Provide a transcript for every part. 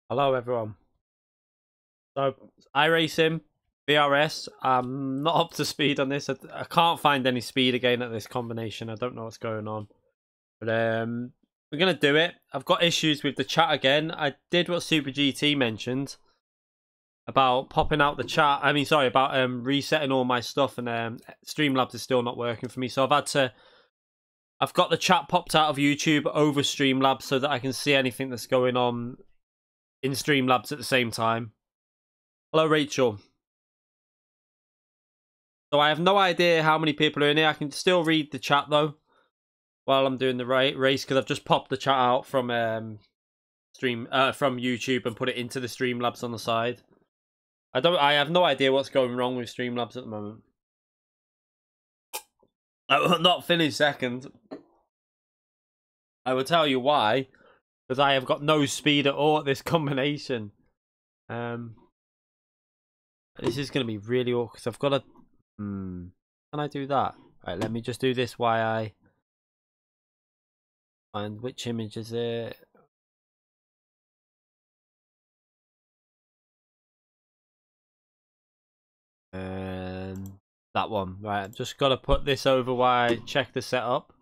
Hello everyone. So iRacing VRS. I'm not up to speed on this. I can't find any speed again at this combination. I don't know what's going on. But we're gonna do it. I've got issues with the chat again. I did what Super GT mentioned about popping out the chat. I mean, sorry, about resetting all my stuff, and Streamlabs is still not working for me. So I've got the chat popped out of YouTube over Streamlabs so that I can see anything that's going on in Streamlabs at the same time. Hello, Rachel. So I have no idea how many people are in here. I can still read the chat though while I'm doing the race, because I've just popped the chat out from from YouTube and put it into the Streamlabs on the side. I have no idea what's going wrong with Streamlabs at the moment. I will not finish second. I will tell you why. Because I have got no speed at all at this combination. This is going to be really awkward because I've got to... Can I do that? Right, let me just do this while I find which image is it. That one. Right, I've just got to put this over while I check the setup.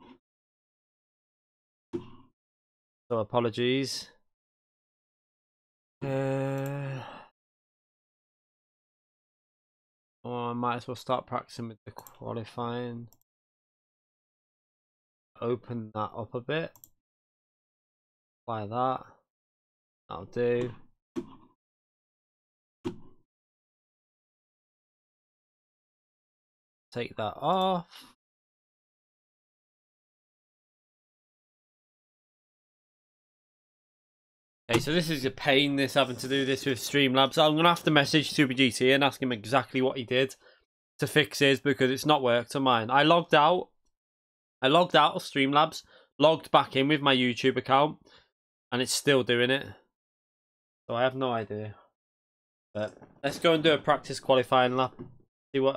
So apologies. Oh, I might as well start practicing with the qualifying. Open that up a bit. Apply that. That'll do. Take that off. Okay, so this is a pain, this having to do this with Streamlabs. I'm gonna have to message Super GT and ask him exactly what he did to fix his, because it's not worked on mine. I logged out of Streamlabs, logged back in with my YouTube account, and it's still doing it. So I have no idea. But let's go and do a practice qualifying lap. See what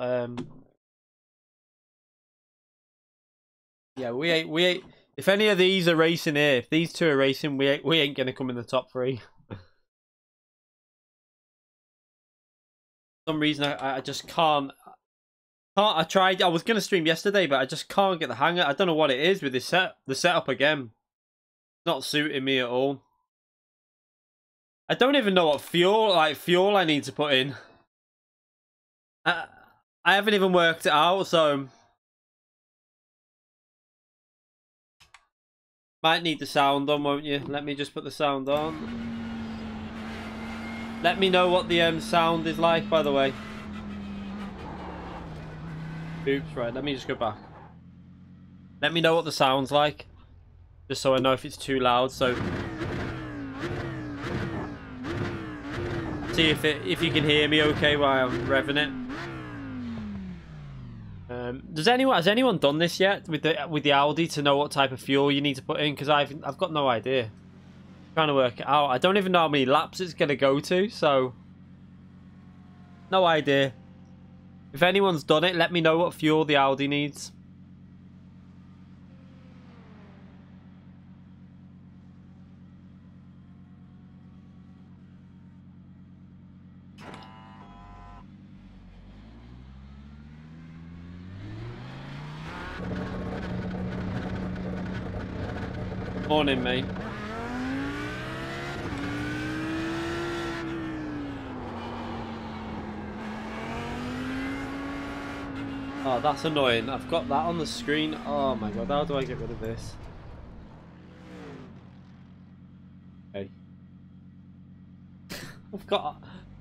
yeah, we ain't if any of these are racing here, if these two are racing, we ain't gonna come in the top 3. For some reason I just can't. I tried. I was gonna stream yesterday, but I just can't get the hang of it. I don't know what it is with this the setup again. Not suiting me at all. I don't even know what fuel I need to put in. I haven't even worked it out, so might need the sound on, won't you? Let me just put the sound on. Let me know what the sound is like, by the way. Oops, right, let me just go back. Let me know what the sound's like, just so I know if it's too loud. So see if you can hear me okay while I'm revving it. Has anyone done this yet with the Audi to know what type of fuel you need to put in? Because I've got no idea. I'm trying to work it out. I don't even know how many laps it's gonna go to, so no idea. If anyone's done it, let me know what fuel the Audi needs. Morning, mate. Oh, that's annoying. I've got that on the screen. Oh my god, how do I get rid of this? Okay.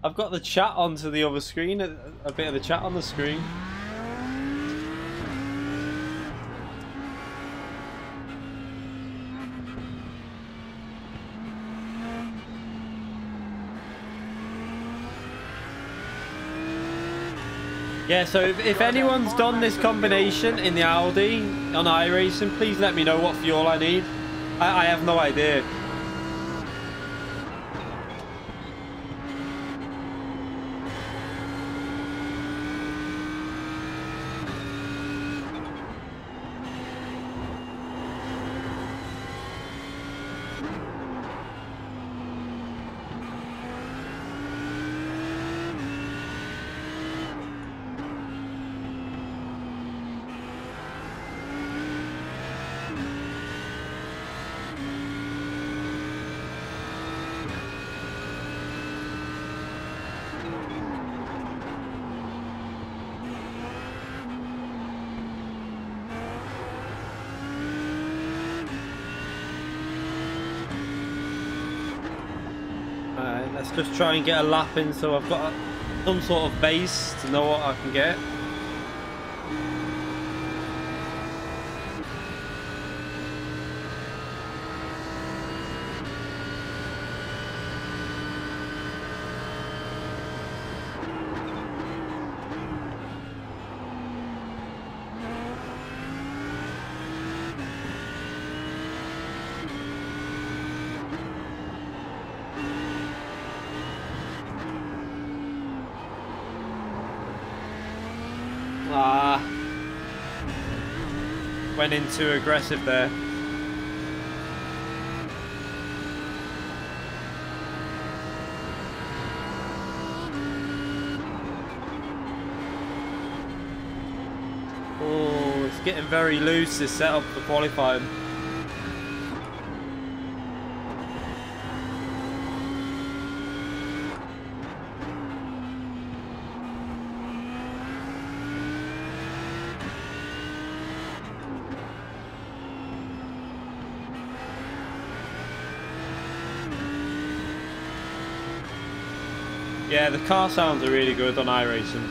I've got the chat onto the other screen, a bit of the chat on the screen. Yeah, so if anyone's done this combination in the Audi on iRacing, please let me know what fuel I need. I have no idea. Alright, let's just try and get a lap in so I've got some sort of base to know what I can get. Ah, went in too aggressive there. Oh, it's getting very loose, this setup for qualifying. Yeah, the car sounds are really good on iRacing.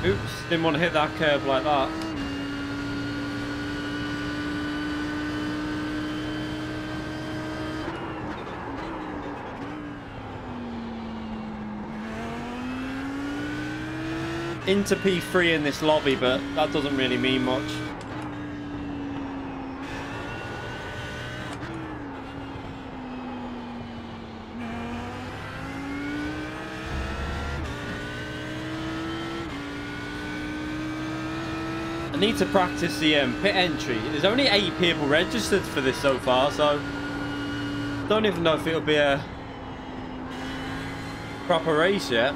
Oops, didn't want to hit that curb like that. Into P3 in this lobby, but that doesn't really mean much. I need to practice the pit entry. There's only 8 people registered for this so far, so I don't even know if it'll be a proper race yet.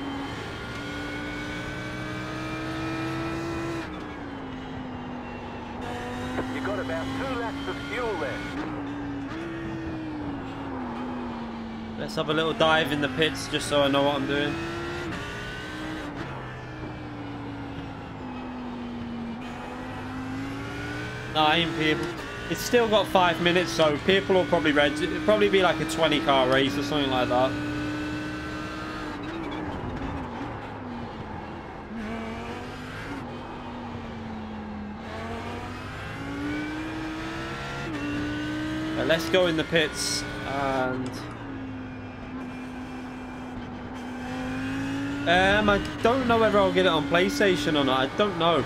You've got about 2 laps of fuel left. Let's have a little dive in the pits just so I know what I'm doing. 9 people. It's still got 5 minutes, so people will probably register. It'll probably be like a 20-car race or something like that. Let's go in the pits and I don't know whether I'll get it on PlayStation or not. I don't know.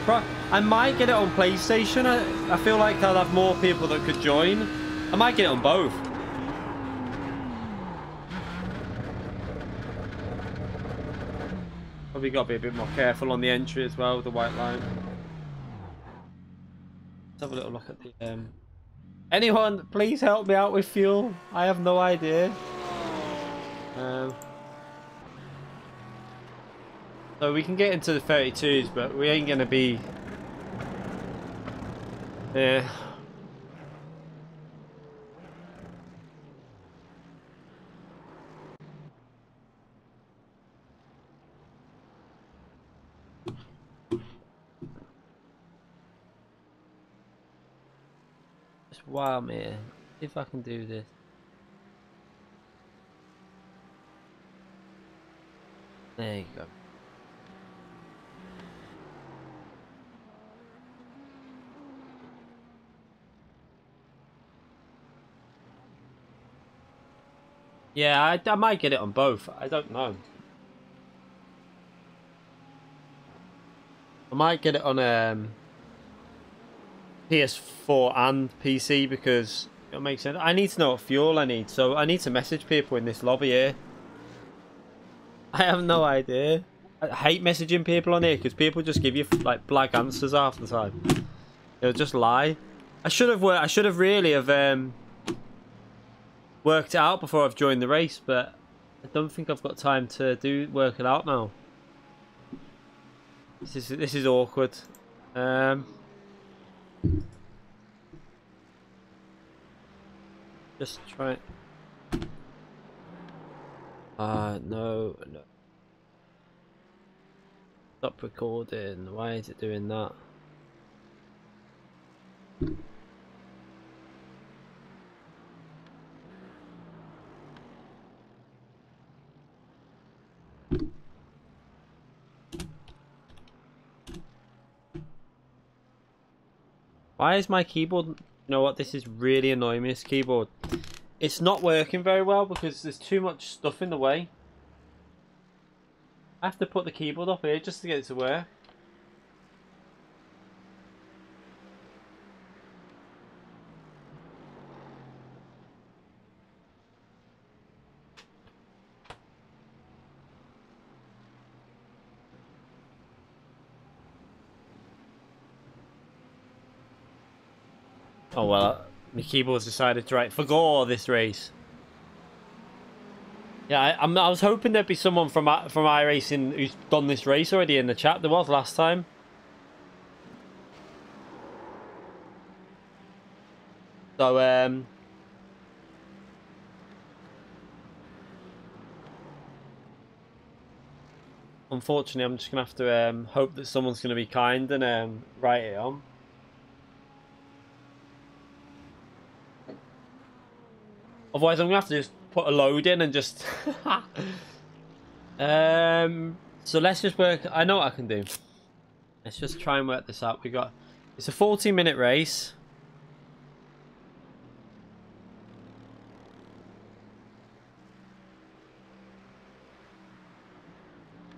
I might get it on PlayStation. I feel like I'll have more people that could join. I might get it on both. Probably got to be a bit more careful on the entry as well with the white line. Let's have a little look at the anyone, please help me out with fuel. I have no idea. So we can get into the 32s, but we ain't gonna be. Yeah. Just wow, man. See if I can do this. There you go. Yeah, I might get it on both. I don't know. I might get it on PS4 and PC because it makes sense. I need to know what fuel I need, so I need to message people in this lobby here. I have no idea. I hate messaging people on here because people just give you like black answers half the time. They'll just lie. I should have really have worked it out before I've joined the race, but I don't think I've got time to work it out now. This is awkward. Just try. No. Stop recording. Why is it doing that? Why is my keyboard... You know what? This is really annoying me, this keyboard. It's not working very well because there's too much stuff in the way. I have to put the keyboard up here just to get it to work. Oh well, my keyboard's decided to forgo this race. Yeah, I was hoping there'd be someone from iRacing who's done this race already in the chat. There was last time. So unfortunately, I'm just gonna have to hope that someone's gonna be kind and write it on. Otherwise, I'm gonna have to just put a load in and just. So let's just work. I know what I can do. Let's just try and work this out. It's a 40-minute race.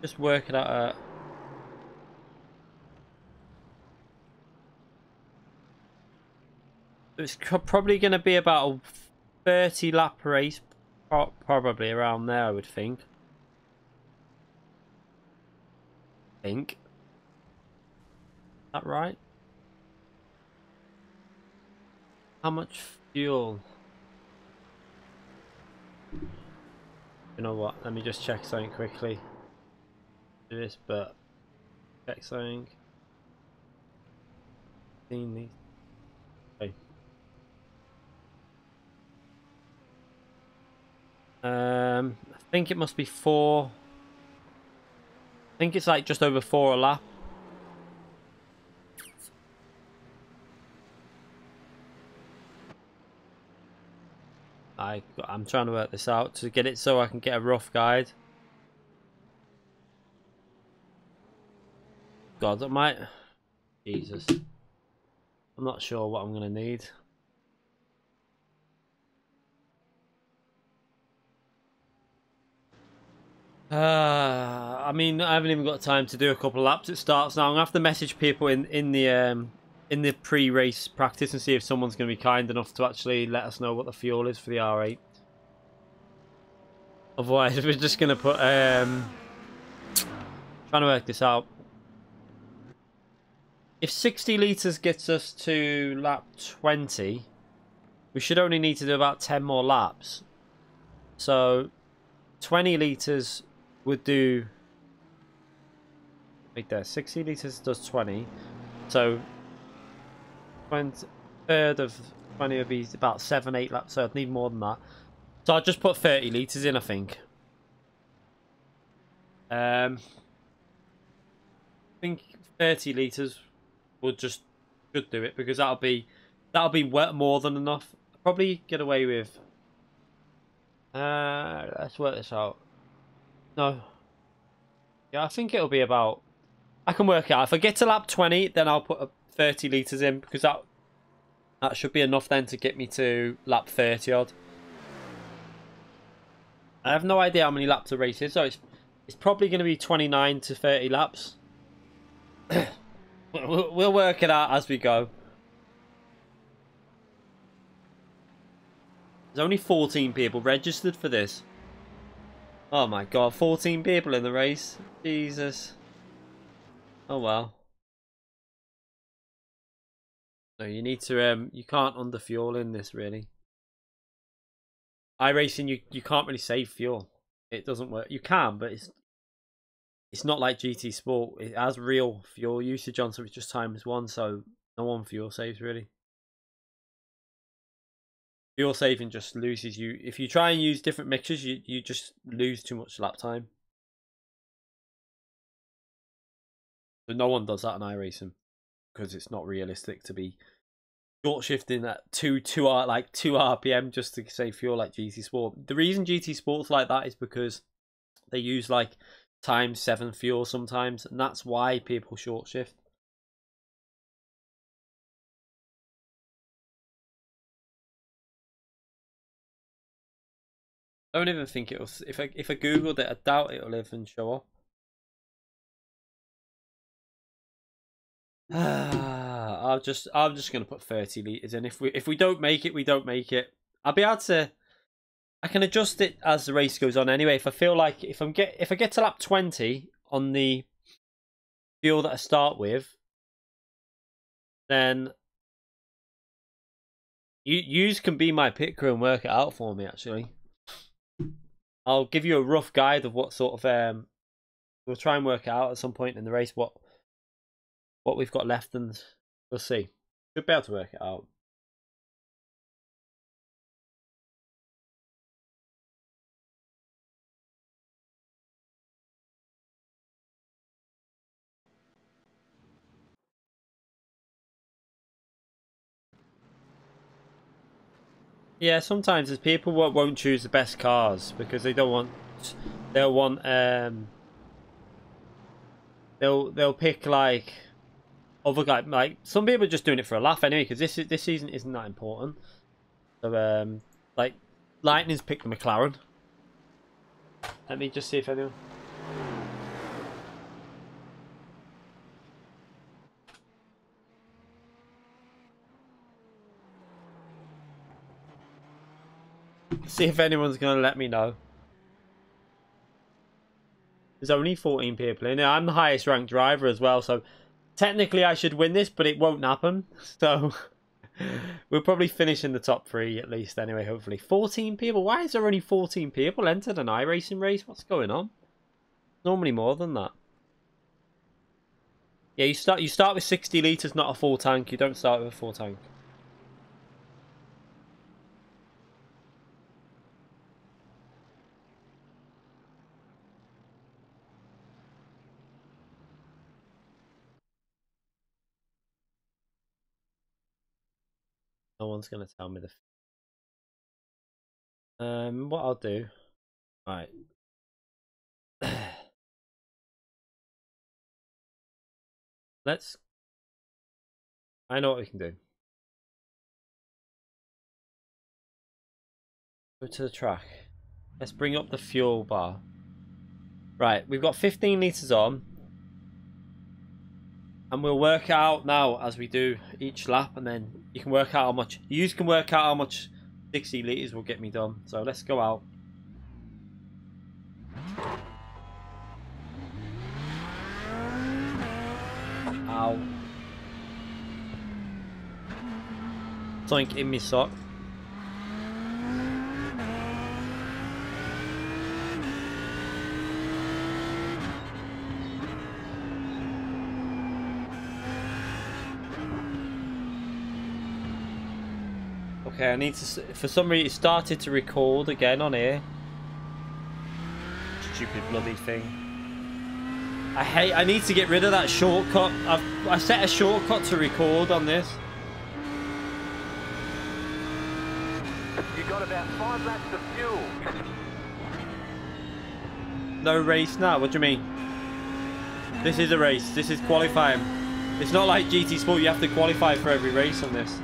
Just work it out. It's probably going to be about a 30 lap race, probably around there, I would think. Is that right? How much fuel? You know what? Let me just check something quickly. Do this, but check something. Okay. I think it must be 4. I think it's like just over 4 a lap. I'm trying to work this out to get it so I can get a rough guide. God, that might... Jesus. I'm not sure what I'm going to need. I mean, I haven't even got time to do a couple of laps. It starts now. I'm going to have to message people in the pre-race practice and see if someone's going to be kind enough to actually let us know what the fuel is for the R8. Otherwise, we're just going to put... trying to work this out. If 60 litres gets us to lap 20, we should only need to do about 10 more laps. So 20 litres would do... Right there, 60 litres does 20. So 1/3 of 20 would be about 7-8 laps, so I'd need more than that. So I'll just put 30 litres in, I think. I think 30 litres should do it, because that'll be more than enough. I'll probably get away with... let's work this out. No. Yeah, I think it'll be about... I can work it out. If I get to lap 20, then I'll put 30 litres in, because that should be enough then to get me to lap 30 odd. I have no idea how many laps the race is, so it's probably going to be 29 to 30 laps. We'll work it out as we go. There's only 14 people registered for this. Oh my god, 14 people in the race. Jesus. Oh well. No, you need to you can't underfuel in this really. iRacing, you can't really save fuel. It doesn't work. You can, but it's not like GT Sport. It has real fuel usage on, so it's just ×1, so no one fuel saves really. Fuel saving just loses you. If you try and use different mixtures, you just lose too much lap time. But no one does that in iRacing because it's not realistic to be short shifting at 2 RPM just to save fuel like GT Sport. The reason GT Sport's like that is because they use like ×7 fuel sometimes, and that's why people short shift. I don't even think it'll. If I googled it, I doubt it'll even show up. I'm just gonna put 30 liters in. If we don't make it, we don't make it. I'll be able to. I can adjust it as the race goes on anyway. If I feel like if I get to lap 20 on the fuel that I start with, then you can be my pit crew and work it out for me. Actually, I'll give you a rough guide of what sort of we'll try and work it out at some point in the race what we've got left, and we'll see. Should be able to work it out. Yeah, sometimes there's people won't choose the best cars because they don't want. They'll want. They'll pick like other guy. Like some people are just doing it for a laugh anyway because this season isn't that important. So like Lightning's picked the McLaren. Let me just see if anyone. See if anyone's gonna let me know. There's only 14 people in it. I'm the highest ranked driver as well, so technically I should win this, but it won't happen. So we'll probably finish in the top 3 at least anyway, hopefully. 14 people? Why is there only 14 people entered an iRacing race? What's going on? Normally more than that. Yeah, you start with 60 litres, not a full tank. You don't start with a full tank. No one's going to tell me the... what I'll do... Right. Let's... I know what we can do. Go to the track. Let's bring up the fuel bar. Right, we've got 15 litres on. And we'll work it out now as we do each lap, and then you can work out how much. You can work out how much 60 litres will get me done. So let's go out. Ow. Something in my sock. Okay, I need to. For some reason, it started to record again on here. Stupid bloody thing. I need to get rid of that shortcut. I set a shortcut to record on this. You got about 5 laps of fuel. No race now. What do you mean? This is a race. This is qualifying. It's not like GT Sport. You have to qualify for every race on this.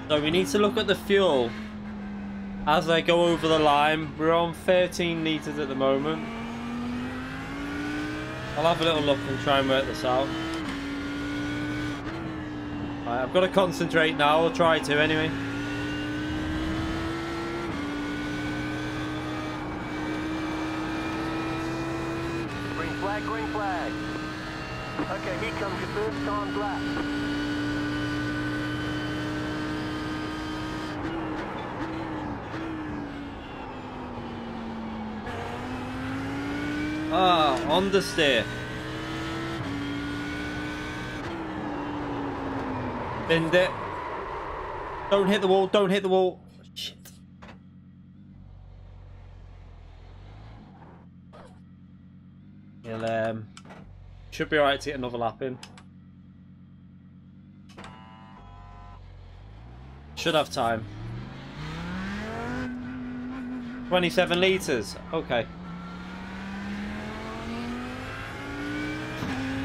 So we need to look at the fuel as I go over the line. We're on 13 litres at the moment. I'll have a little look and try and work this out. Right, I've got to concentrate now. I'll try to anyway. Green flag, green flag. Okay, here comes your first time lap. Ah, understeer. Binned it. Don't hit the wall, don't hit the wall. Shit. He'll, should be alright to get another lap in. Should have time. 27 litres. Okay.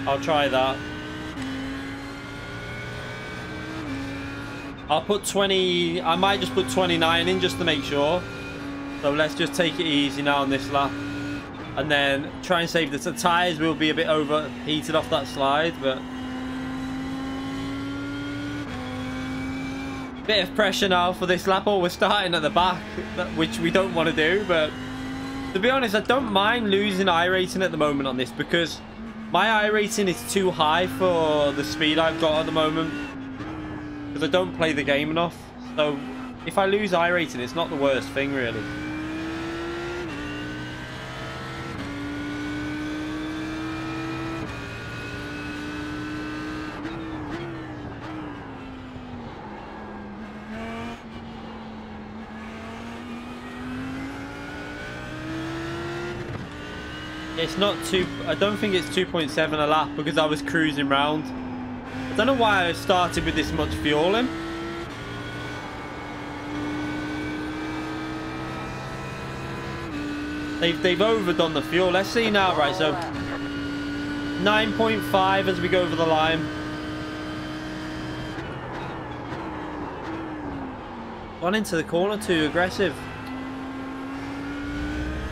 I'll try that. I'll put 20... I might just put 29 in just to make sure. So let's just take it easy now on this lap. And then try and save the tyres. Will be a bit overheated off that slide, but... Bit of pressure now for this lap. Oh, we're starting at the back, which we don't want to do, but... To be honest, I don't mind losing iRacing at the moment on this, because... My iRacing is too high for the speed I've got at the moment. Because I don't play the game enough. So, if I lose iRacing, it's not the worst thing, really. It's not too... I don't think it's 2.7 a lap because I was cruising round. I don't know why I started with this much fuel in. They've overdone the fuel. Let's see now, right? So 9.5 as we go over the line. Gone into the corner too aggressive.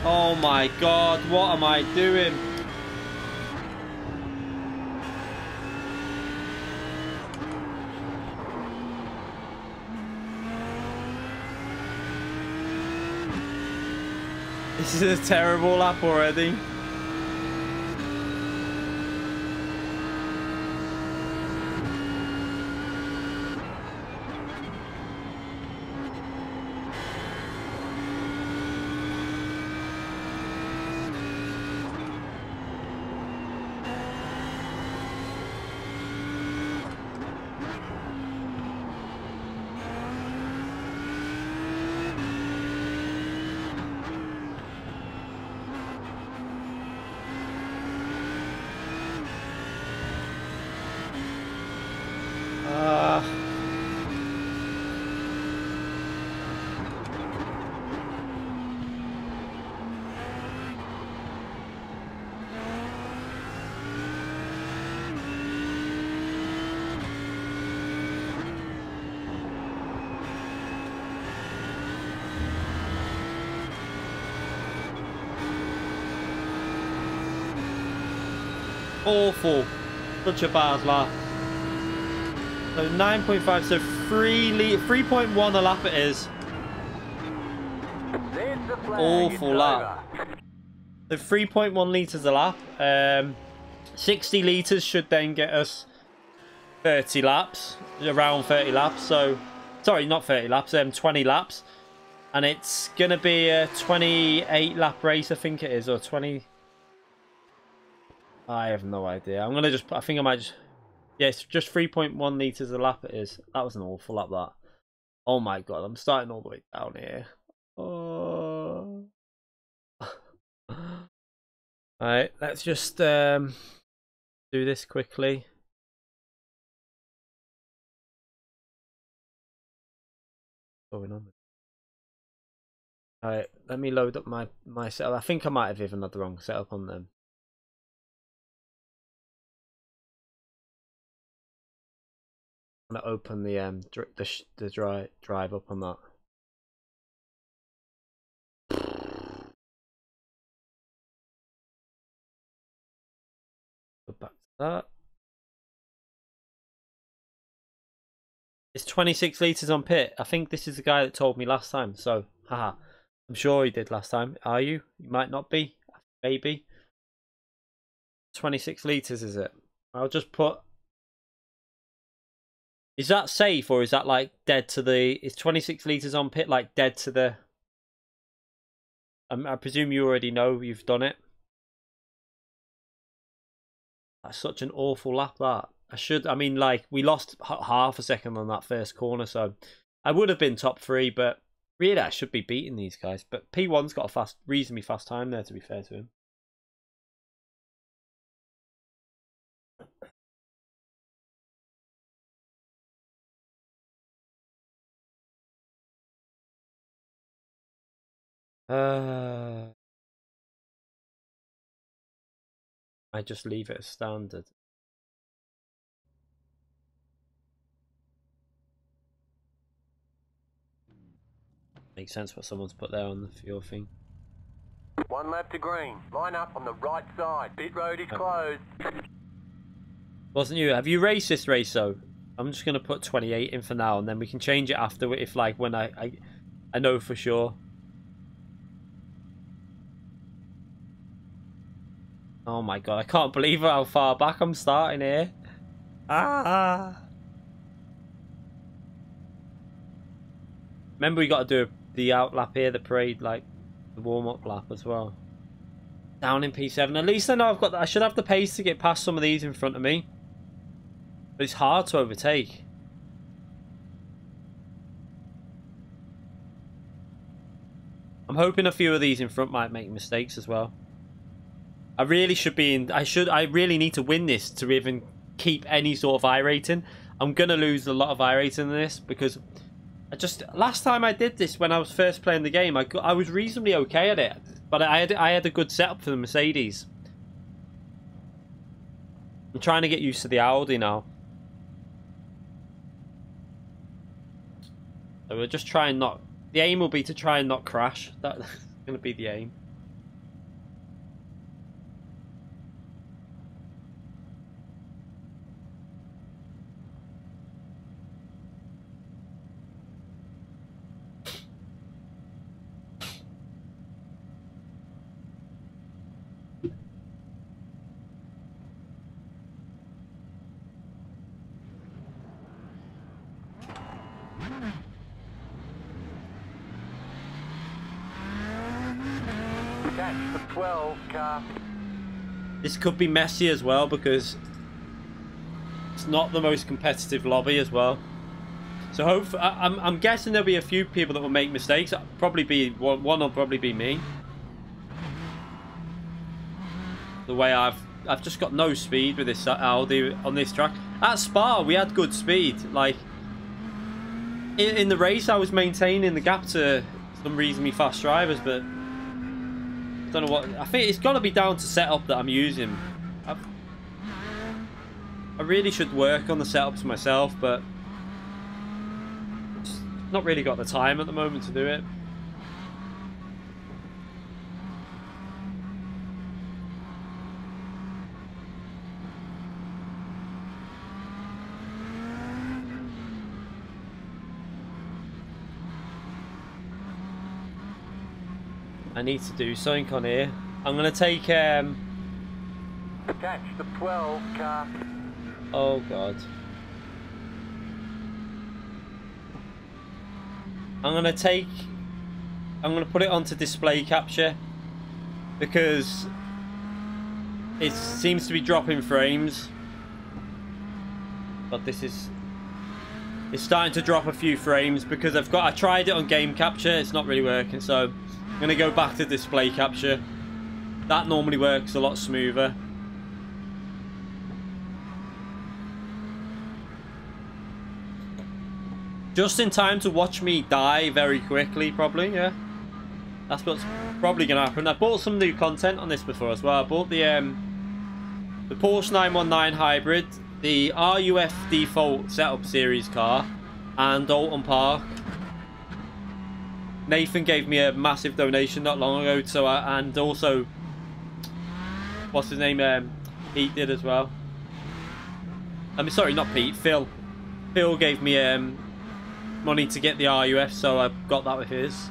Oh my god, what am I doing? This is a terrible lap already. Awful. Such a bad lap. So 9.5, so 3.1 a lap it is. Awful lap. So 3.1 litres a lap. 60 litres should then get us 30 laps. Around 30 laps. So, sorry, not 30 laps, 20 laps. And it's going to be a 28 lap race, I think it is, or 20... I have no idea. I'm gonna just... I think I might just... Yeah, it's just 3.1 litres a lap it is. That was an awful lap, that. Oh my god, I'm starting all the way down here. Oh. Alright, let's just do this quickly. What's going on? Alright, let me load up my setup. I think I might have even had the wrong setup on them. I'm gonna open the drive up on that. back to that. It's 26 litres on pit. I think this is the guy that told me last time. So, haha. I'm sure he did last time. Are you? You might not be. Maybe. 26 litres, is it? I'll just put... Is that safe, or is that like dead to the... Is 26 litres on pit like dead to the... I presume you already know you've done it. That's such an awful lap, that. I mean, like, we lost half a second on that first corner, so I would have been top 3, but really I should be beating these guys. But P1's got a reasonably fast time there, to be fair to him. I just leave it as standard. Makes sense what someone's put there on the fuel thing. 1 lap to green. Line up on the right side. Pit road is closed. Wasn't you? Have you raced this race though? I'm just gonna put 28 in for now, and then we can change it after if like when I know for sure. Oh my god, I can't believe how far back I'm starting here. Remember, we got to do the out lap here, the parade, like the warm-up lap as well. Down in P7. At least I know I should have the pace to get past some of these in front of me. But it's hard to overtake. I'm hoping a few of these in front might make mistakes as well. I really should be in... I really need to win this to even keep any sort of I rating. I'm going to lose a lot of I rating in this because... Last time I did this when I was first playing the game, I was reasonably okay at it. But I had a good setup for the Mercedes. I'm trying to get used to the Audi now. So we'll just try and not... The aim will be to try and not crash. That's going to be the aim. Catch the 12 car. This could be messy as well because it's not the most competitive lobby as well. So hopefully, I'm guessing there'll be a few people that will make mistakes. Probably be one will probably be me. The way I've just got no speed with this Audi on this track. At Spa we had good speed. Like in the race I was maintaining the gap to some reasonably fast drivers, but I don't know what. I think it's got to be down to setup that I'm using. I really should work on the setups myself, but not really got the time at the moment to do it. I need to do something on here. I'm gonna take Catch the 12 car. Oh god. I'm gonna put it onto display capture because it seems to be dropping frames. But it's starting to drop a few frames because I tried it on game capture, it's not really working, so I'm going to go back to display capture. That normally works a lot smoother. Just in time to watch me die very quickly, probably, yeah. That's what's probably going to happen. I bought some new content on this before as well. I bought the Porsche 919 Hybrid, the RUF Default Setup Series car, and Dalton Park. Nathan gave me a massive donation not long ago, so and also, what's his name? He did as well. I mean, sorry, not Pete. Phil. Phil gave me money to get the RUF, so I got that with his.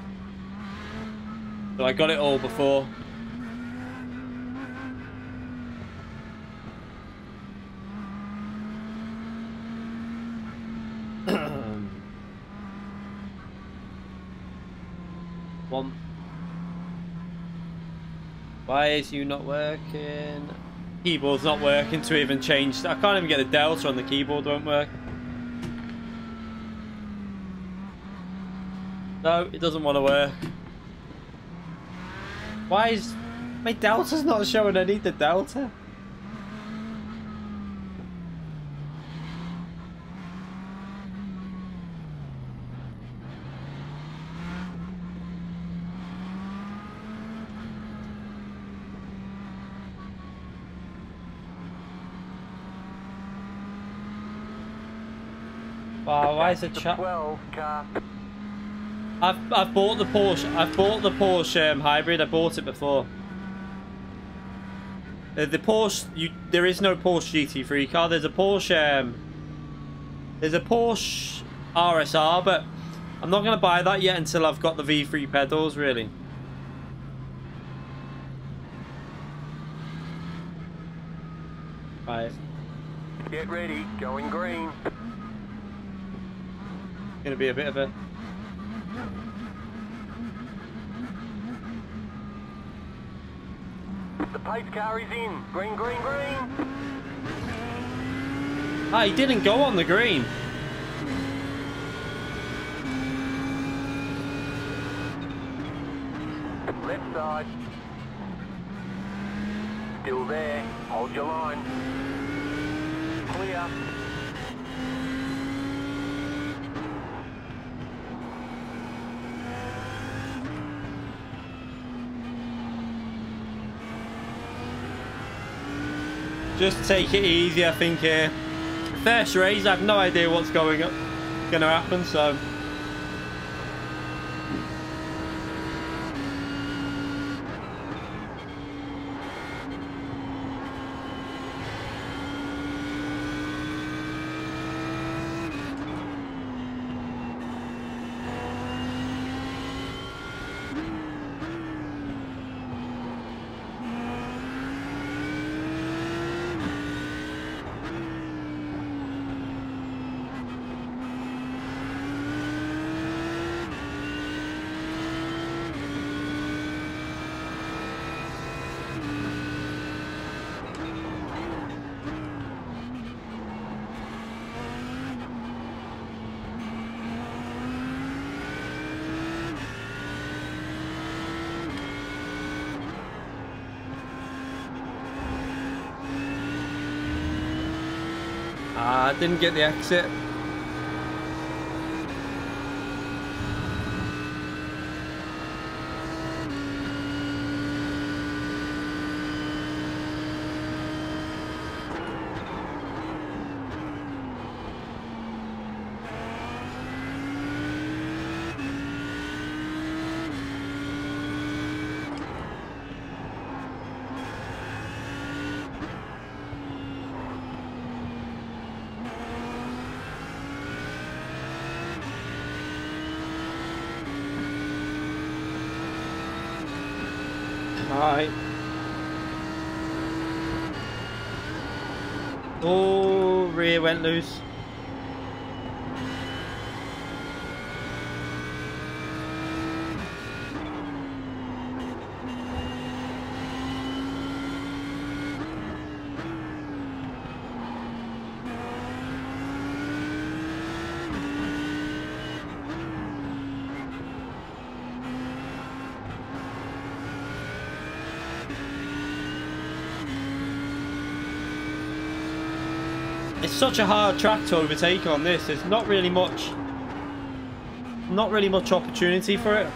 So I got it all before. One. Why is you not working? Keyboard's not working to even change. I can't even get the delta on the keyboard, won't work. No, it doesn't want to work. Why is my delta's not showing? I need the delta. Wow, why is it chat? 12 car. I've bought the Porsche. I've bought the Porsche hybrid. I bought it before. The Porsche. There is no Porsche GT3 car. There's a Porsche. There's a Porsche RSR, but I'm not gonna buy that yet until I've got the V3 pedals. Really. Right. Get ready, going green. Gonna be a bit of a. The pace car is in. Green, green, green. Ah, he didn't go on the green. Left side. Still there. Hold your line. Clear. Just take it easy, I think. Here, first race, I have no idea what's going to happen. So, I didn't get the exit. Alright. Oh, rear went loose. It's such a hard track to overtake on this. There's not really much opportunity for it.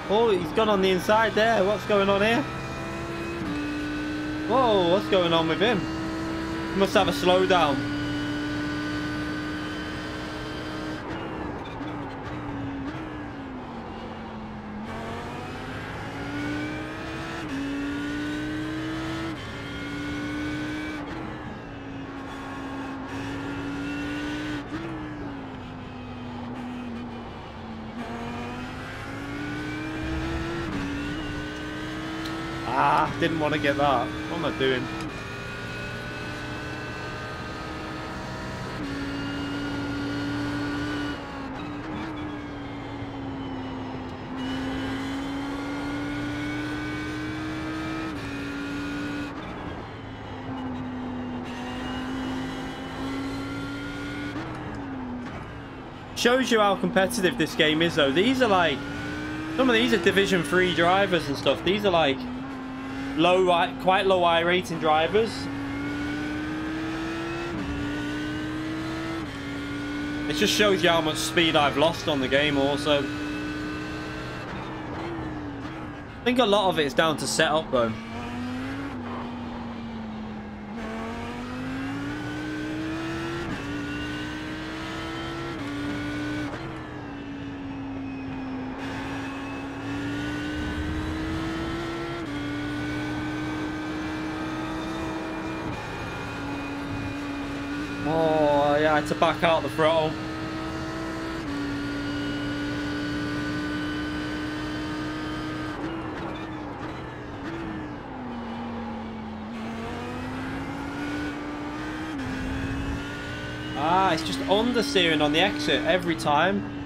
Oh, he's gone on the inside there. What's going on here? Whoa, what's going on with him? He must have a slowdown. Ah, didn't want to get that. What am I doing? Shows you how competitive this game is, though. These are like, some of these are Division 3 drivers and stuff. These are like quite low I-rating drivers. It just shows you how much speed I've lost on the game also. I think a lot of it is down to setup though. Oh, yeah, I had to back out the throttle. Ah, it's just understeering on the exit every time.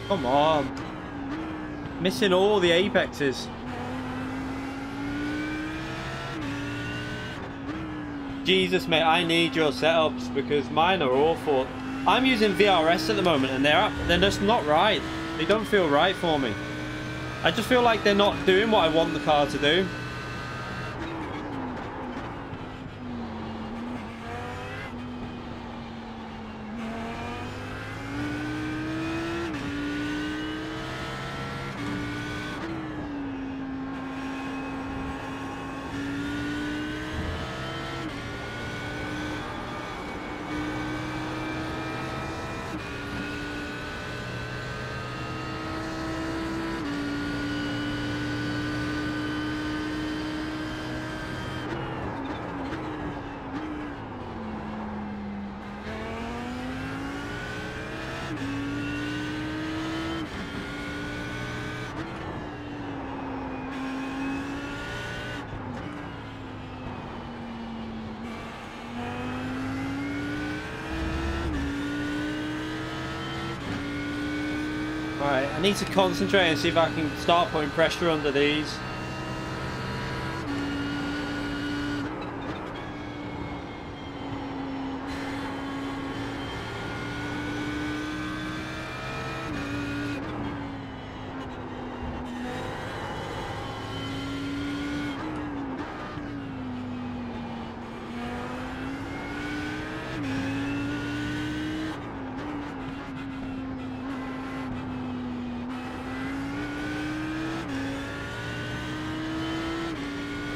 Come on. Missing all the apexes. Jesus, mate, I need your setups because mine are awful. I'm using VRS at the moment and they're just not right. They don't feel right for me. I just feel like they're not doing what I want the car to do. Right, I need to concentrate and see if I can start putting pressure under these.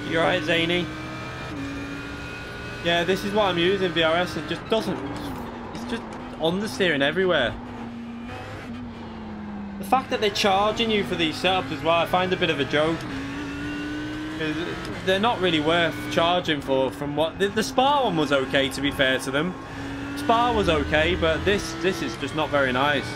You alright, Zany? Yeah, this is what I'm using, VRS. It just doesn't... It's just understeering everywhere. The fact that they're charging you for these setups as well, I find a bit of a joke. They're not really worth charging for from what... The Spa one was okay, to be fair to them. Spa was okay, but this is just not very nice.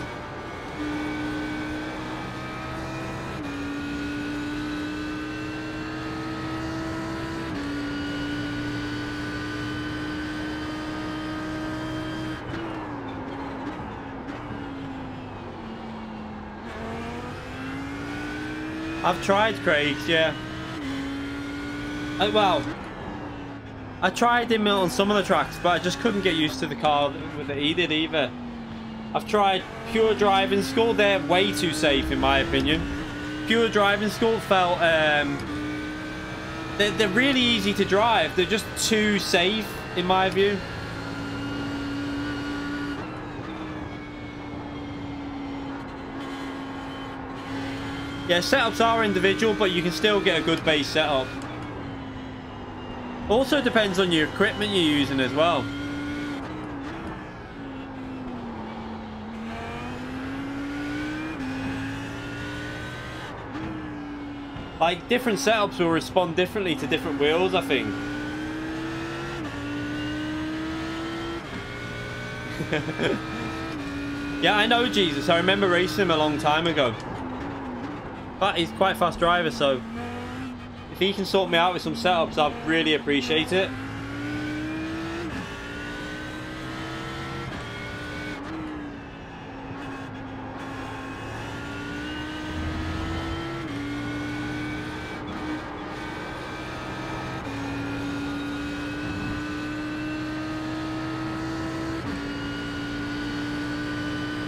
I've tried Craig's, yeah. Well, I tried him on some of the tracks, but I just couldn't get used to the car that he did either. I've tried Pure Driving School. They're way too safe, in my opinion. Pure Driving School felt... they're really easy to drive. They're just too safe, in my view. Yeah, setups are individual, but you can still get a good base setup. Also depends on your equipment you're using as well. Like, different setups will respond differently to different wheels, I think. Yeah, I know Jesus. I remember racing him a long time ago. But he's quite a fast driver, so if he can sort me out with some setups, I'd really appreciate it.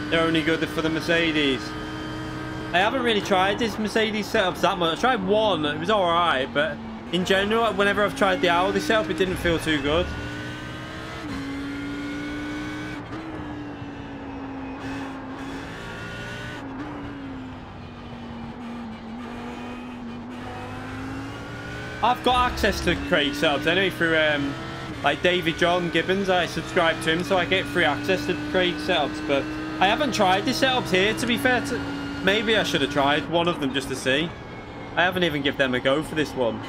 They're only good for the Mercedes. I haven't really tried this Mercedes setups that much. I tried one, it was alright, but in general, whenever I've tried the Audi setup, it didn't feel too good. I've got access to Craig setups anyway through like David John Gibbons. I subscribe to him, so I get free access to Craig setups, but I haven't tried the setups here, to be fair. Maybe I should have tried one of them just to see. I haven't even given them a go for this one.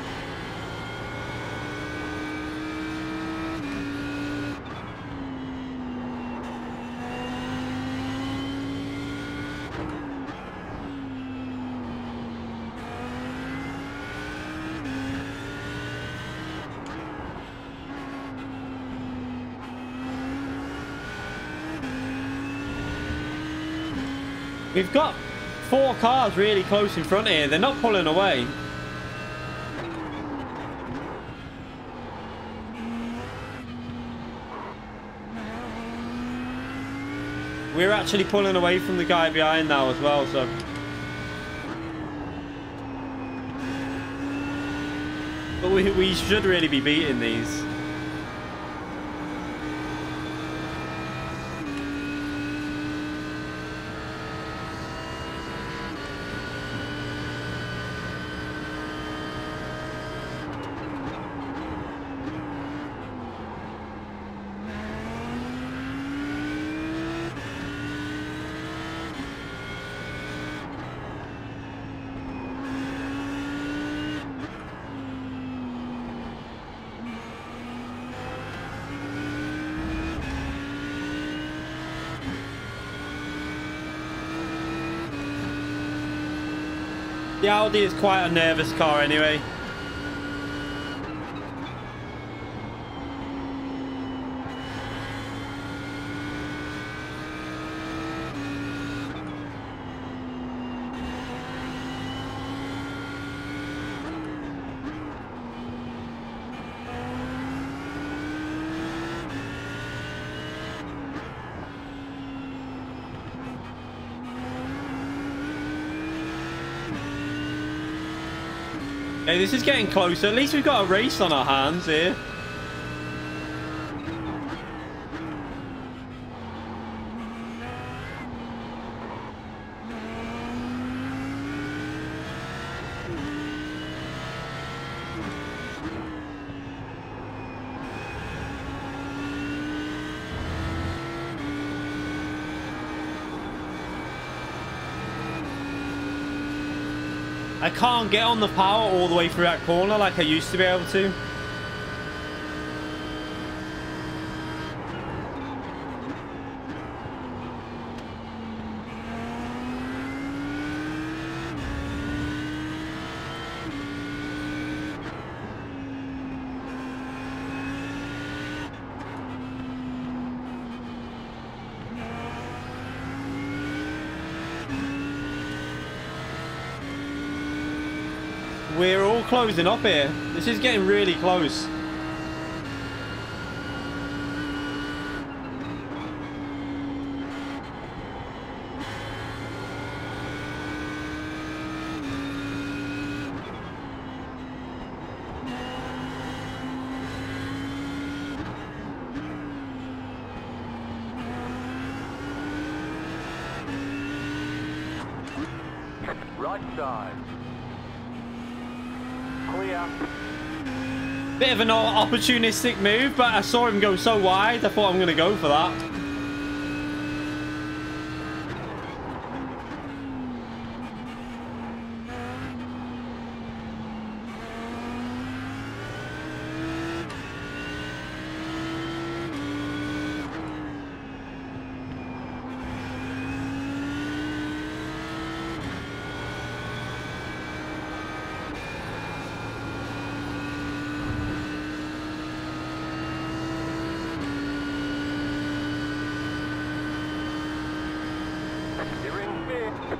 We've got 4 cars really close in front here. They're not pulling away. We're actually pulling away from the guy behind now as well, so. But we should really be beating these. The Audi is quite a nervous car anyway. Okay, this is getting closer. At least we've got a race on our hands here. I can't get on the power all the way through that corner like I used to be able to. We're all closing up here. This is getting really close. Right side. Clear. Bit of an opportunistic move, but I saw him go so wide, I thought I'm going to go for that. You're in fifth.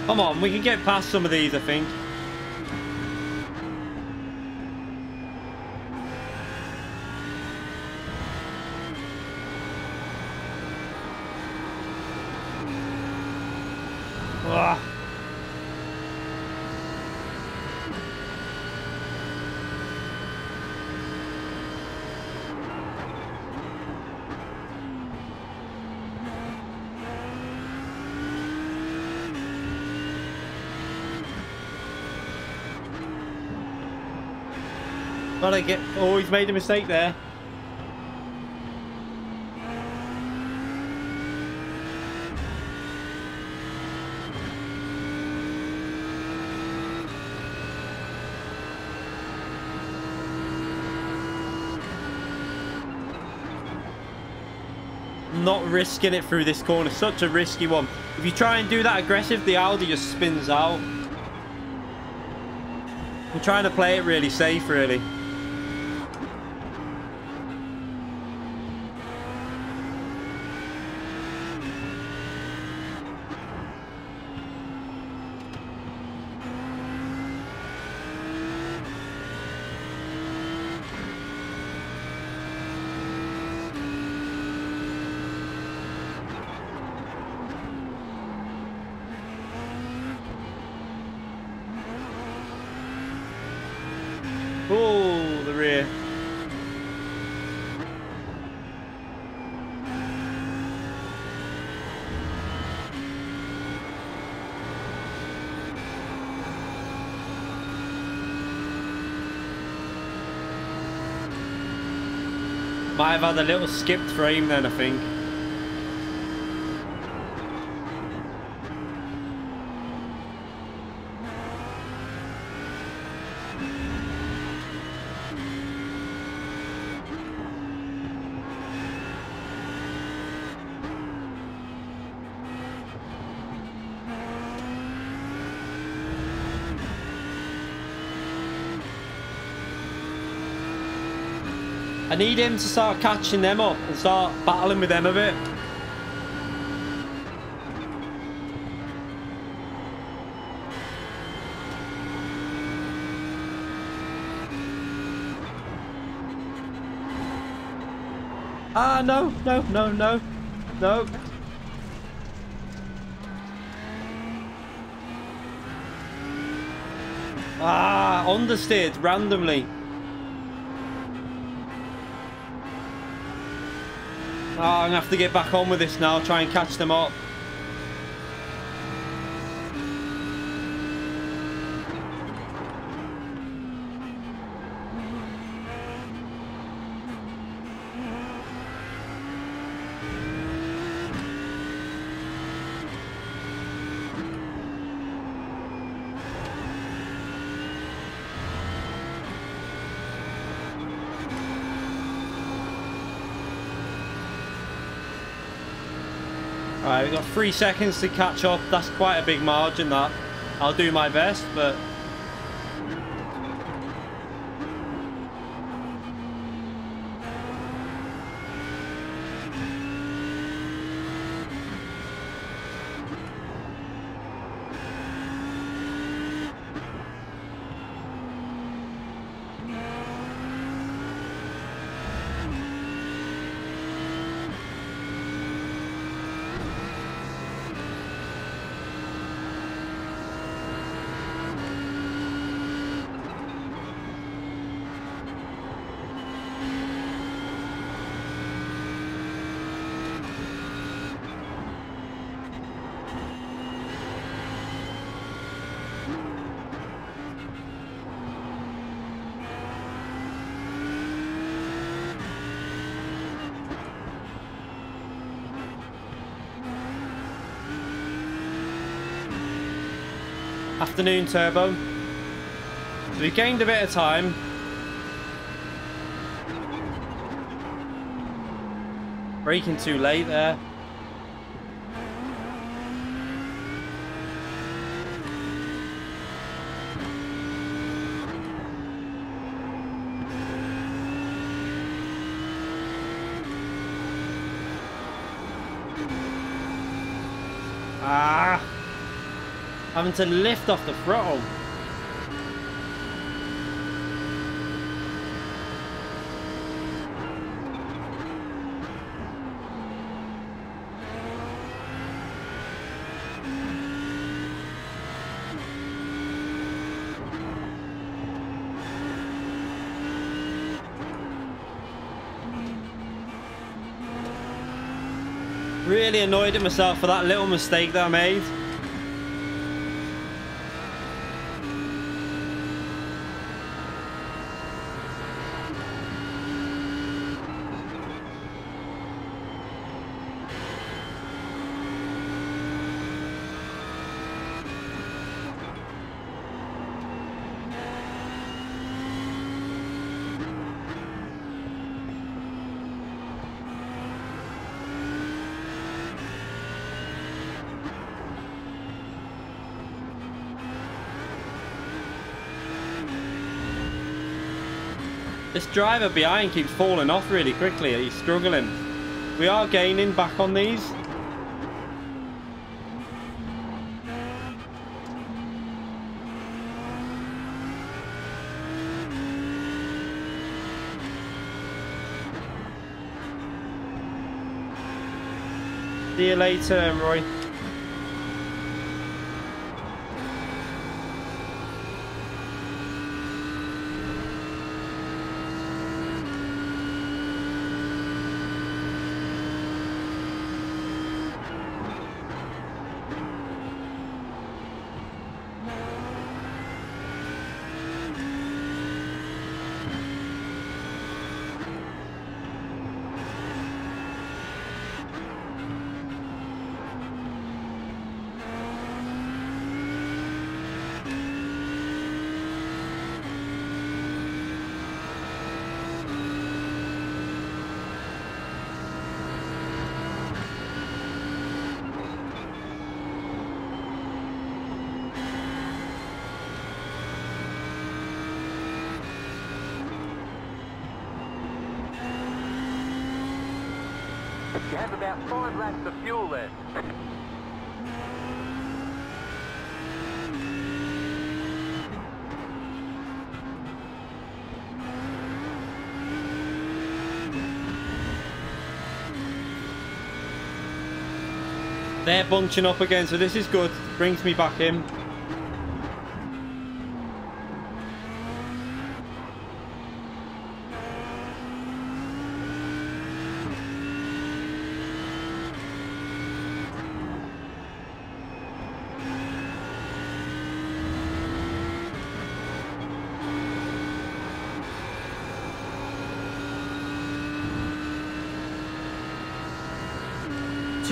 Come on, we can get past some of these, I think. Ugh. But I get... Oh, he's made a mistake there. Not risking it through this corner. Such a risky one. If you try and do that aggressive, the Audi just spins out. I'm trying to play it really safe, really. Oh, the rear. Might have had a little skipped frame then, I think. I need him to start catching them up and start battling with them a bit. Ah, no, no, no, no, no. Ah, understeered randomly. Oh, I'm gonna have to get back on with this now, try and catch them up. Alright, we've got 3 seconds to catch up. That's quite a big margin, that. I'll do my best, but... Afternoon, Turbo. So we gained a bit of time. Braking too late there. Having to lift off the throttle. Really annoyed at myself for that little mistake that I made. This driver behind keeps falling off really quickly. He's struggling. We are gaining back on these. See you later, Roy. You have about 5 laps of fuel left. They're bunching up again, so this is good. Brings me back in.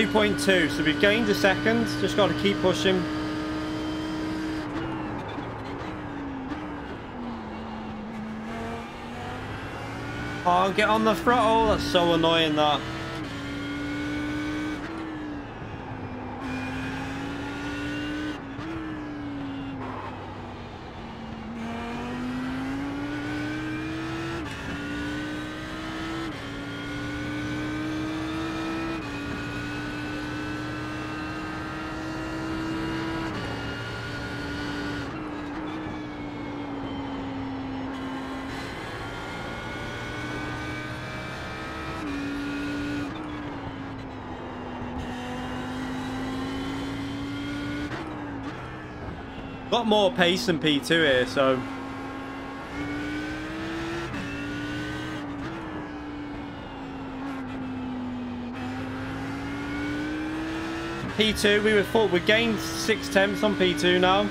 .2, so we've gained a second. Just got to keep pushing. Oh, get on the throttle. That's so annoying, that. Got more pace than P2 here, so... P2, we gained 6 tenths on P2 now.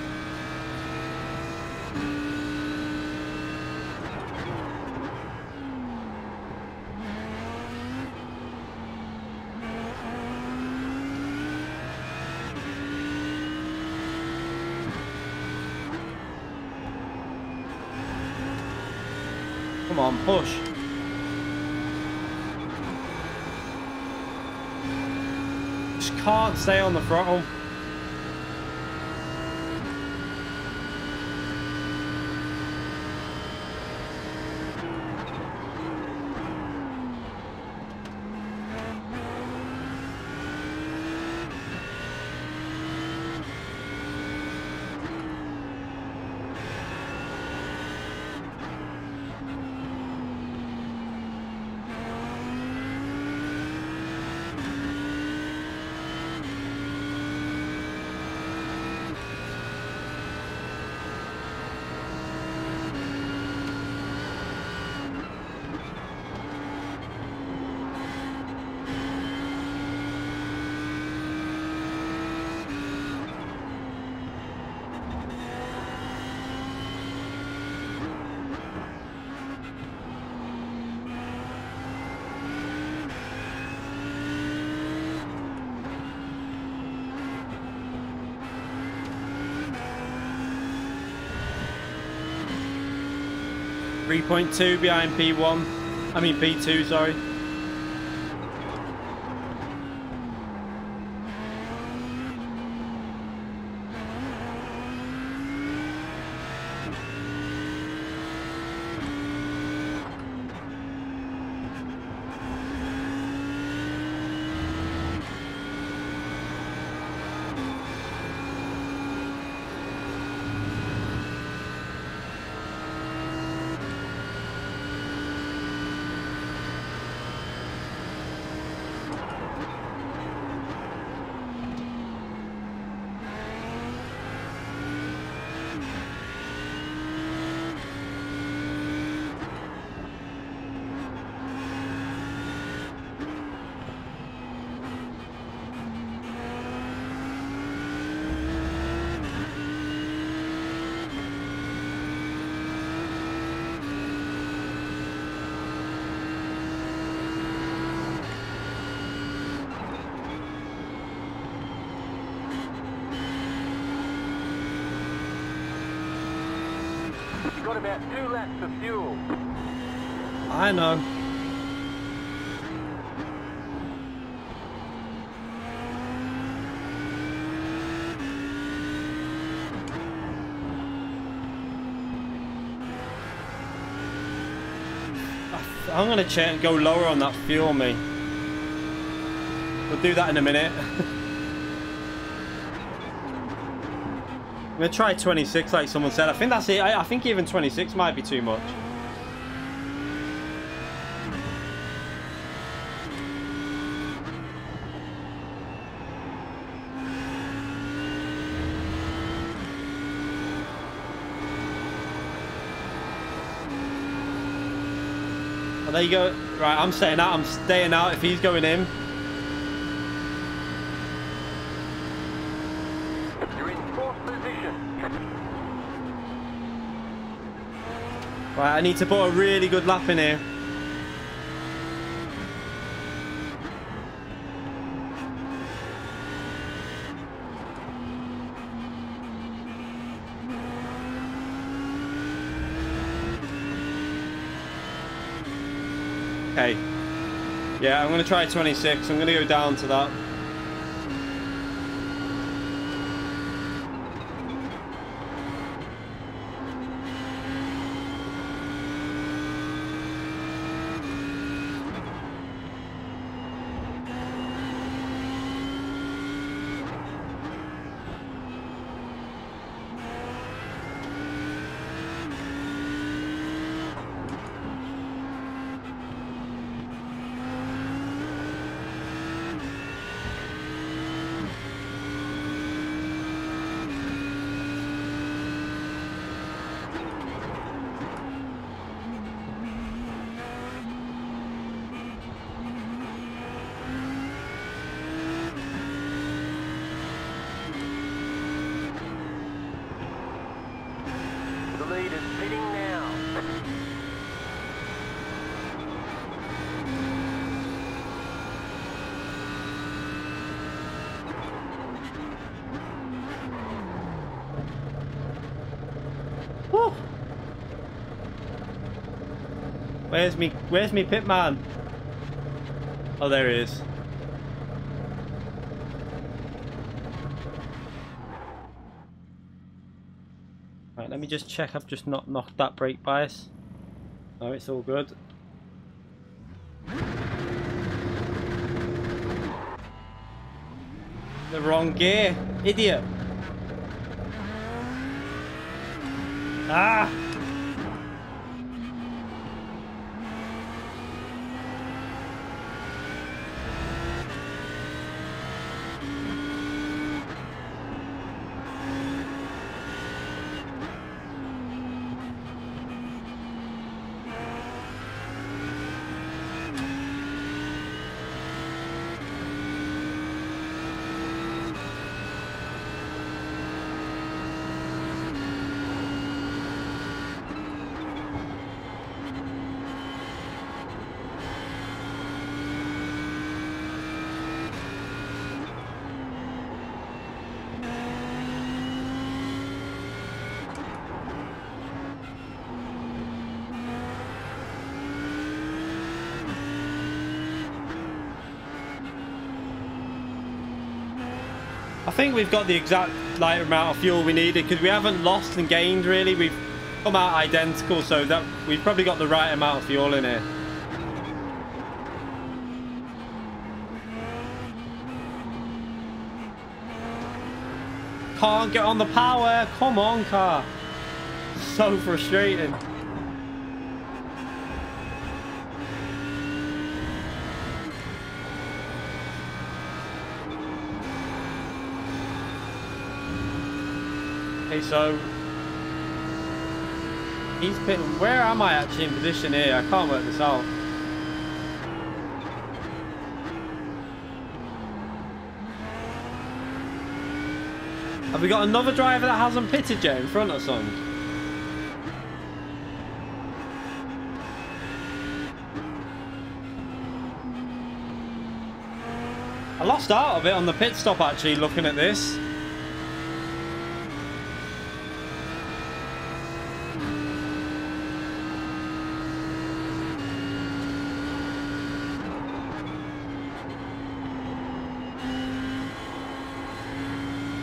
Come on, push. Just can't stay on the throttle. .2 behind P1. I mean P2, sorry. Got about 2 laps of fuel. I know. I'm gonna go lower on that fuel, me. We'll do that in a minute. I'm gonna try 26 like someone said. I think that's it. I think even 26 might be too much. Well, there you go. Right, I'm staying out. I'm staying out if he's going in. Right, I need to put a really good lap in here. Okay. Yeah, I'm going to try 26. I'm going to go down to that. Where's me pitman? Oh, there he is. Right, let me just check I've just not knocked that brake bias. No, it's all good. The wrong gear, idiot. Ah! I think we've got the exact amount of fuel we needed because we haven't lost and gained really. We've come out identical, so that we've probably got the right amount of fuel in here. Can't get on the power. Come on, car. So frustrating. Okay, so he's pitting. Where am I actually in position here? I can't work this out. Have we got another driver that hasn't pitted yet in front of something? I lost out a bit on the pit stop actually looking at this.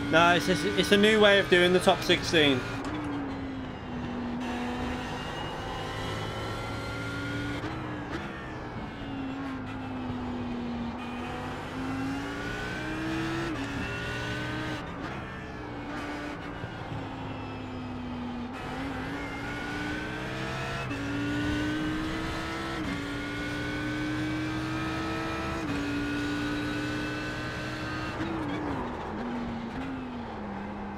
No, it's a new way of doing the top 16.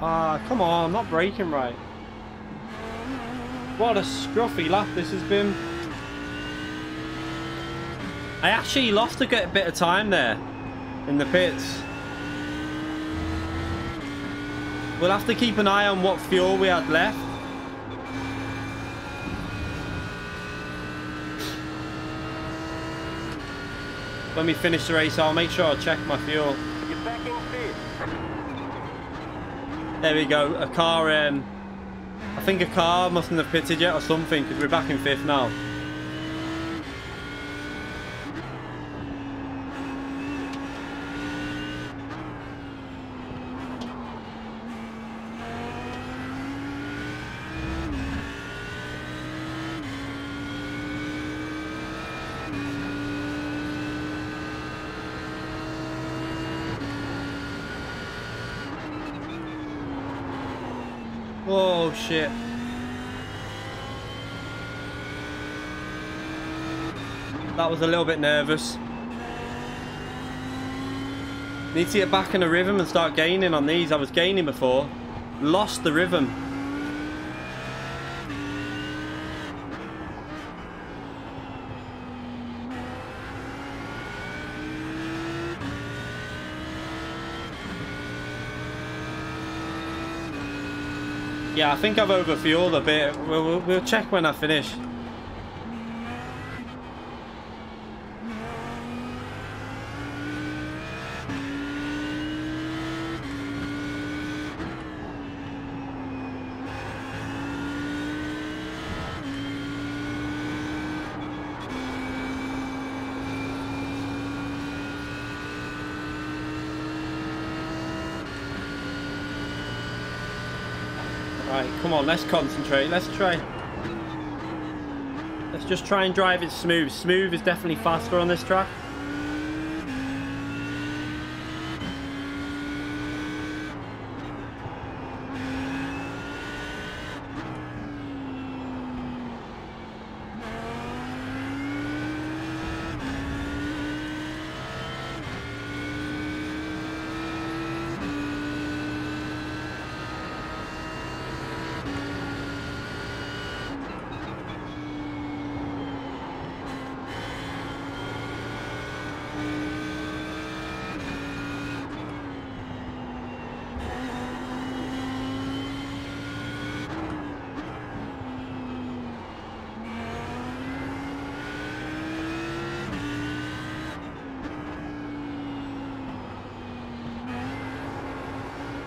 Ah, come on, I'm not braking right. What a scruffy lap this has been. I actually lost a bit of time there in the pits. We'll have to keep an eye on what fuel we had left. When we finish the race, I'll make sure I check my fuel. You're back in fifth. There we go. A car, I think a car mustn't have pitted yet or something because we're back in fifth now. Oh shit. That was a little bit nervous. Need to get back in a rhythm and start gaining on these. I was gaining before. Lost the rhythm. Yeah, I think I've overfueled a bit. We'll check when I finish. Right, come on, let's concentrate. Let's just try and drive it smooth. Smooth is definitely faster on this track.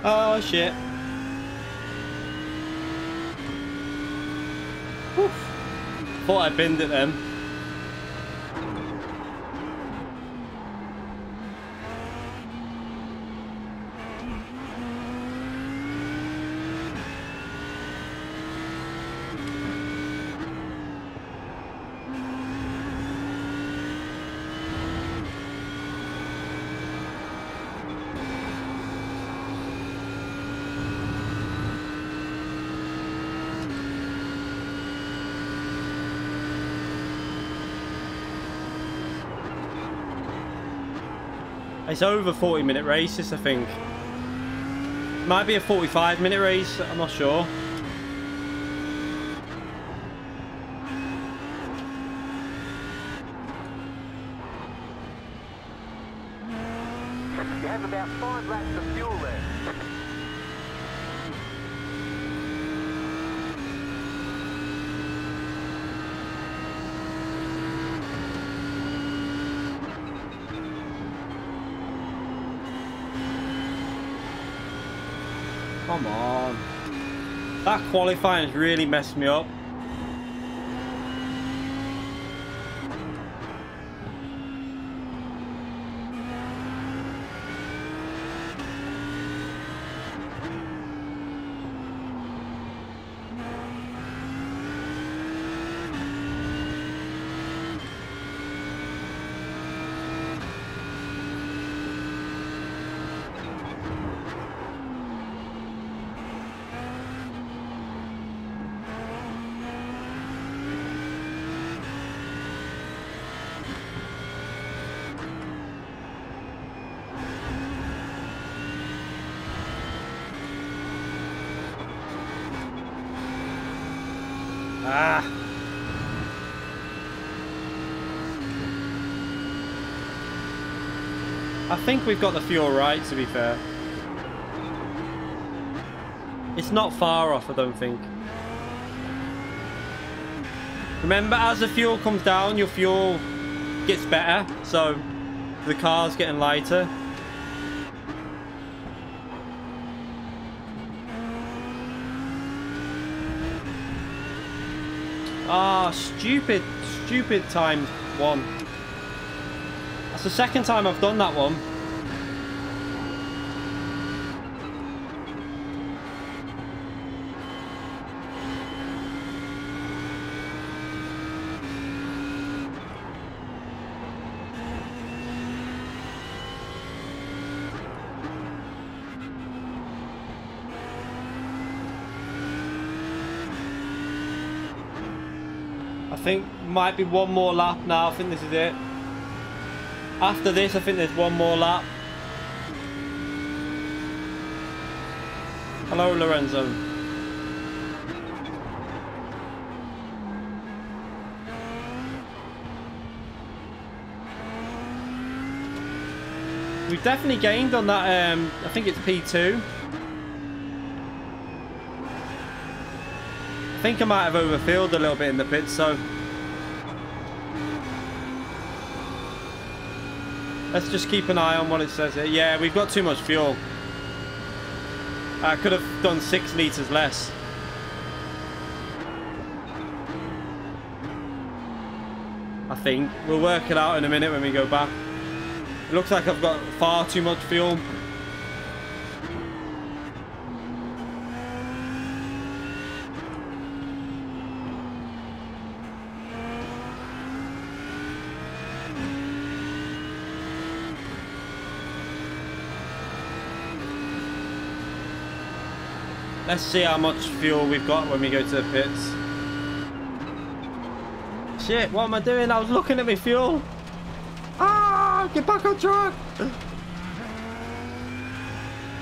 Oh shit. Whew. Thought I binned it then. It's over 40-minute races, I think. Might be a 45-minute race, I'm not sure. You have about 5 laps of fuel left. Come on. That qualifying has really messed me up. Ah. I think we've got the fuel right, to be fair. It's not far off, I don't think. Remember, as the fuel comes down, your fuel gets better, so the car's getting lighter. Ah, stupid timed one. That's the second time I've done that one. I think might be one more lap now. I think this is it. After this, I think there's one more lap. Hello, Lorenzo. We've definitely gained on that. I think it's P2. I think I might have overfilled a little bit in the pits, so let's just keep an eye on what it says here. Yeah, we've got too much fuel. I could have done 6 litres less. I think. We'll work it out in a minute when we go back. It looks like I've got far too much fuel. Let's see how much fuel we've got when we go to the pits. Shit, what am I doing? I was looking at my fuel. Ah, get back on track.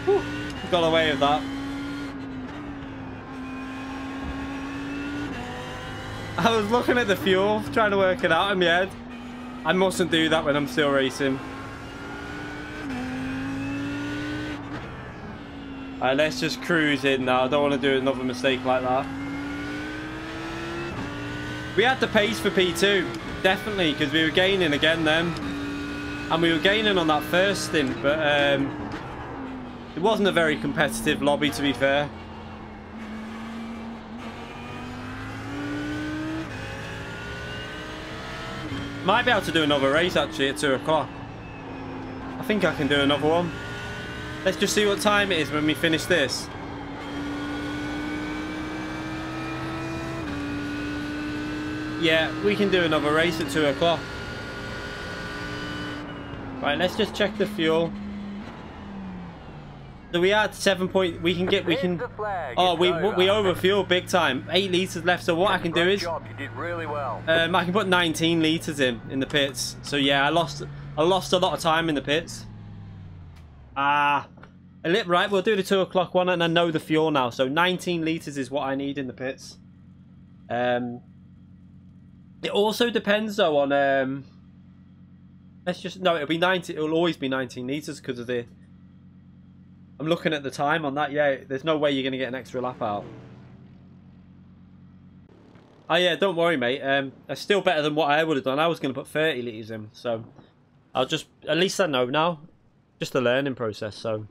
Whew, got away with that. I was looking at the fuel, trying to work it out in my head. I mustn't do that when I'm still racing. Alright, let's just cruise in now. I don't want to do another mistake like that. We had the pace for P2, definitely, because we were gaining again then. And we were gaining on that first stint, but it wasn't a very competitive lobby, to be fair. Might be able to do another race actually at 2 o'clock. I think I can do another one. Let's just see what time it is when we finish this. Yeah, we can do another race at 2 o'clock. Right, let's just check the fuel. So we had 7 point. We can. Oh, we overfueled big time. 8 liters left. So what I can do is, you did really well. I can put 19 liters in the pits. So yeah, I lost a lot of time in the pits. Right, we'll do the 2 o'clock one, and I know the fuel now. So 19 liters is what I need in the pits. It also depends though on it'll be 90. It'll always be 19 liters because of the. I'm looking at the time on that. Yeah, there's no way you're going to get an extra lap out. Oh yeah, don't worry, mate. That's still better than what I would have done. I was going to put 30 litres in, so I'll just, at least I know now. Just a learning process. So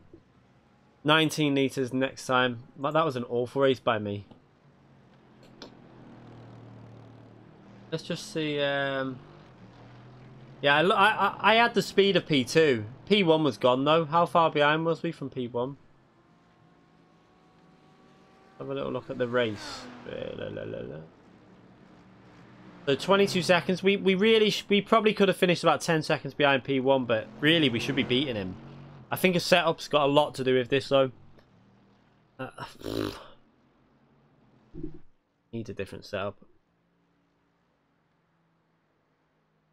19 litres next time. That was an awful race by me. Let's just see. Yeah, I had the speed of P2. P1 was gone though. How far behind was we from P1? Have a little look at the race. So 22 seconds. We probably could have finished about 10 seconds behind P1, but really we should be beating him. I think a setup's got a lot to do with this though. Need a different setup.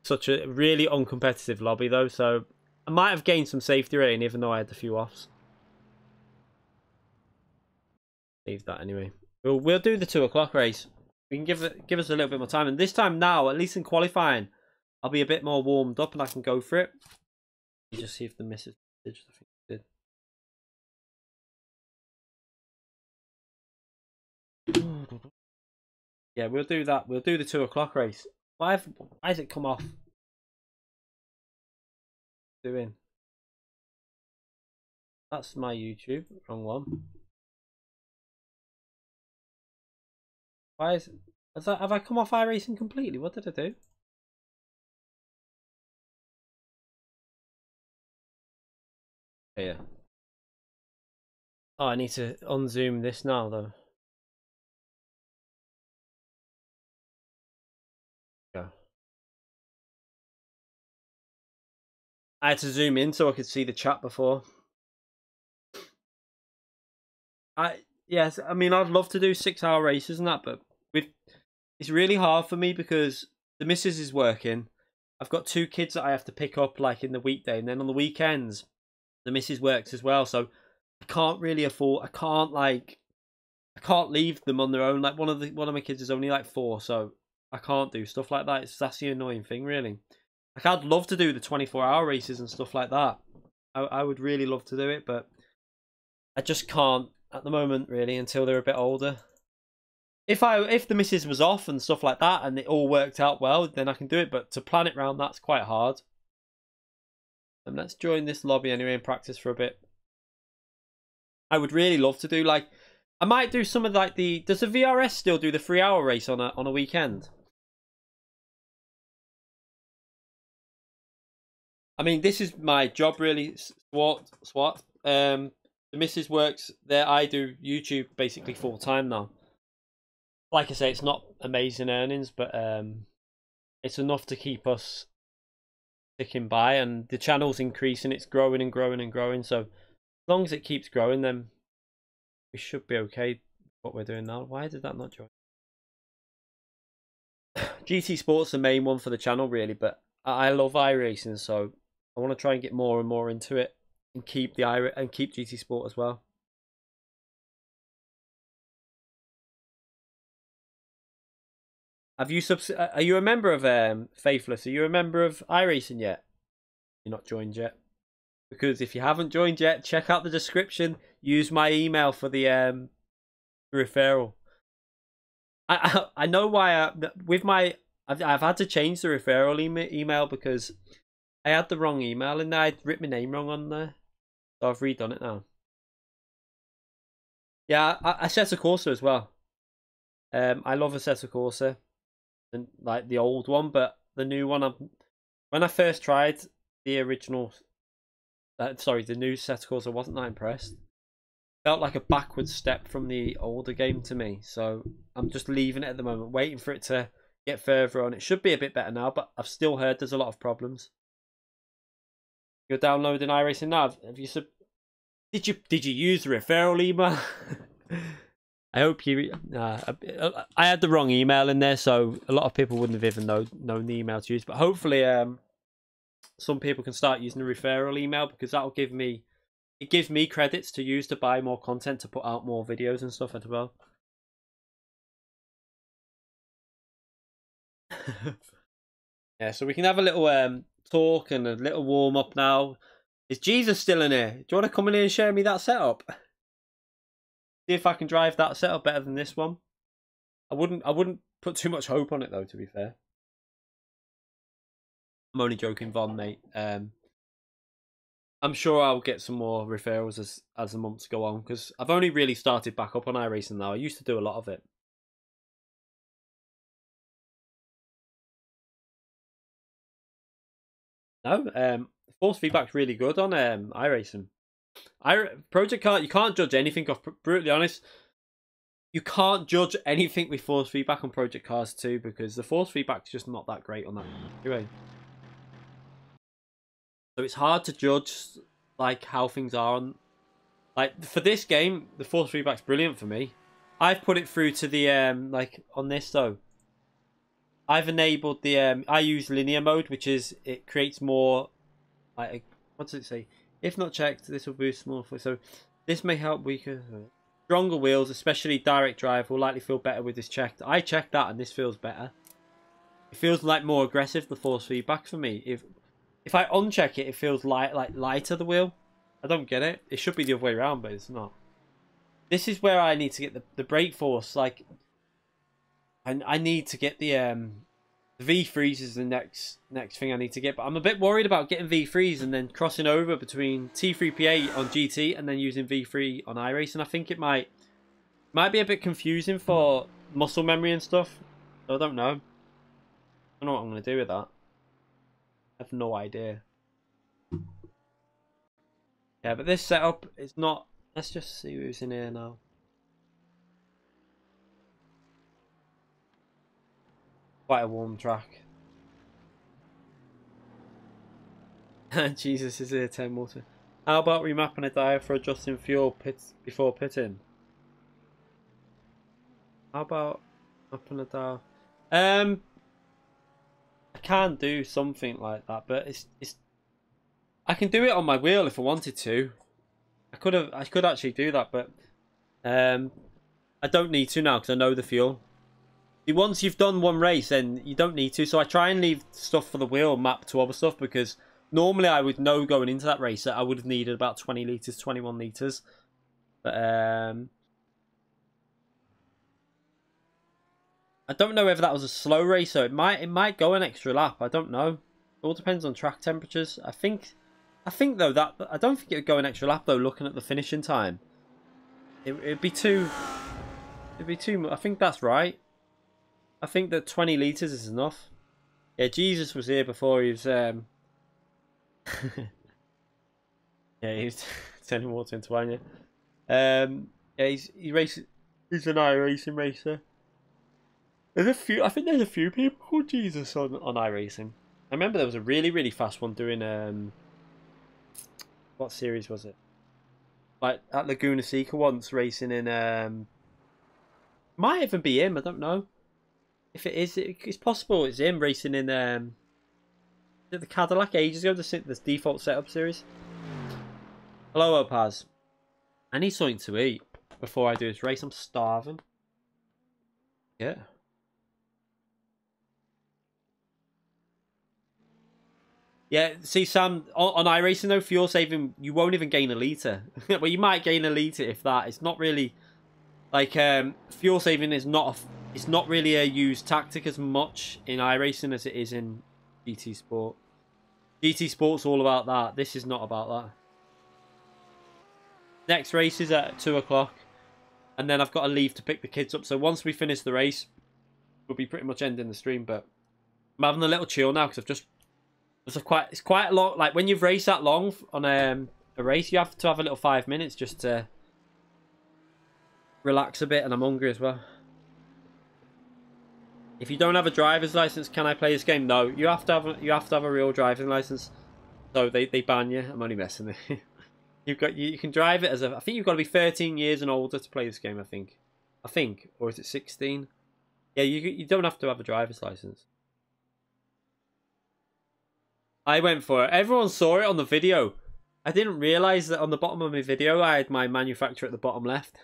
Such a really uncompetitive lobby though, so I might have gained some safety rating even though I had a few offs. Leave that anyway. We'll do the 2 o'clock race. We can give us a little bit more time, and this time now, at least in qualifying, I'll be a bit more warmed up and I can go for it. You just see if the misses. I think it did. Yeah, we'll do that. We'll do the 2 o'clock race. Why has it come off? Doing. That's my YouTube. Wrong one. Why is have I come off iRacing completely? What did I do? Oh, yeah. Oh, I need to unzoom this now though. Go. I had to zoom in so I could see the chat before. Yes, I mean I'd love to do 6-hour races and that, but it's really hard for me because the missus is working. I've got 2 kids that I have to pick up like in the weekday, and then on the weekends the missus works as well, so I can't really afford. I can't leave them on their own. Like one of my kids is only like 4, so I can't do stuff like that. That's the annoying thing, really. Like I'd love to do the 24-hour races and stuff like that. I would really love to do it, but I just can't at the moment, really, until they're a bit older. If the missus was off and stuff like that and it all worked out well, then I can do it, but to plan it around that's quite hard. And let's join this lobby anyway and practice for a bit. I would really love to do, like, I might do some of like does the VRS still do the 3-hour race on a weekend? I mean, this is my job really, SWAT. The missus works there. I do YouTube basically full time now. Like I say, it's not amazing earnings, but it's enough to keep us sticking by, and the channel's increasing. It's growing and growing and growing. So as long as it keeps growing, then we should be okay. What we're doing now. Why did that not join? GT Sport's the main one for the channel, really, but I love iRacing, so I want to try and get more and more into it and keep keep GT Sport as well. Have you are you a member of Faithless? Are you a member of iRacing yet? You're not joined yet. Because if you haven't joined yet, check out the description. Use my email for the referral. I know why with my I've had to change the referral email because I had the wrong email and I'd written my name wrong on there, so I've redone it now. Yeah, Assetto Corsa as well. I love Assetto Corsa, and like the old one, but the new one. When I first tried the original, sorry, the new Assetto Corsa, I wasn't that impressed. Felt like a backward step from the older game to me, so I'm just leaving it at the moment, waiting for it to get further on. It should be a bit better now, but I've still heard there's a lot of problems. You're downloading iRacing now. Have you did you use the referral email? I hope you. I had the wrong email in there, so a lot of people wouldn't have even known the email to use. But hopefully, some people can start using the referral email because that'll give me. It gives me credits to use to buy more content, to put out more videos and stuff as well. Yeah, so we can have a little talk and a little warm up now. Is Jesus still in here? Do you want to come in here and share me that setup? See if I can drive that setup better than this one. I wouldn't put too much hope on it though, to be fair. I'm only joking, Von, mate. I'm sure I'll get some more referrals as the months go on, because I've only really started back up on iRacing now. I used to do a lot of it. No, force feedback's really good on iRacing. Project Car, you can't judge anything off. Brutally honest, you can't judge anything with force feedback on Project Cars 2 because the force feedback's just not that great on that. Anyway. So it's hard to judge like how things are on. Like for this game, the force feedback's brilliant for me. I've put it through to the like on this though. I've enabled the I use linear mode, which is it creates more like what does it say? If not checked, this will boost more. So this may help weaker, stronger wheels, especially direct drive, will likely feel better with this checked. I checked that and this feels better. It feels like more aggressive, the force feedback for me. If I uncheck it, it feels like lighter, the wheel. I don't get it. It should be the other way around, but it's not. This is where I need to get the brake force. Like, I need to get the V3s is the next thing I need to get. But I'm a bit worried about getting V3s and then crossing over between T3PA on GT and then using V3 on iRacing. I think it might be a bit confusing for muscle memory and stuff. So I don't know. I don't know what I'm going to do with that. I have no idea. Yeah, but this setup is not... Let's just see who's in here now. Quite a warm track. Jesus is here, 10 water. How about remapping a dive for adjusting fuel before pitting? How about mapping a dive? I can do something like that, but it's I can do it on my wheel if I wanted to. I could actually do that, but I don't need to now because I know the fuel. Once you've done one race, then you don't need to. So I try and leave stuff for the wheel mapped to other stuff because normally I would know going into that race that I would have needed about 20 litres, 21 litres. But I don't know whether that was a slow race, so it might go an extra lap. I don't know. It all depends on track temperatures. I think though that I don't think it would go an extra lap though. Looking at the finishing time, it'd be too. I think that's right. I think that 20 litres is enough. Yeah, Jesus was here before he was. Yeah, he was turning water into wine. Yeah, he's an iRacing racer. There's a few. I think there's a few people called Jesus on iRacing. I remember there was a really fast one doing what series was it? like at Laguna Seca once, racing in might even be him. I don't know if it is. It's possible it's him racing in the Cadillac ages ago. The default setup series. Hello, Opaz. I need something to eat before I do this race. I'm starving. Yeah. Yeah, see, Sam, on iRacing though, fuel saving, you won't even gain a litre. Well, you might gain a litre if that. It's not really, like, fuel saving is not, it's not really a used tactic as much in iRacing as it is in GT Sport. GT Sport's all about that. This is not about that. Next race is at 2 o'clock. And then I've got to leave to pick the kids up. So once we finish the race, we'll be pretty much ending the stream. But I'm having a little chill now because I've just... It's quite a lot. Like when you've raced that long on a race, you have to have a little 5 minutes just to relax a bit. And I'm hungry as well. If you don't have a driver's license, can I play this game? No, you have to have a real driving license. So they ban you. I'm only messing with you. You can drive it as a... I think you've got to be 13 years and older to play this game. I think, or is it 16? Yeah, you don't have to have a driver's license. I went for it. Everyone saw it on the video. I didn't realise that on the bottom of my video, I had my manufacturer at the bottom left.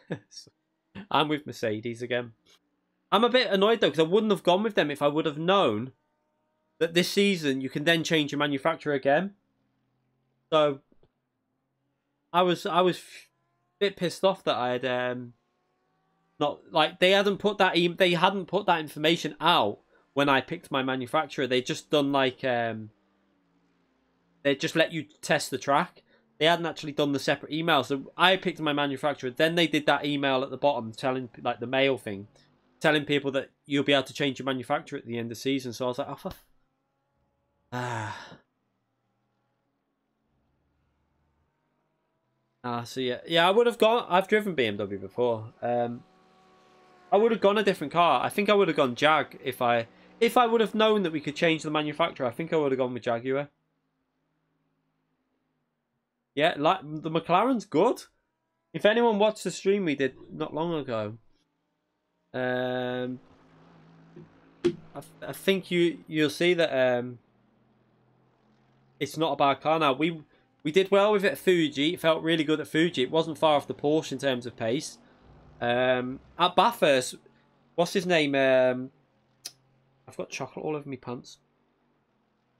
I'm with Mercedes again. I'm a bit annoyed though, because I wouldn't have gone with them if I would have known that this season you can then change your manufacturer again. So I was a bit pissed off that I had not, like, they hadn't put that information out when I picked my manufacturer. They just done like they just let you test the track. They hadn't actually done the separate email. So I picked my manufacturer. Then they did that email at the bottom telling, like, the mail thing, telling people that you'll be able to change your manufacturer at the end of the season. So I was like, oh, so yeah, I would have gone. I've driven BMW before. I would have gone a different car. I think I would have gone Jag if I would have known that we could change the manufacturer. I think I would have gone with Jaguar. Yeah, like the McLaren's good. If anyone watched the stream we did not long ago, I think you'll see that it's not a bad car now. We did well with it at Fuji. It felt really good at Fuji. It wasn't far off the Porsche in terms of pace. At Bathurst, what's his name? I've got chocolate all over my pants.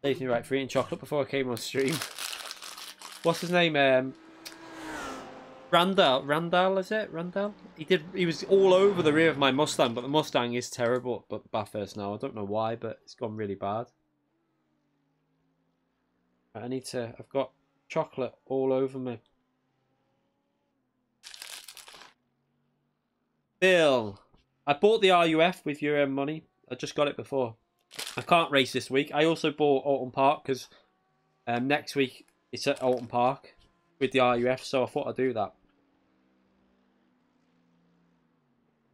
Saved me right for eating chocolate before I came on stream. What's his name? Randall, is it? Randall? He was all over the rear of my Mustang, but the Mustang is terrible at Bathurst now. I don't know why, but it's gone really bad. I've got chocolate all over me. Bill, I bought the RUF with your money. I just got it before. I can't race this week. I also bought Alton Park because next week it's at Alton Park with the RUF, so I thought I'd do that.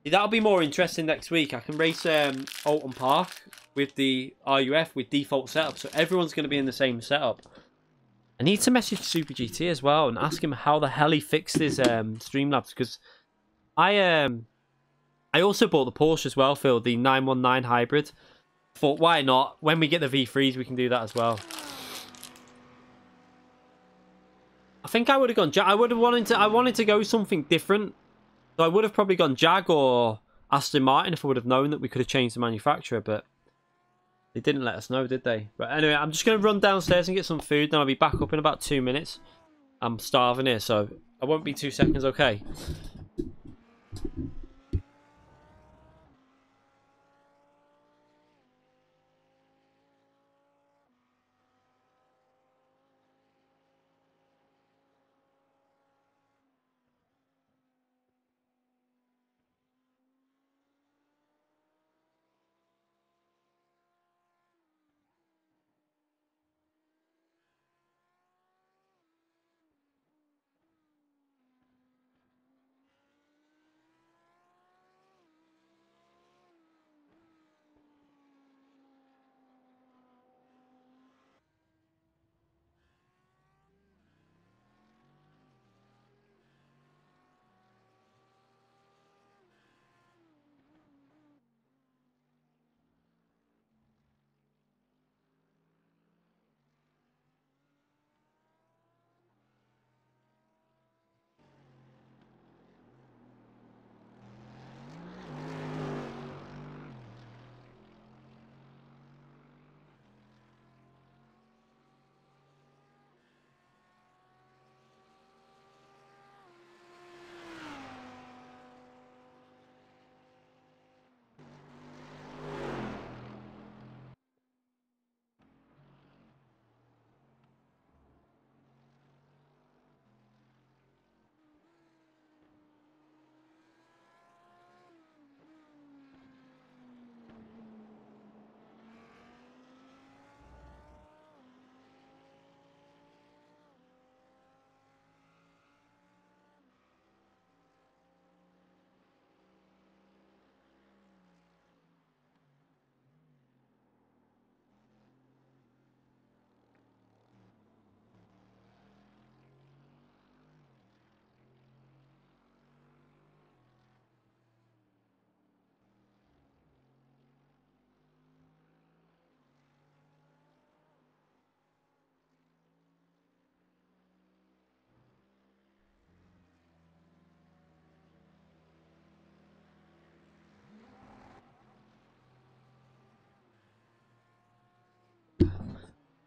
That'll be more interesting next week. I can race Alton Park with the RUF with default setup, so everyone's going to be in the same setup. I need to message Super GT as well and ask him how the hell he fixed his Streamlabs, because I also bought the Porsche as well, Phil, the 919 hybrid. Thought, why not? When we get the V3s, we can do that as well. I think I would have gone Jag. I wanted to go something different. So I would have probably gone Jag or Aston Martin if I would have known that we could have changed the manufacturer, but they didn't let us know, did they? But anyway, I'm just going to run downstairs and get some food, then I'll be back up in about 2 minutes. I'm starving here, so I won't be 2 seconds, okay?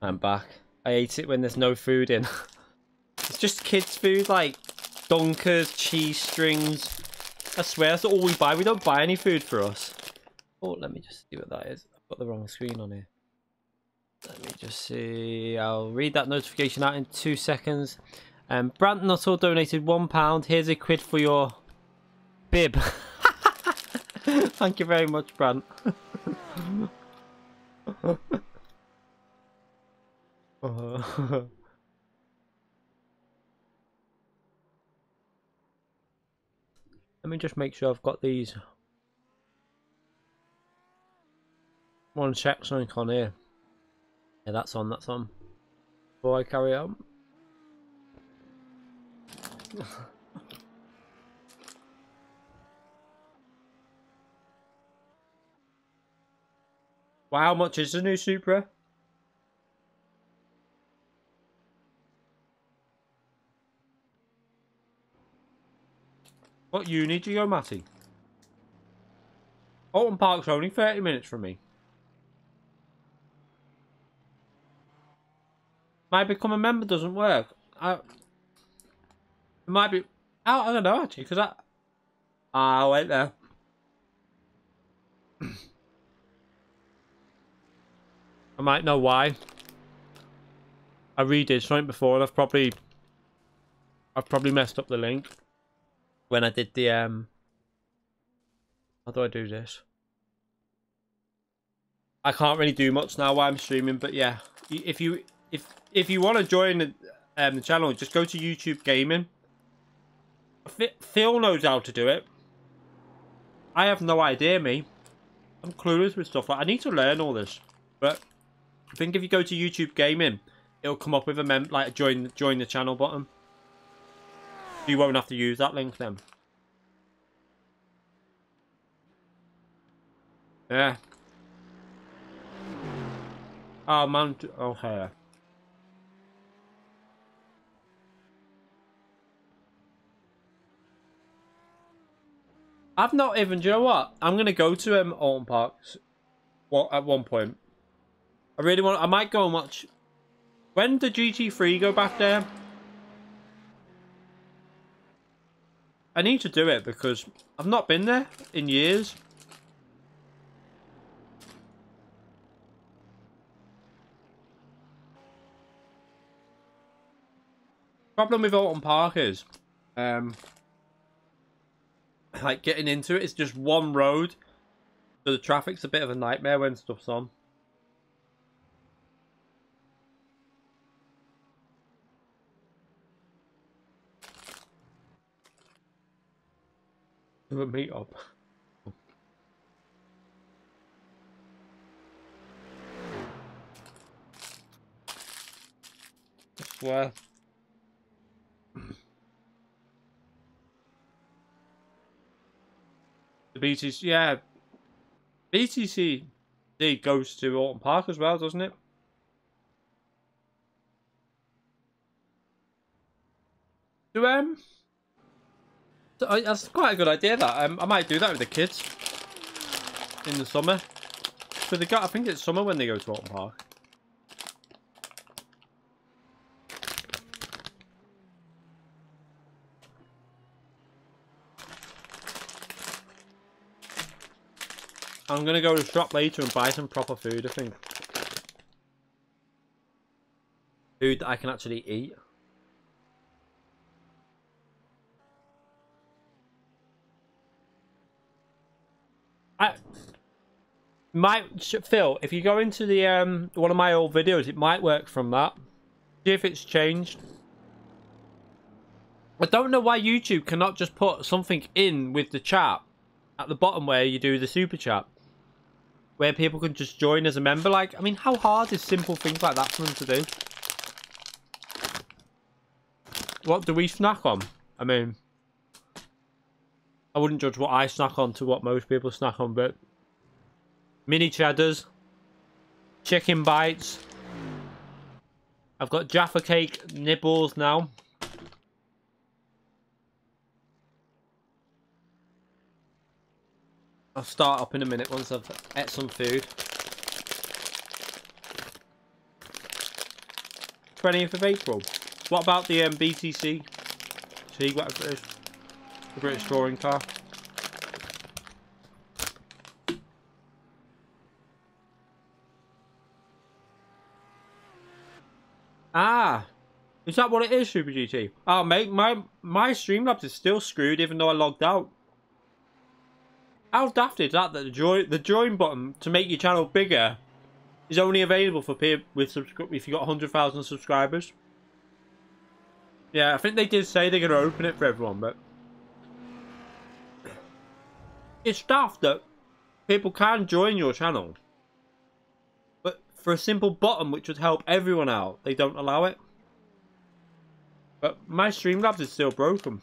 I'm back. I hate it when there's no food in. It's just kids' food, like Dunkers, cheese strings. I swear that's all we buy. We don't buy any food for us. Oh, let me just see what that is. I've got the wrong screen on here. Let me just see. I'll read that notification out in 2 seconds. Brant Nuttall donated £1. Here's a quid for your bib. Thank you very much, Brant. Let me just make sure I've got these. One check something on here. Yeah, that's on, that's on. Before I carry on. Wow, how much is the new Supra? What uni do you go, Matty? Alton Park's only 30 minutes from me. Might become a member doesn't work. It might be. I don't know actually, because I'll wait there. I might know why. I redid something before, and I've probably messed up the link when I did the How do I do this? I can't really do much now while I'm streaming, but yeah, if you want to join the channel, just go to YouTube Gaming. Phil knows how to do it. I have no idea, me. I'm clueless with stuff. Like, I need to learn all this. But I think if you go to YouTube Gaming, it'll come up with a join the channel button. You won't have to use that link then. Yeah. Oh man. Okay. I've not even. Do you know what? I'm gonna go to Alton Parks. At one point. I really want. I might go and watch. When did GT3 go back there? I need to do it because I've not been there in years. Problem with Alton Park is, like getting into it, it's just one road, so the traffic's a bit of a nightmare when stuff's on. Do a meet up. I swear. The BTC, yeah. BTC goes to Alton Park as well, doesn't it? That's quite a good idea. That I might do that with the kids in the summer. So they got. I think it's summer when they go to Alton Park. I'm gonna go to the shop later and buy some proper food. I think food that I can actually eat. Phil, if you go into the one of my old videos, it might work from that. See if it's changed. I don't know why YouTube cannot just put something in with the chat at the bottom where you do the super chat, where people can just join as a member. Like, I mean, how hard is simple things like that for them to do? What do we snack on? I mean, I wouldn't judge what I snack on to what most people snack on, but mini cheddars, chicken bites. I've got Jaffa cake nibbles now. I'll start up in a minute once I've ate some food. 20th of April. What about the BTC? See, whatever it is. The British touring car. Ah, is that what it is, Super GT? Oh, mate, my Streamlabs is still screwed even though I logged out. How daft is that? That the join button to make your channel bigger is only available for people with if you got 100,000 subscribers. Yeah, I think they did say they're gonna open it for everyone, but it's daft that people can join your channel. But for a simple button which would help everyone out, they don't allow it. But my Streamlabs is still broken.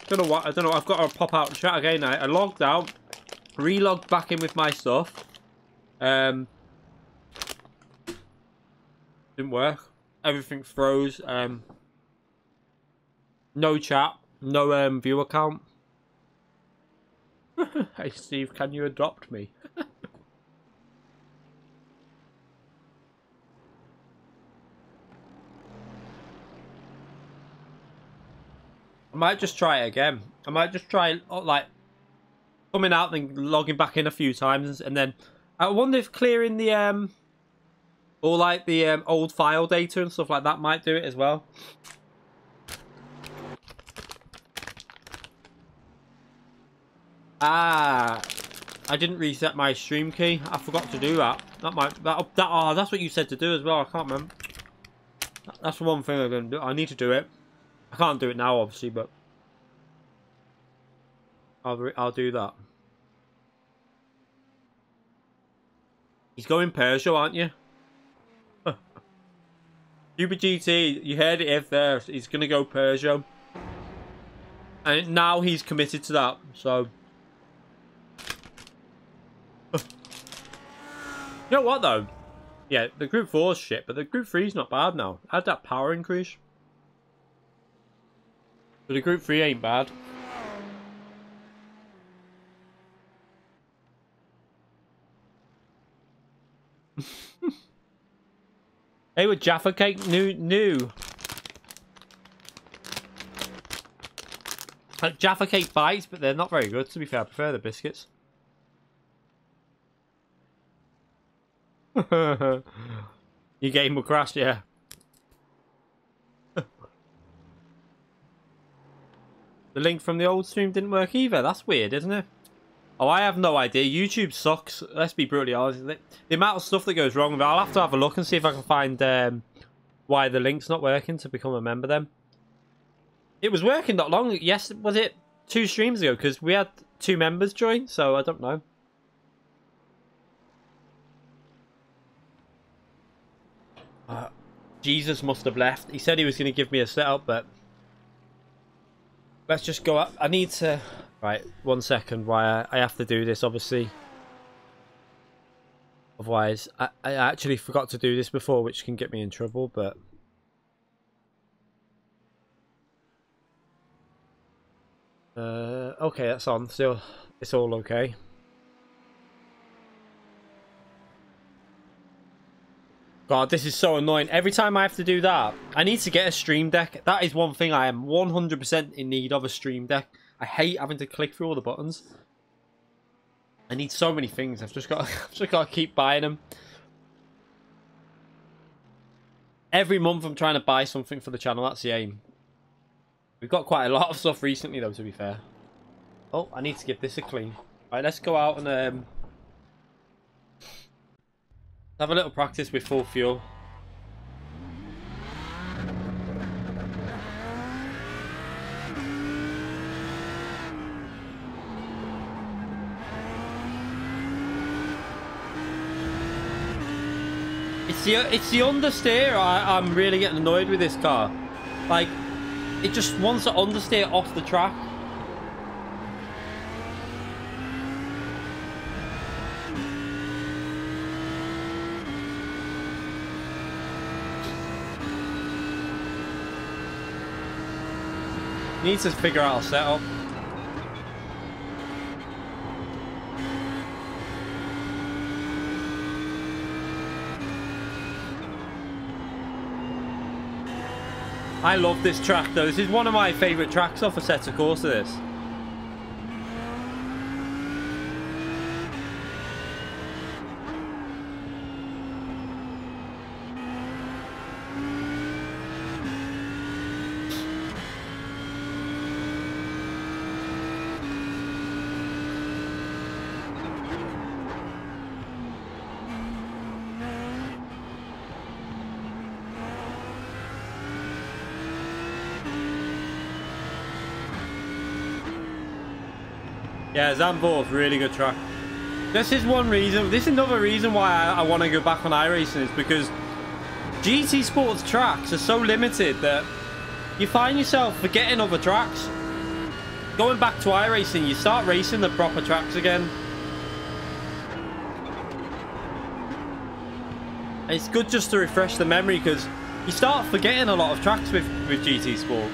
Don't know what. I don't know. I've got to pop out and chat again now. I logged out, re-logged back in with my stuff. Didn't work. Everything froze. No chat. No view account. Hey Steve, can you adopt me? I might just try it again. I might just try like coming out and logging back in a few times, and then I wonder if clearing the or like the old file data and stuff like that might do it as well. Ah, I didn't reset my stream key. I forgot to do that. Oh, that's what you said to do as well. I can't remember. That's the one thing I'm gonna do. I need to do it. I can't do it now, obviously, but I'll do that. He's going Peugeot, aren't you? Super GT, you heard it here first. He's gonna go Peugeot, and now he's committed to that. So, you know what though? Yeah, the Group 4's shit, but the Group 3's not bad now. Add that power increase. But the Group 3 ain't bad. Hey, with Jaffa Cake, new. Like Jaffa Cake bites, but they're not very good, to be fair. I prefer the biscuits. Your game will crash, yeah. The link from the old stream didn't work either. That's weird, isn't it? Oh, I have no idea. YouTube sucks. Let's be brutally honest. The amount of stuff that goes wrong with it, I'll have to have a look and see if I can find why the link's not working to become a member then. It was working not long. Yes, was it 2 streams ago? Because we had 2 members join, so I don't know. Jesus must have left. He said he was going to give me a setup, but let's just go up. I need to... Right, 1 second. Why I have to do this, obviously. Otherwise, I actually forgot to do this before, which can get me in trouble, but... okay, that's on. Still, it's all okay. God, this is so annoying. Every time I have to do that, I need to get a stream deck. That is one thing I am 100% in need of, a stream deck. I hate having to click through all the buttons. I need so many things. I've just got to keep buying them. Every month I'm trying to buy something for the channel. That's the aim. We've got quite a lot of stuff recently, though, to be fair. Oh, I need to give this a clean. Right, let's go out and have a little practice with full fuel. It's the understeer I'm really getting annoyed with this car. Like, it just wants to understeer off the track. Needs to figure out a setup. I love this track though. This is one of my favourite tracks off Assetto Corsa, this. Yeah, Zandvoort, really good track. This is one reason. This is another reason why I want to go back on iRacing, is because GT Sports tracks are so limited that you find yourself forgetting other tracks. Going back to iRacing, you start racing the proper tracks again. And it's good just to refresh the memory, because you start forgetting a lot of tracks with GT Sport.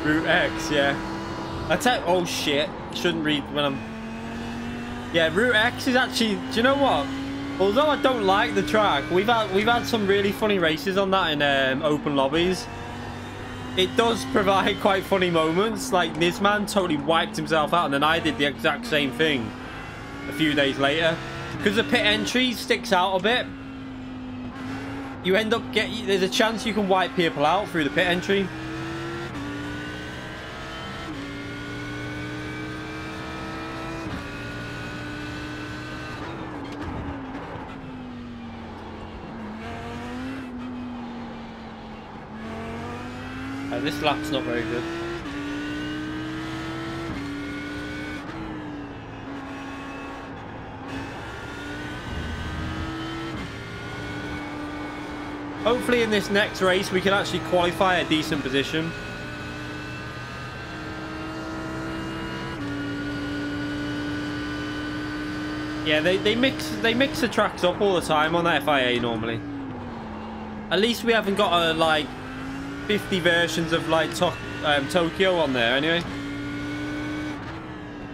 Route X, yeah. Oh shit! Shouldn't read when I'm. Yeah, Route X is actually. Do you know what? Although I don't like the track, we've had some really funny races on that in open lobbies. It does provide quite funny moments. Like Nizman totally wiped himself out, and then I did the exact same thing a few days later. Because the pit entry sticks out a bit. You end up there's a chance you can wipe people out through the pit entry. This lap's not very good. Hopefully in this next race we can actually qualify a decent position. Yeah, they mix the tracks up all the time on the FIA normally. At least we haven't got a like 50 versions of like Tokyo on there anyway.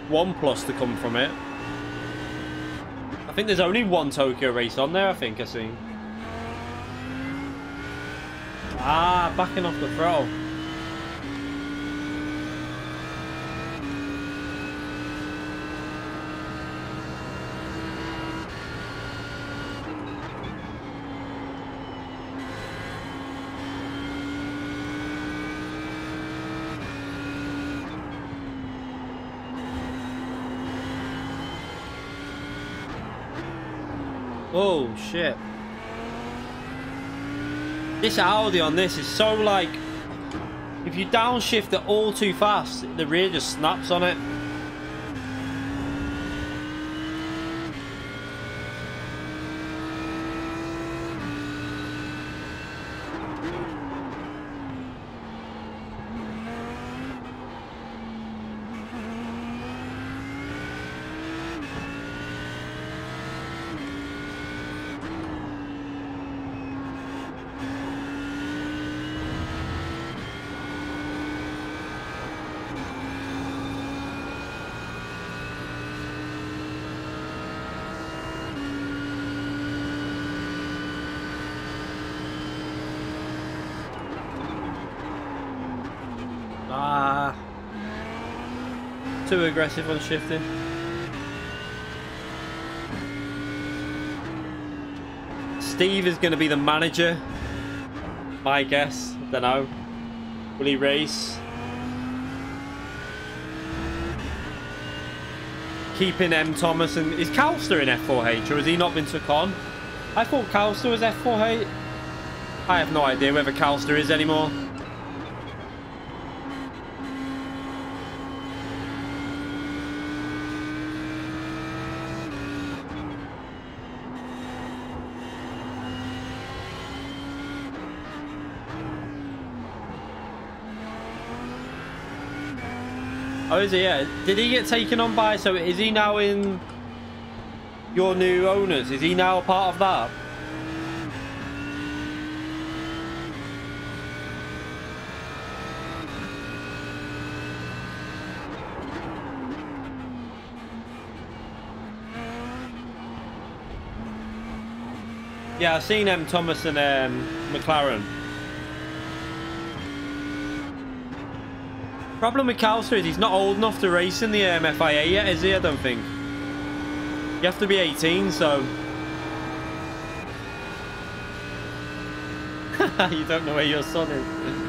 1+ to come from it. I think there's only one Tokyo race on there, I think I seen. Ah, backing off the throttle. Oh shit. This Audi on this is so like, if you downshift it all too fast, the rear just snaps on it. Too aggressive on shifting. Steve is going to be the manager, my guess. I don't know. Will he race? Keeping M. Thomas and is Calster in F4H, or has he not been took on? I thought Calster was F4H. I have no idea whether Calster is anymore. Oh, is he? Yeah. Did he get taken on by... So is he now in your new owners? Is he now a part of that? Yeah, I've seen Thomas and McLaren. Problem with Calster is he's not old enough to race in the FIA yet, is he? I don't think. You have to be 18, so... You don't know where your son is.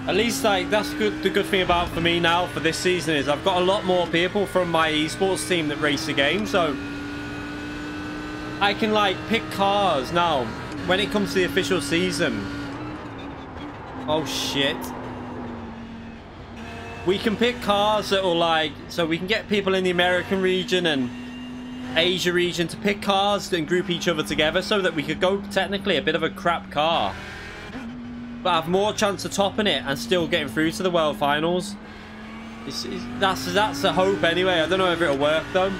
At least, like, that's good. The good thing about for me now for this season is I've got a lot more people from my esports team that race the game, so I can like pick cars now when it comes to the official season. Oh shit! We can pick cars that will like, so we can get people in the American region and Asia region to pick cars and group each other together so that we could go technically a bit of a crap car, but have more chance of topping it and still getting through to the World Finals. That's the hope anyway. I don't know if it'll work though.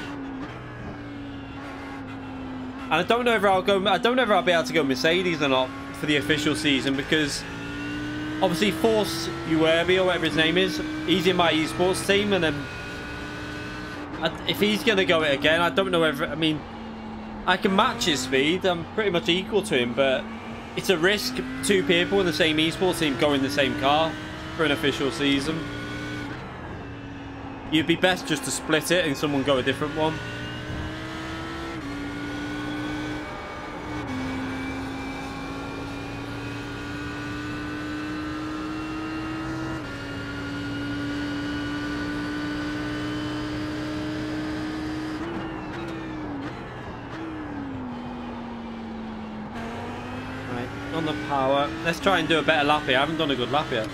And I don't know if I'll go. I don't know if I'll be able to go Mercedes or not for the official season, because obviously Force Uerbi or whatever his name is, he's in my esports team, and then if he's gonna go it again, I don't know whether. I mean, I can match his speed. I'm pretty much equal to him, but it's a risk, two people in the same esports team going the same car for an official season. You'd be best just to split it and someone go a different one. On the power. Let's try and do a better lap here. I haven't done a good lap yet.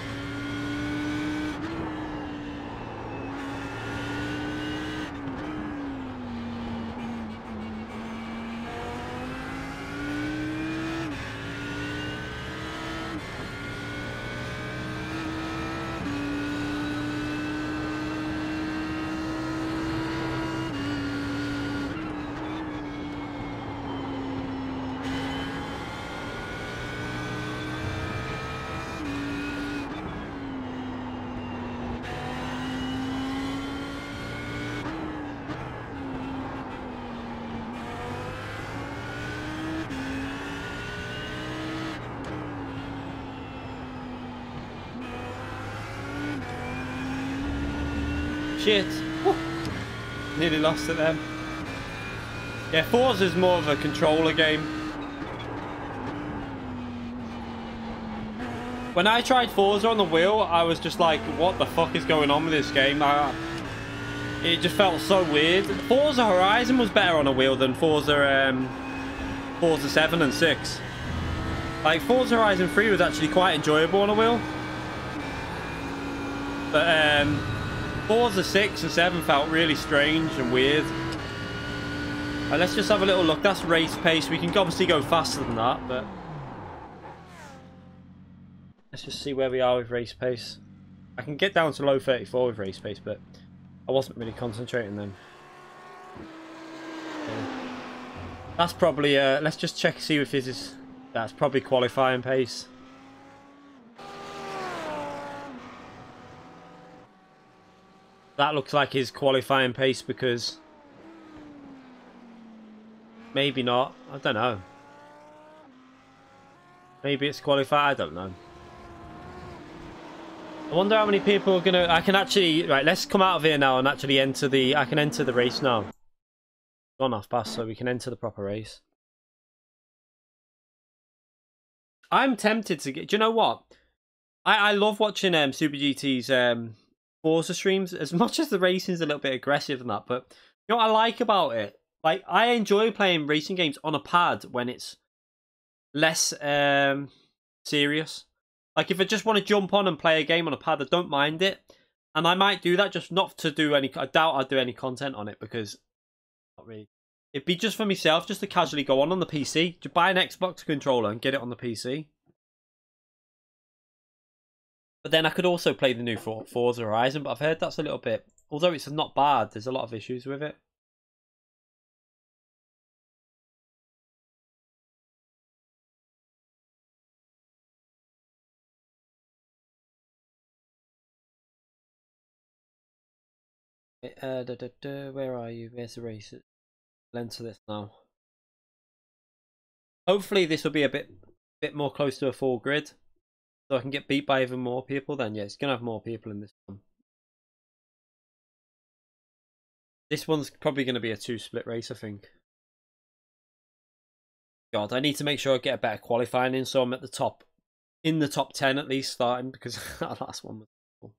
Shit. Woo. Nearly lost it then. Yeah, Forza is more of a controller game. When I tried Forza on the wheel, I was just like, what the fuck is going on with this game? It just felt so weird. Forza Horizon was better on a wheel than Forza 7 and 6. Like, Forza Horizon 3 was actually quite enjoyable on a wheel. But, Forza 6 and 7 felt really strange and weird. Right, let's just have a little look. That's race pace. We can obviously go faster than that, but let's just see where we are with race pace. I can get down to low 34 with race pace, but I wasn't really concentrating then. Okay. That's probably, let's just check, see if this is, that's probably qualifying pace. That looks like his qualifying pace, because maybe not. I don't know. Maybe it's qualified. I don't know. I wonder how many people are gonna. I can actually. Right, let's come out of here now and actually enter the. I can enter the race now. Gone off past, so we can enter the proper race. I'm tempted to get. Do you know what? I love watching Super GT's Forza streams, as much as the racing's a little bit aggressive and that, but you know what I like about it? Like, I enjoy playing racing games on a pad when it's less serious. Like, if I just want to jump on and play a game on a pad, I don't mind it. And I might do that, just not to do any, I doubt I'd do any content on it, because not really. It'd be just for myself, just to casually go on the PC. To buy an Xbox controller and get it on the PC. But then I could also play the new Forza Horizon, but I've heard that's a little bit, although it's not bad, there's a lot of issues with it. Where are you? Where's the race? Lens to this now. Hopefully this will be a bit more close to a full grid, so I can get beat by even more people. Then yeah, it's gonna have more people in this one. This one's probably gonna be a 2-split race, I think. God, I need to make sure I get a better qualifying in, so I'm at the top, in the top 10 at least, starting, because that last one was cool.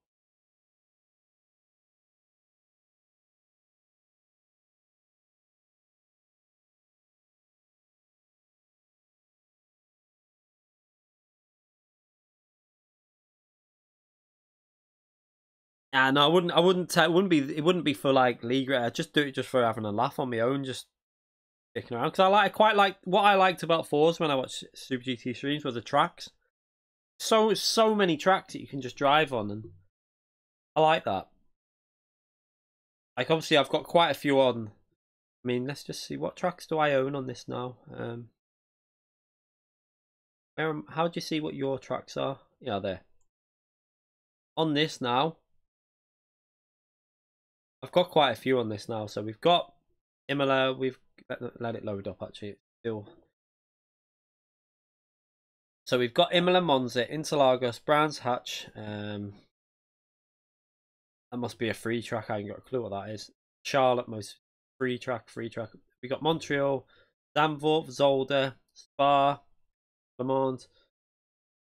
Yeah, no, I wouldn't. It wouldn't be for like league. I'd just do it just for having a laugh on my own, just sticking around. Because I quite like what I liked about Forza when I watched Super GT streams were the tracks. So many tracks that you can just drive on, and I like that. Like obviously, I've got quite a few on. I mean, let's just see, what tracks do I own on this now. How do you see what your tracks are? Yeah, there. On this now, I've got quite a few on this now. So we've got Imola. We've let it load up actually. It's still. So we've got Imola, Monza, Interlagos, Brands Hatch. That must be a free track. I ain't got a clue what that is. Charlotte, most free track. We got Montreal, Zandvoort, Zolder, Spa, Le Mans.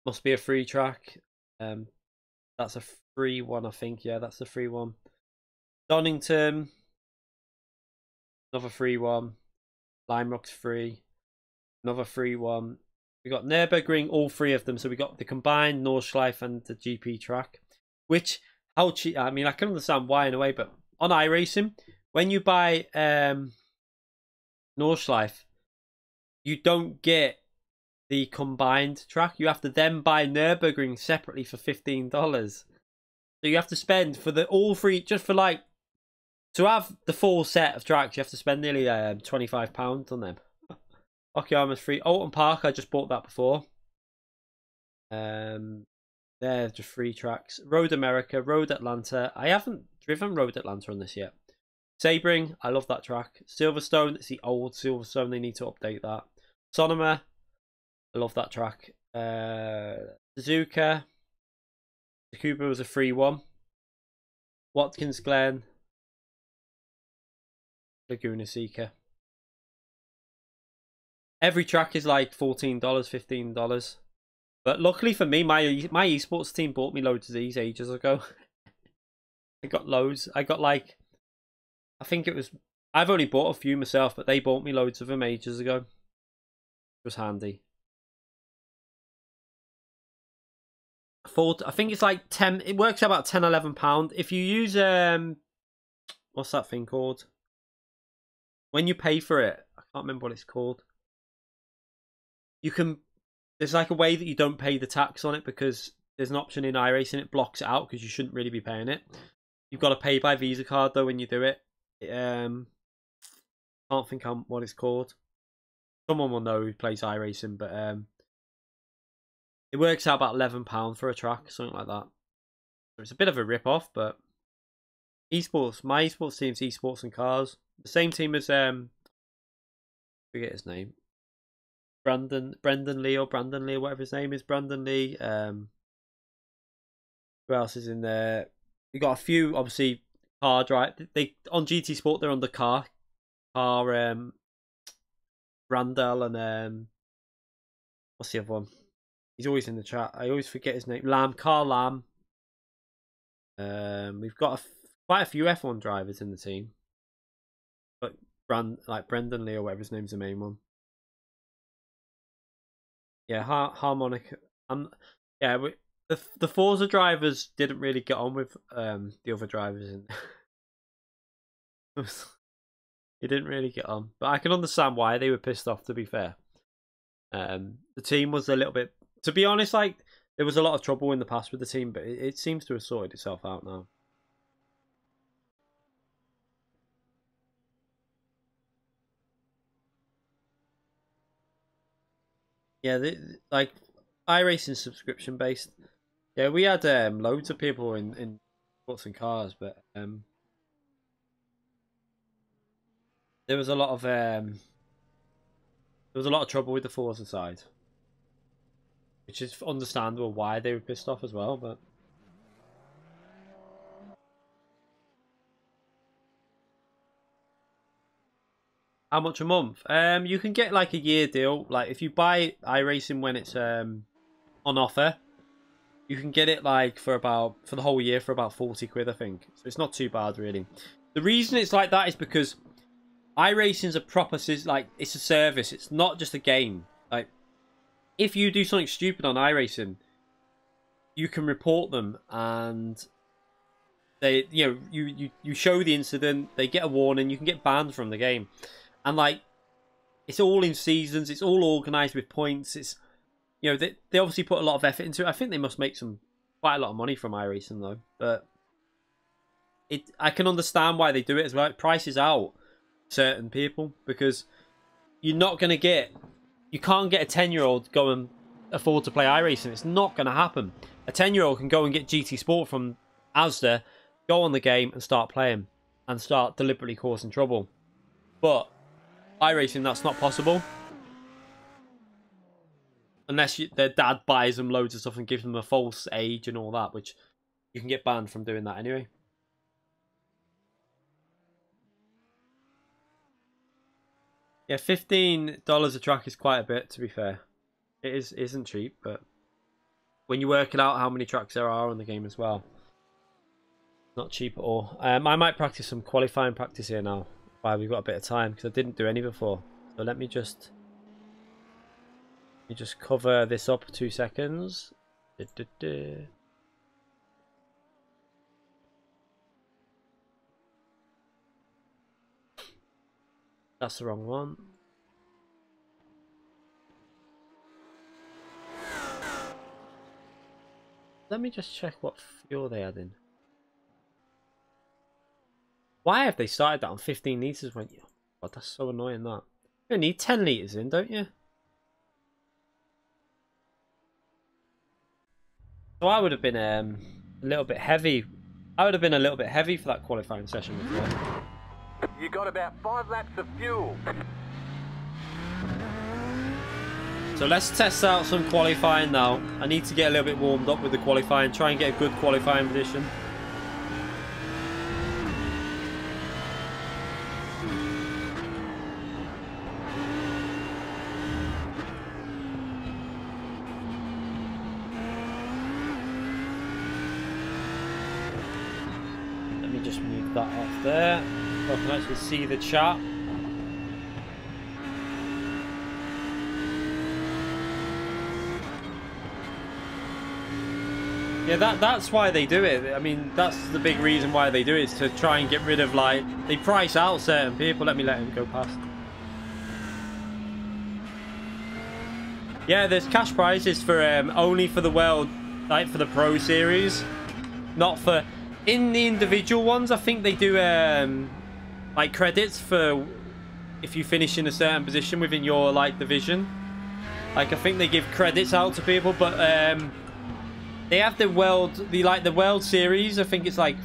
Must be a free track. That's a free one, I think. Yeah, that's the free one. Donington, another free one. Lime Rock's free, another free one. We got Nürburgring, all three of them. So we got the combined Nordschleife and the GP track. Which, how cheap? I mean, I can understand why in a way, but on iRacing, when you buy Nordschleife, you don't get the combined track. You have to then buy Nürburgring separately for $15. So you have to spend for all three, just for like, to have the full set of tracks, you have to spend nearly £25 on them. Okayama's free. Alton Park, I just bought that before. They're just free tracks. Road America, Road Atlanta. I haven't driven Road Atlanta on this yet. Sebring, I love that track. Silverstone, it's the old Silverstone. They need to update that. Sonoma, I love that track. Suzuka. Takuba was a free one. Watkins Glen. Laguna Seca. Every track is like $14, $15. But luckily for me, my esports team bought me loads of these ages ago. I got loads. I got like, I think it was, I've only bought a few myself, but they bought me loads of them ages ago. It was handy. I think it's like 10, it works out about £10-11. If you use, what's that thing called? When you pay for it, I can't remember what it's called. You can, there's like a way that you don't pay the tax on it, because there's an option in iRacing, it blocks it out because you shouldn't really be paying it. You've got to pay by Visa card though when you do it. Can't think what it's called. Someone will know who plays iRacing, but it works out about £11 for a track, something like that. So it's a bit of a rip-off, but esports, my esports team's esports and cars. The same team as forget his name. Brendan Lee, or Brandon Lee, or whatever his name is. Brandon Lee. Who else is in there? We got a few, obviously, car drive. They on GT Sport, they're on the car. Randall and what's the other one? He's always in the chat. I always forget his name. Carl Lamb. We've got quite a few F1 drivers in the team, but Brendan Lee or whatever his name's the main one. Yeah, Harmonic. Yeah, the Forza drivers didn't really get on with the other drivers in. They didn't really get on, but I can understand why they were pissed off. To be fair, the team was a little bit. To be honest, like There was a lot of trouble in the past with the team, but it seems to have sorted itself out now. Yeah, like iRacing subscription based. Yeah, we had loads of people in sports and cars, but there was a lot of trouble with the Forza side, which is understandable why they were pissed off as well. But how much a month? You can get like a year deal. Like if you buy iRacing when it's on offer, you can get it like for the whole year for about 40 quid, I think. So it's not too bad really. The reason it's like that is because iRacing's a proper, like, it's a service. It's not just a game. Like, if you do something stupid on iRacing, you can report them, and they, you show the incident, they get a warning, you can get banned from the game. And like, it's all in seasons, it's all organised with points. It's, they obviously put a lot of effort into it. I think they must make quite a lot of money from iRacing though. But I can understand why they do it as well. It prices out certain people, because you can't get a 10-year-old go and afford to play iRacing. It's not going to happen. A 10-year-old can go and get GT Sport from Asda, go on the game and start playing and start deliberately causing trouble. But iRacing, that's not possible unless their dad buys them loads of stuff and gives them a false age and all that, which you can get banned from doing that anyway. Yeah, $15 a track is quite a bit, to be fair. It isn't cheap, but when you work it out how many tracks there are on the game as well, not cheap at all. I might practice some qualifying practice here now, while we've got a bit of time, because I didn't do any before. So let me just cover this up 2 seconds. That's the wrong one. Let me just check what fuel they had in. Why have they started that on 15 litres when you... God, that's so annoying that. You need 10 litres in, don't you? So I would have been a little bit heavy. I would have been a little bit heavy for that qualifying session before. You got about 5 laps of fuel. So let's test out some qualifying now. I need to get a little bit warmed up with the qualifying, try and get a good qualifying position. Let me just move that off there so I can actually see the chat. Yeah, that's why they do it. I mean, that's the big reason why they do it, is to try and get rid of, like, they price out certain people. Let me let him go past. Yeah, there's cash prizes for only for the world, like for the Pro Series, not for in the individual ones. I think they do like credits for if you finish in a certain position within your like division. Like I think they give credits out to people, but they have the World Series. I think it's like,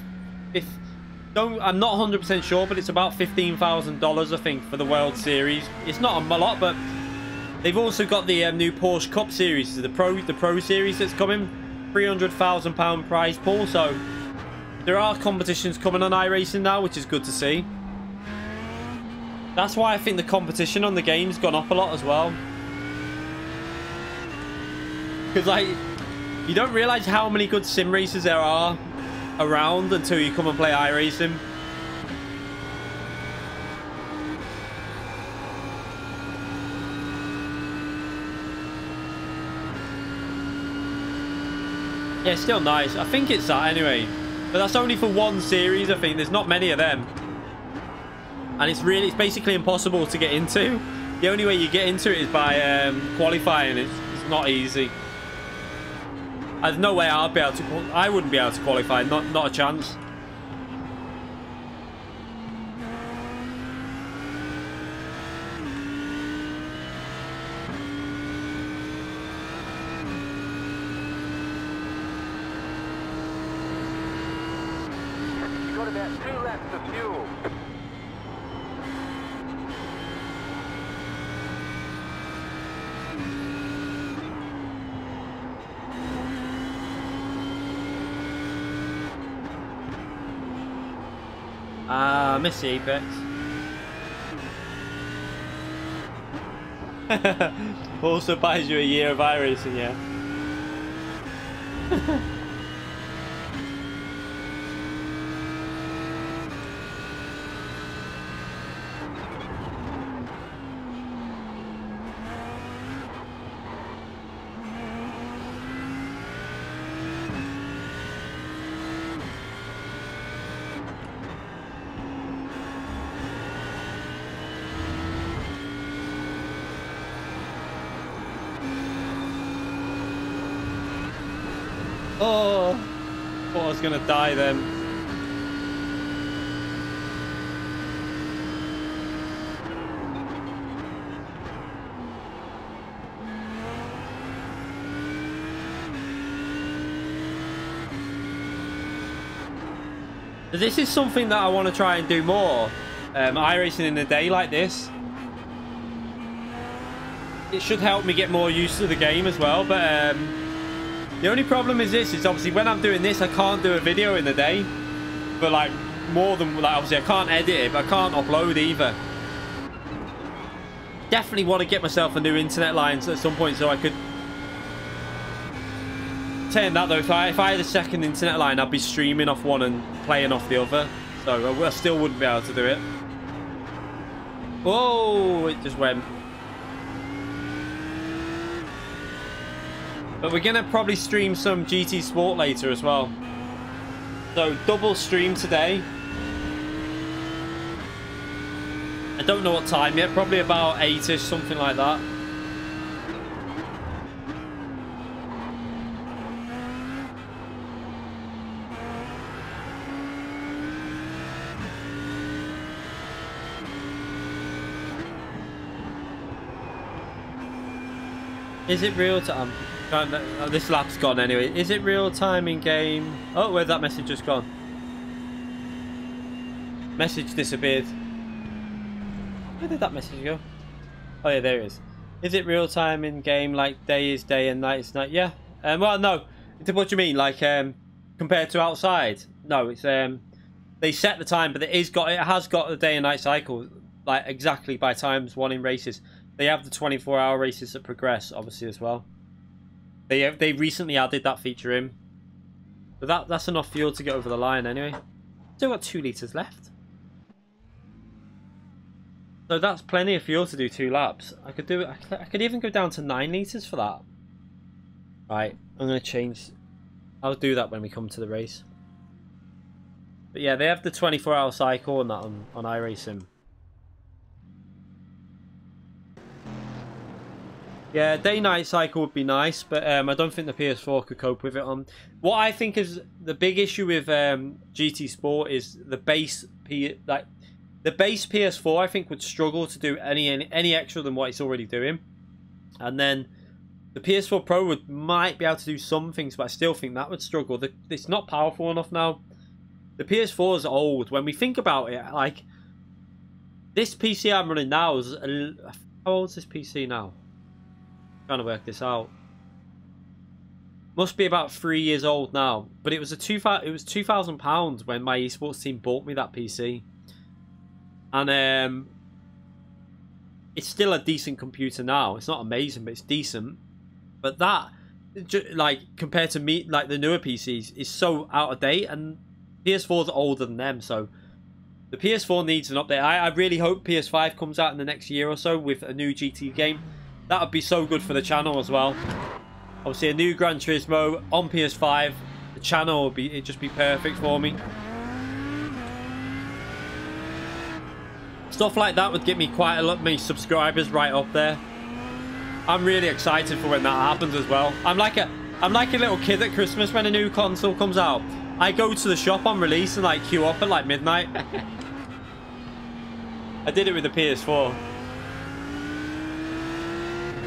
I'm not 100% sure, but it's about $15,000 I think for the World Series. It's not a lot, but they've also got the new Porsche Cup Series, the Pro Series that's coming, £300,000 prize pool. So there are competitions coming on iRacing now, which is good to see. That's why I think the competition on the game's gone up a lot as well. Because like, you don't realise how many good sim racers there are around until you come and play iRacing. Yeah, still nice. I think it's that anyway. But that's only for one series, I think. There's not many of them. And it's basically impossible to get into. The only way you get into it is by qualifying. It's not easy. There's no way I'd be able to. I wouldn't be able to qualify. Not a chance. You've got about 2 laps of fuel. I miss the Apex. Also buys you a year of iRacing, yeah. Oh, thought I was gonna die then. This is something that I want to try and do more. iRacing in a day like this. It should help me get more used to the game as well, but the only problem is this, is obviously when I'm doing this, I can't do a video in a day. But like, more than, like, obviously I can't edit it, but I can't upload either. Definitely want to get myself a new internet line at some point so I could... Saying that though, if I had a second internet line, I'd be streaming off one and playing off the other. So I still wouldn't be able to do it. Oh, it just went. But we're going to probably stream some GT Sport later as well. So, double stream today. I don't know what time yet. Probably about 8ish, something like that. Is it real time? This lap's gone anyway. Is it real time in game? Oh, where'd that message just gone? Message disappeared. Where did that message go? Oh yeah, there it is. Is it real time in game, like day is day and night is night? Yeah. Well, no. What do you mean? Like compared to outside? No, it's they set the time, but it has got a day and night cycle, like exactly by times one in races. They have the 24-hour races that progress, obviously, as well. They recently added that feature in. But that's enough fuel to get over the line anyway. Still got 2 litres left. So that's plenty of fuel to do 2 laps. I could do it. I could even go down to 9 litres for that. Right, I'm going to change. I'll do that when we come to the race. But yeah, they have the 24-hour cycle and that on iRacing. Yeah, day-night cycle would be nice, but I don't think the PS4 could cope with it. What I think is the big issue with GT Sport is the base PS4. I think would struggle to do any extra than what it's already doing, and then the PS4 Pro might be able to do some things, but I still think that would struggle. It's not powerful enough now. The PS4 is old. When we think about it, like this PC I'm running now is how old is this PC now? Trying to work this out. Must be about 3 years old now. But it was £2,000 when my esports team bought me that PC, and it's still a decent computer now. It's not amazing, but it's decent. But that, like compared to me, like the newer PCs, is so out of date, and PS4's older than them. So the PS4 needs an update. I really hope PS5 comes out in the next year or so with a new GT game. That would be so good for the channel as well. Obviously, a new Gran Turismo on PS5. The channel would it'd just be perfect for me. Stuff like that would get me quite a lot of subscribers right up there. I'm really excited for when that happens as well. I'm like I'm like a little kid at Christmas when a new console comes out. I go to the shop on release and like queue up at like midnight. I did it with the PS4.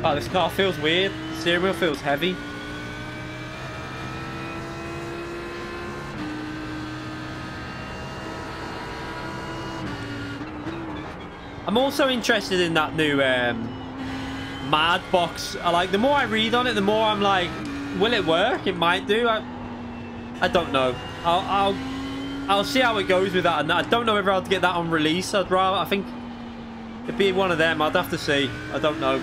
Wow, this car feels weird. The steering wheel feels heavy. I'm also interested in that new Mad box. The more I read on it, the more I'm like, will it work? It might do. I don't know. I'll see how it goes with that. And I don't know whether I'll get that on release. I think it'd be one of them. I'd have to see. I don't know.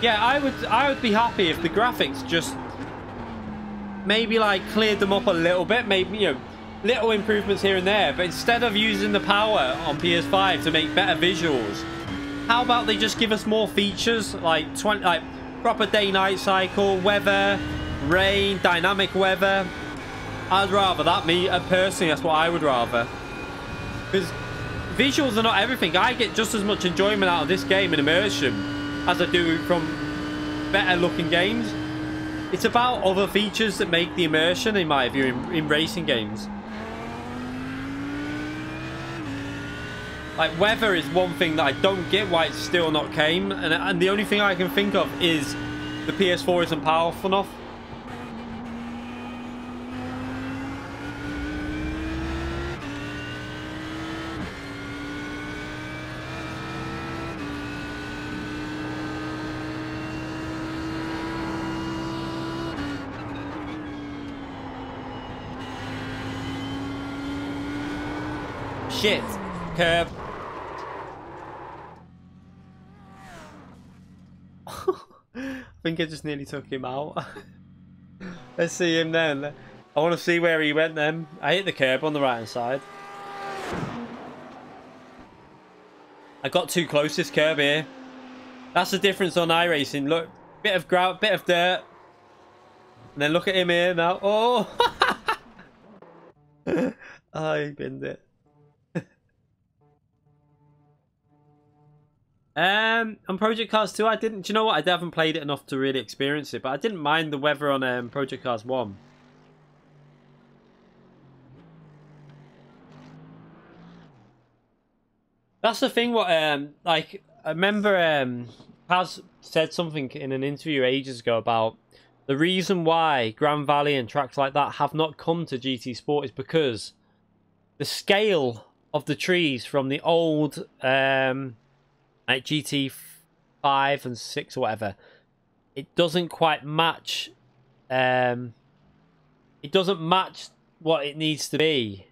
Yeah, I would be happy if the graphics just maybe like cleared them up a little bit, maybe, you know, little improvements here and there, but instead of using the power on PS5 to make better visuals, how about they just give us more features like proper day-night cycle, weather, rain, dynamic weather. I'd rather that. Personally, that's what I would rather, because visuals are not everything. I get just as much enjoyment out of this game and immersion as I do from better looking games. It's about other features that make the immersion, in my view, in racing games. Like weather is one thing that I don't get why it's still not came, and the only thing I can think of is the PS4 isn't powerful enough. Shit. Curb. I think I just nearly took him out. Let's see him then. I want to see where he went then. I hit the curb on the right hand side. I got too close this curb here. That's the difference on iRacing. Look, bit of grout, bit of dirt. And then look at him here now. Oh! Oh, he binned it. On Project Cars 2, do you know what? I haven't played it enough to really experience it, but I didn't mind the weather on Project Cars 1. That's the thing. What like I remember Paz said something in an interview ages ago about the reason why Grand Valley and tracks like that have not come to GT Sport is because the scale of the trees from the old like GT5 and 6 or whatever, it doesn't quite match. It doesn't match what it needs to be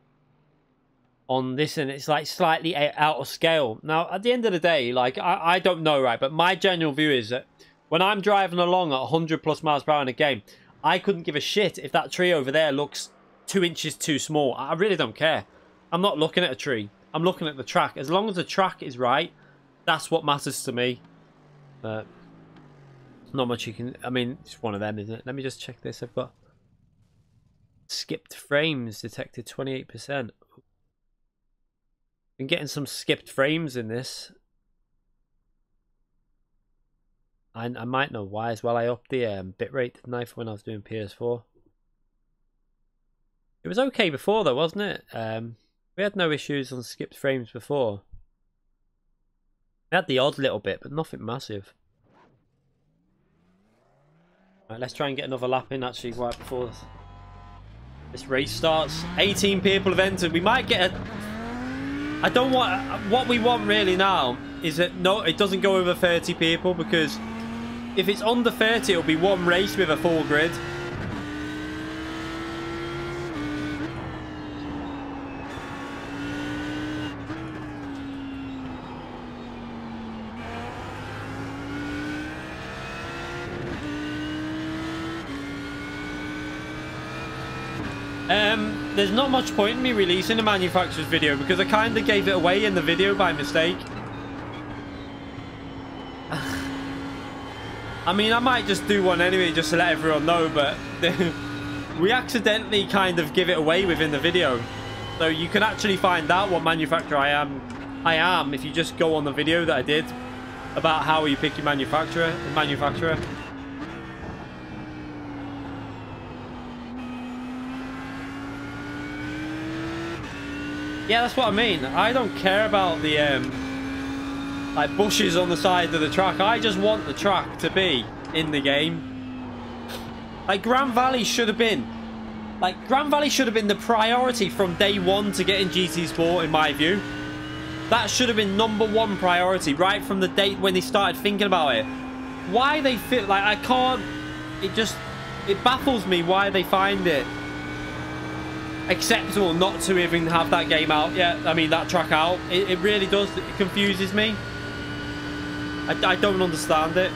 on this, and it's like slightly out of scale. Now, at the end of the day, like I don't know, right? But my general view is that when I'm driving along at 100 plus miles per hour in a game, I couldn't give a shit if that tree over there looks 2 inches too small. I really don't care. I'm not looking at a tree. I'm looking at the track. As long as the track is right, that's what matters to me. But not much you can... I mean, it's one of them, isn't it? Let me just check this. I've got skipped frames detected 28%. Been getting some skipped frames in this. I might know why as well. I upped the bitrate, didn't I, for when I was doing PS4. It was okay before though, wasn't it? We had no issues on skipped frames before. We had the odd little bit, but nothing massive. Right, let's try and get another lap in actually right before this race starts. 18 people have entered. We might get a... I don't want... What we want really now is that no, it doesn't go over 30 people, because if it's under 30, it'll be one race with a full grid. There's not much point in me releasing a manufacturer's video because I kind of gave it away in the video by mistake. I mean, I might just do one anyway just to let everyone know, but we accidentally kind of give it away within the video. So you can actually find out what manufacturer I am if you just go on the video that I did about how you pick your manufacturer. Yeah, that's what I mean. I don't care about the like bushes on the side of the track. I just want the track to be in the game. Like Grand Valley should have been the priority from day one to get in GT Sport, in my view. That should have been #1 priority right from the date when they started thinking about it. Why they feel like I can't, it baffles me why they find it acceptable not to even have that game out yet. I mean, that track out. It really does. It confuses me. I don't understand it.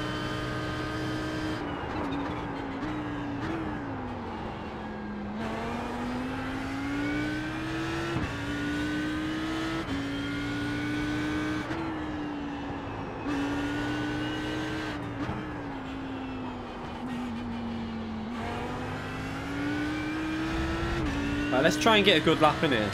Right, let's try and get a good lap in here.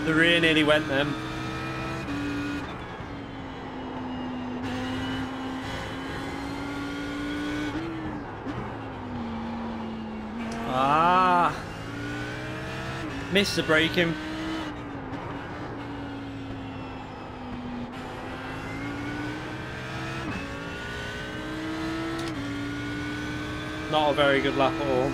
The rear nearly went then. Ah, missed the braking. Not a very good lap at all.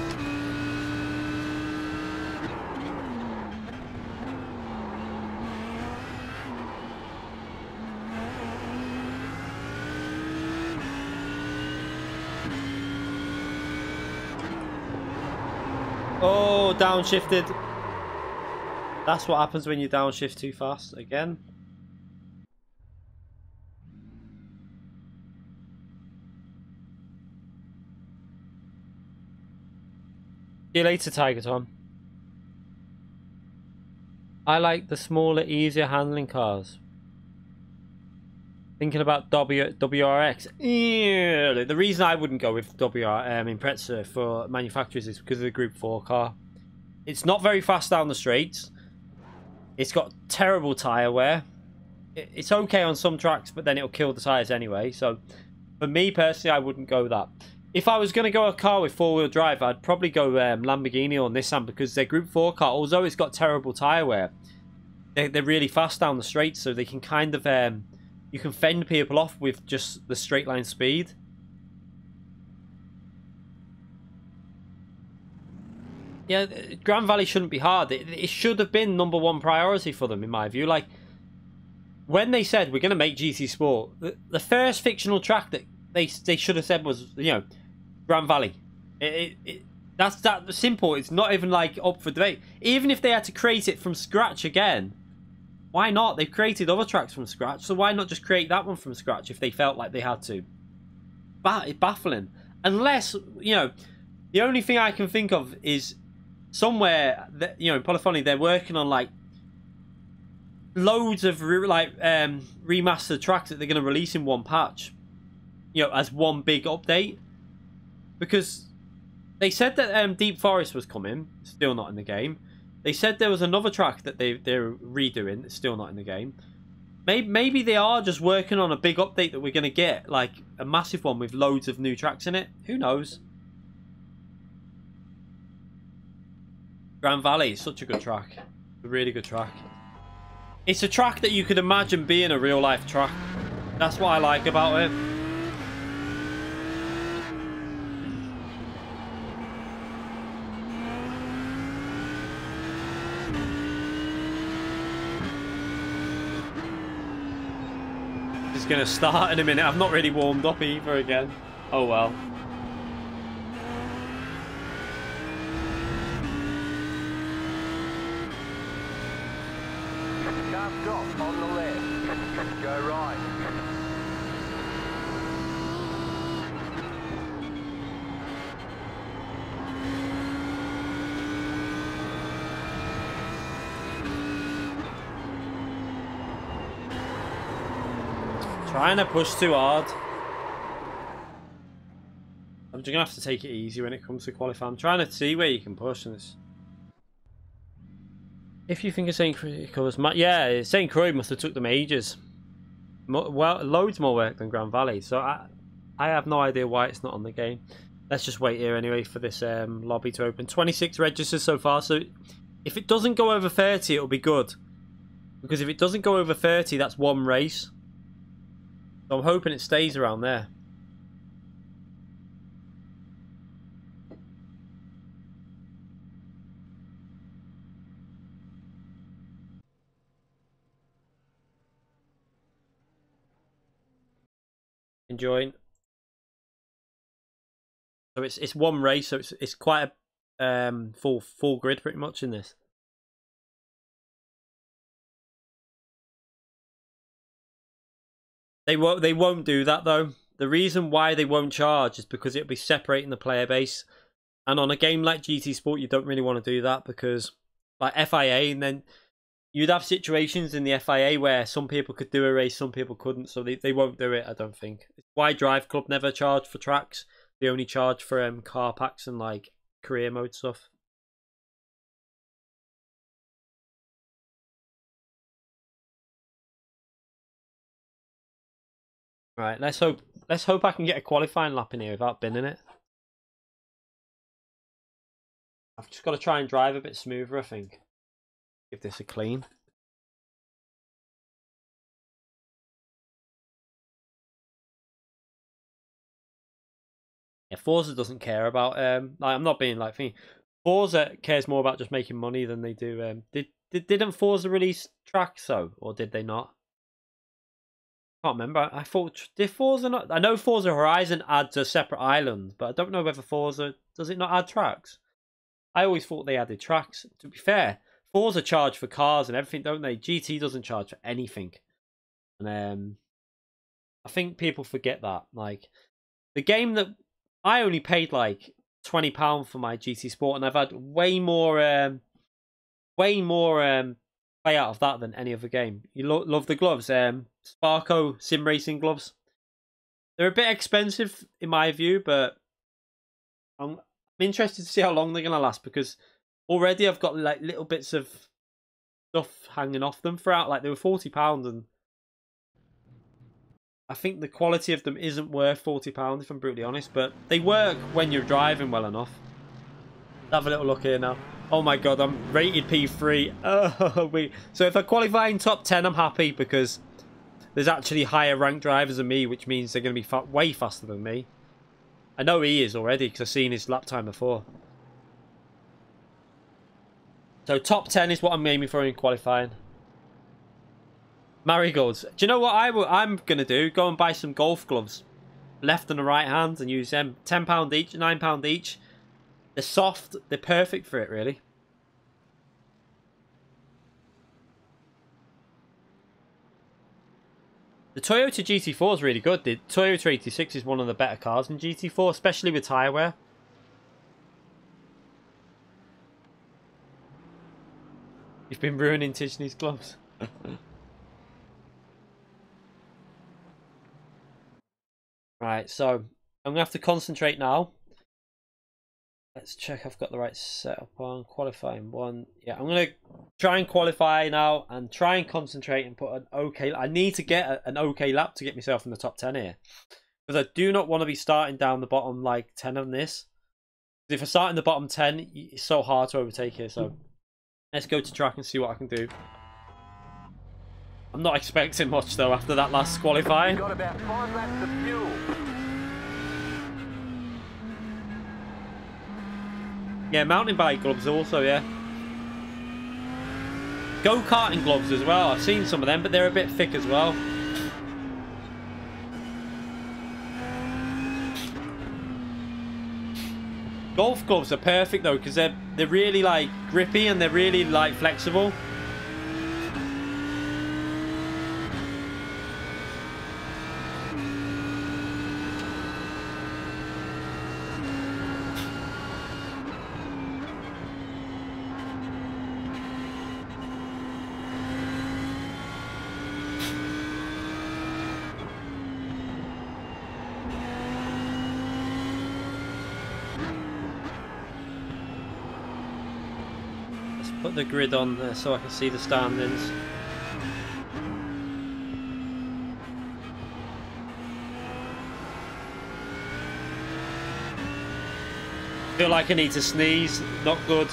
Oh, downshifted. That's what happens when you downshift too fast again. See you later, Tiger Tom. I like the smaller, easier handling cars. Thinking about WRX. Yeah. The reason I wouldn't go with Impreza for manufacturers is because of the Group 4 car. It's not very fast down the straights. It's got terrible tyre wear. It's okay on some tracks, but then it'll kill the tyres anyway. So, for me personally, I wouldn't go that. If I was going to go a car with four-wheel drive, I'd probably go Lamborghini or Nissan because their Group 4 car, although it's got terrible tyre wear, they're really fast down the straight, so they can kind of you can fend people off with just the straight line speed. Yeah, Grand Valley shouldn't be hard. It should have been #1 priority for them, in my view. Like, when they said we're going to make GT Sport, the first fictional track that they should have said was, you know, Grand Valley. That's that simple. It's not even like up for debate. Even if they had to create it from scratch again, why not? They've created other tracks from scratch, so why not just create that one from scratch if they felt like they had to? It's baffling. Unless, you know, the only thing I can think of is somewhere that, you know, in Polyphony they're working on like loads of remastered tracks that they're going to release in one patch, you know, as one big update. Because they said that Deep Forest was coming, still not in the game. They said there was another track that they're redoing, it's still not in the game. Maybe they are just working on a big update that we're going to get, like a massive one with loads of new tracks in it. Who knows? Grand Valley is such a good track. A really good track. It's a track that you could imagine being a real life track. That's what I like about it. It's going to start in a minute. I've not really warmed up either again. Oh well. Car stop on the left. Go right. trying to push too hard. I'm just gonna have to take it easy when it comes to qualifying. I'm trying to see where you can push, and it's... If you think of St. Croix covers, yeah, St. Croix must have took them ages. Well, loads more work than Grand Valley. So I have no idea why it's not on the game. Let's just wait here anyway for this lobby to open. 26 registers so far. So if it doesn't go over 30, it'll be good. Because if it doesn't go over 30, that's one race. So I'm hoping it stays around there. Enjoying. So it's one race, so it's quite a full grid pretty much in this. They won't do that though. The reason why they won't charge is because it'll be separating the player base. And on a game like GT Sport, you don't really want to do that because like FIA, and then you'd have situations in the FIA where some people could do a race, some people couldn't, so they won't do it, I don't think. It's why Drive Club never charge for tracks. They only charge for car packs and like career mode stuff. Right, let's hope I can get a qualifying lap in here without binning it. I've just got to try and drive a bit smoother, I think. Give this a clean. Yeah, Forza doesn't care about like, I'm not being like me. Forza cares more about just making money than they do. Didn't Forza release tracks though, or did they not? I can't remember. I thought, did Forza not? I know Forza Horizon adds a separate island, but I don't know whether Forza, does it not add tracks? I always thought they added tracks. To be fair, Forza charge for cars and everything, don't they? GT doesn't charge for anything, and I think people forget that. Like the game that I only paid like £20 for my GT Sport, and I've had way more play out of that than any other game. You love the gloves, Sparco sim racing gloves. They're a bit expensive in my view, but I'm interested to see how long they're gonna last because already I've got like little bits of stuff hanging off them throughout. Like they were £40, and I think the quality of them isn't worth £40 if I'm brutally honest, but they work when you're driving well enough. Let's have a little look here now. Oh my god, I'm rated P3. Oh, so if I qualify in top 10, I'm happy because there's actually higher ranked drivers than me, which means they're going to be way faster than me. I know he is already because I've seen his lap time before. So top 10 is what I'm aiming for in qualifying. Marigolds. Do you know what I'm going to do? Go and buy some golf gloves. Left and the right hand and use them. £10 each, £9 each. They're soft. They're perfect for it, really. The Toyota GT4 is really good. The Toyota 86 is one of the better cars in GT4, especially with tyre wear. You've been ruining Tijani's gloves. Right, so I'm going to have to concentrate now. Let's check I've got the right setup on. Qualifying 1. Yeah, I'm going to try and qualify now and try and concentrate and put an okay... I need to get an okay lap to get myself in the top 10 here. Because I do not want to be starting down the bottom like 10 on this. If I start in the bottom 10, it's so hard to overtake here. So let's go to track and see what I can do. I'm not expecting much though after that last qualifying. Got about 5 laps of fuel. Yeah, mountain bike gloves also, yeah. Go-karting gloves as well. I've seen some of them, but they're a bit thick as well. Golf gloves are perfect though, because they're really like grippy and they're really like flexible. put the grid on there so I can see the standings. Feel like I need to sneeze. Not good.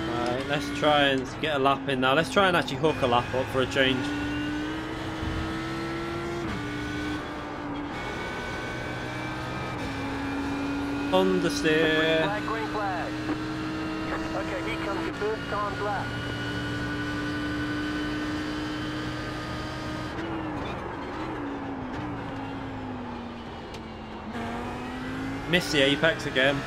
Right, let's try and get a lap in now. Let's try and actually hook a lap up for a change. Understeer. Green flag. Okay, here comes your first timed lap. Missed the apex again.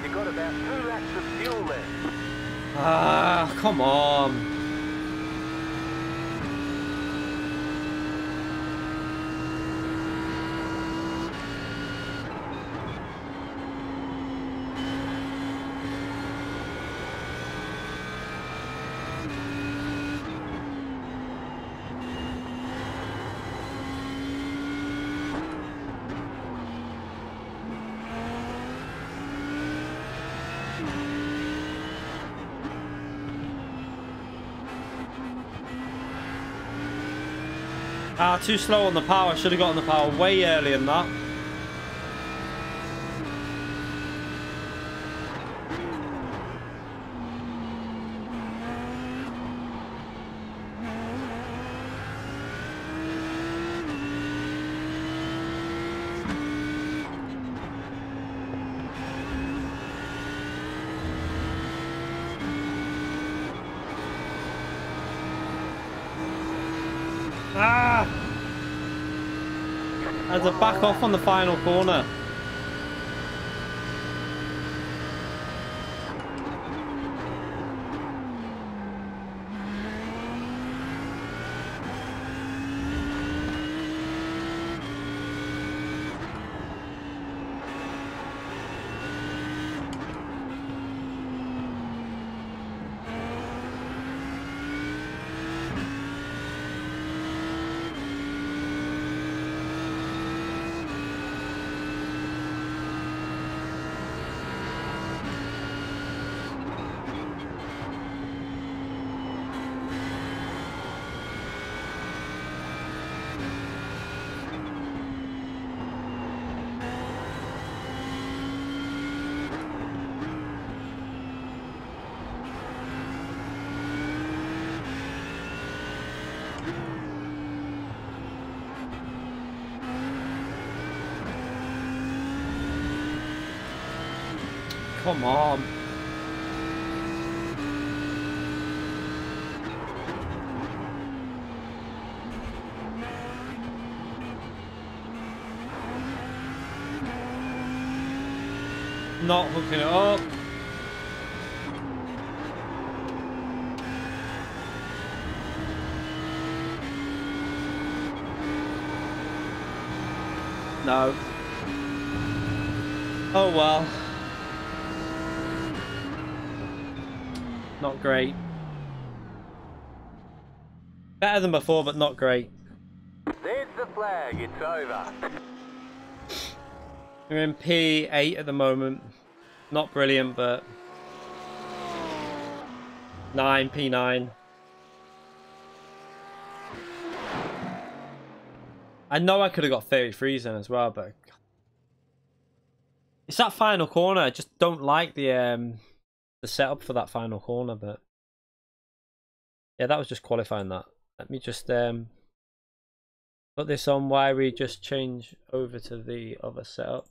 You've got about 2 laps of fuel left. Ah, come on. Ah, too slow on the power. Should have gotten the power way earlier than that. Ah! I had to back off on the final corner. Come on. Not hooking it up. No. Oh well. Not great. Better than before, but not great. There's the flag, it's over. We're in P8 at the moment. Not brilliant, but 9, P9. I know I could have got 33s then as well, but it's that final corner. I just don't like the setup for that final corner, but yeah, that was just qualifying that. Let me just put this on while we just change over to the other setup.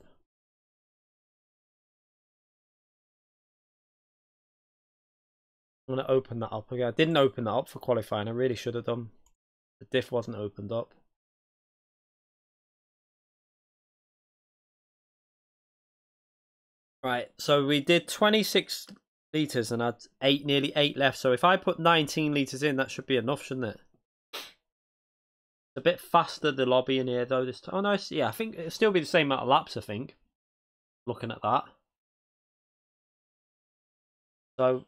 I'm going to open that up again. I didn't open that up for qualifying. I really should have done. The diff wasn't opened up. Right, so we did 26 litres and had nearly 8 left. So if I put 19 litres in, that should be enough, shouldn't it? a bit faster, the lobby in here, though. This time. Oh, no, yeah, I think it'll still be the same amount of laps, I think. Looking at that. So,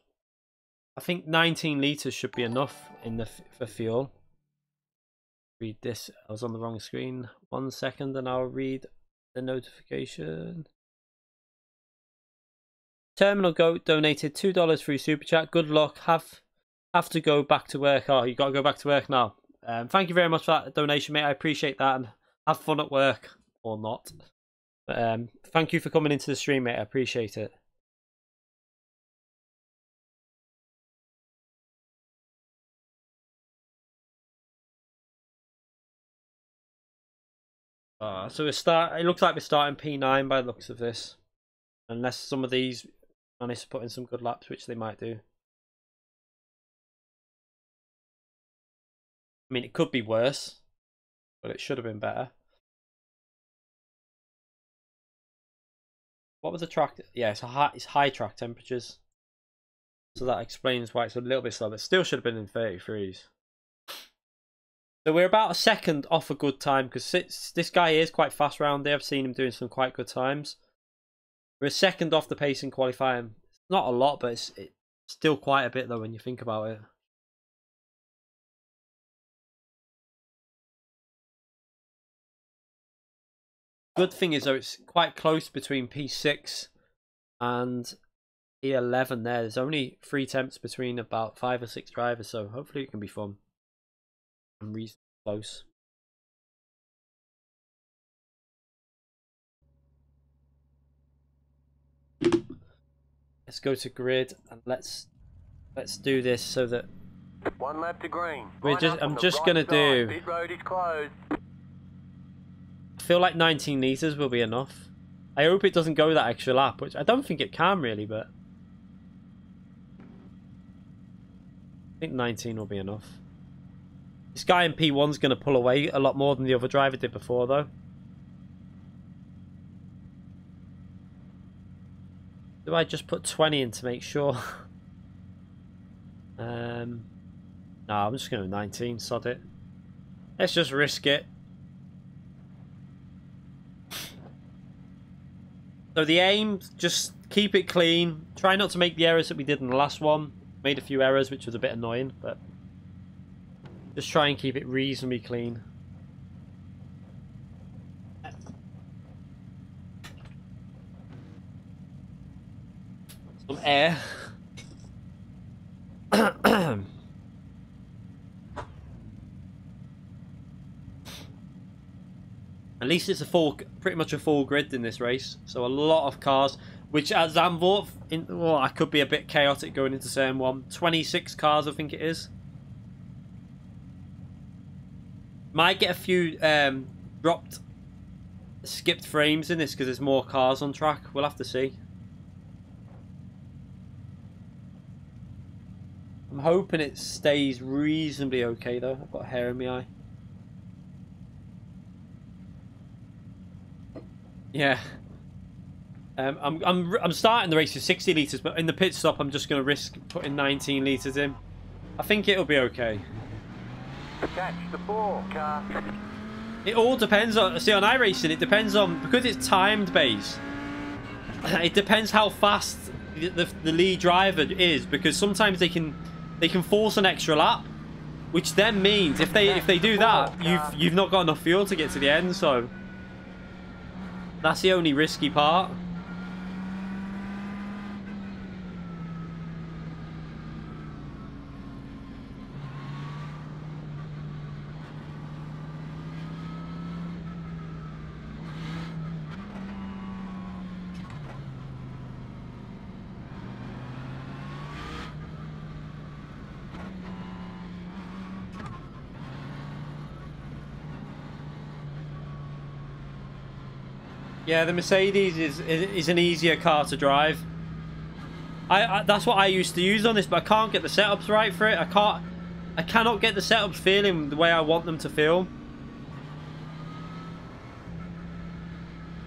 I think 19 litres should be enough for fuel. Read this. I was on the wrong screen. 1 second, and I'll read the notification. Terminal Goat donated $2 through Super Chat. Good luck. Have to go back to work. Oh, you got to go back to work now. Thank you very much for that donation, mate. I appreciate that, and have fun at work or not. But, thank you for coming into the stream, mate. I appreciate it. So it looks like we're starting P9 by the looks of this, unless some of these manage to put in some good laps, which they might do. I mean, it could be worse, but it should have been better. What was the track? Yeah, it's high track temperatures, so that explains why it's a little bit slow. But still should have been in 33s. So we're about a second off a good time, because this guy is quite fast round there. I've seen him doing some quite good times. We're a second off the pace in qualifying. It's not a lot, but it's still quite a bit though when you think about it. Good thing is though, it's quite close between P6 and P11 there. There's only 3 temps between about 5 or 6 drivers, so hopefully it can be fun and reasonably close. Let's go to grid and let's do this so that 1 lap to green. I'm just gonna do. Pit road is closed. I feel like 19 litres will be enough. I hope it doesn't go that extra lap, which I don't think it can really, but I think 19 will be enough. This guy in P1's going to pull away a lot more than the other driver did before, though. Do I just put 20 in to make sure? No, I'm just going to 19, sod it. Let's just risk it. So the aim, just keep it clean. Try not to make the errors that we did in the last one. Made a few errors, which was a bit annoying, but just try and keep it reasonably clean. Some air. At least it's pretty much a full grid in this race. So a lot of cars, which at Zandvoort, I could be a bit chaotic going into turn 1. 26 cars, I think it is. Might get a few skipped frames in this because there's more cars on track. We'll have to see. I'm hoping it stays reasonably okay though. I've got hair in my eye. Yeah. I'm starting the race with 60 litres, but in the pit stop I'm just going to risk putting 19 litres in. I think it'll be okay. Catch the ball, car. It all depends on... See, on iRacing, it depends on... Because it's timed based, it depends how fast the lead driver is, because sometimes they can force an extra lap, which then means if they do that, you've not got enough fuel to get to the end, so... That's the only risky part. Yeah, the Mercedes is an easier car to drive. That's what I used to use on this, but I can't get the setups right for it. I cannot get the setups feeling the way I want them to feel.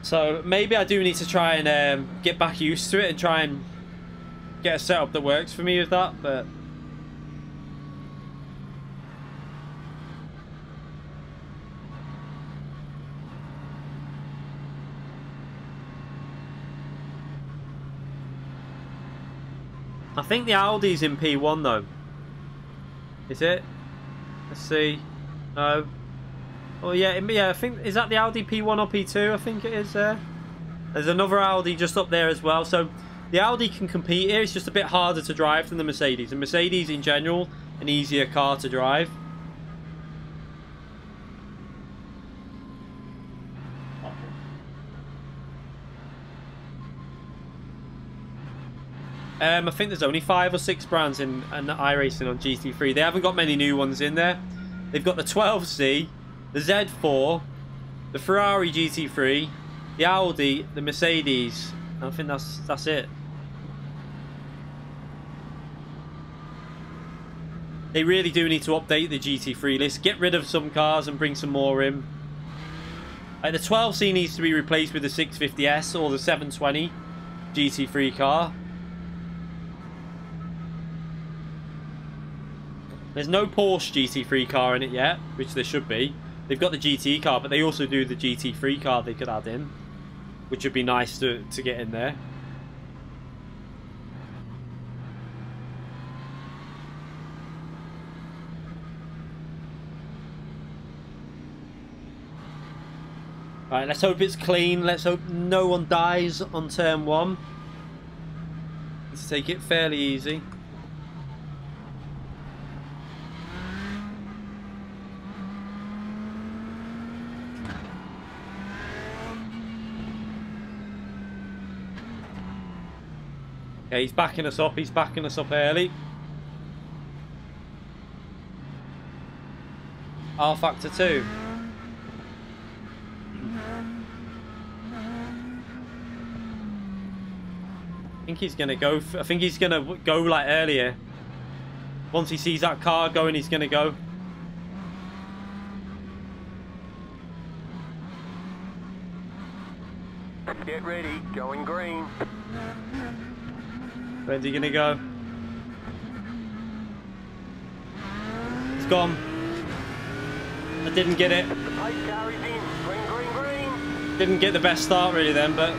So maybe I do need to try and get back used to it and try and get a setup that works for me with that, but... I think the Audi's in P1 though. Is it? Let's see. No. Oh yeah, yeah. I think, is that the Audi P1 or P2? I think it is there. There's another Audi just up there as well. So the Audi can compete here. It's just a bit harder to drive than the Mercedes. And Mercedes in general, an easier car to drive. I think there's only 5 or 6 brands in iRacing on GT3. They haven't got many new ones in there. They've got the 12C, the Z4, the Ferrari GT3, the Audi, the Mercedes. I think that's it. They really do need to update the GT3 list. Get rid of some cars and bring some more in. Like the 12C needs to be replaced with the 650S or the 720 GT3 car. There's no Porsche GT3 car in it yet, which there should be. They've got the GT car, but they also do the GT3 car they could add in, which would be nice to get in there. Right, let's hope it's clean. Let's hope no one dies on turn 1. Let's take it fairly easy. Okay, he's backing us up. He's backing us up early. R factor 2. I think he's gonna go. I think he's gonna go like earlier. Once he sees that car going, he's gonna go. Get ready, going green. Where's he gonna go? It's gone. I didn't get it. The pipe carries in. Green, green, green. Didn't get the best start really then, but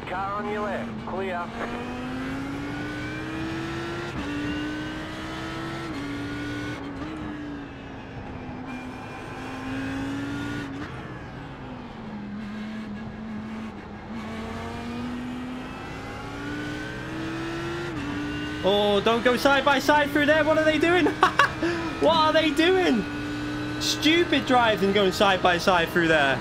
Car on your left, clear. oh, don't go side by side through there. What are they doing? What are they doing? Stupid driving going side by side through there.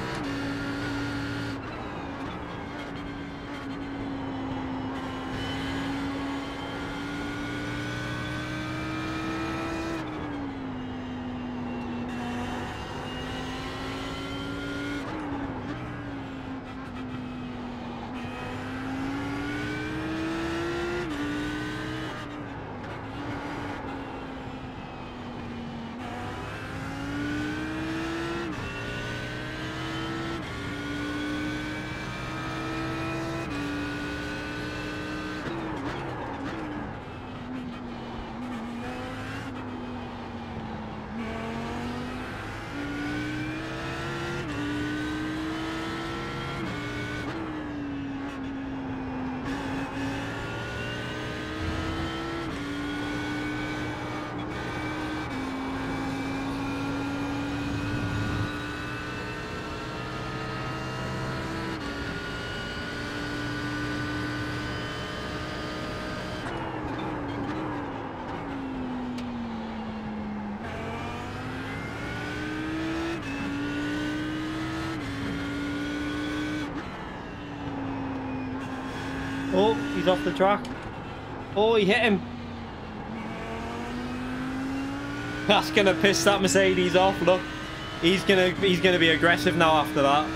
Oh, he's off the track. Oh, he hit him. That's gonna piss that Mercedes off. Look, he's gonna be aggressive now after that.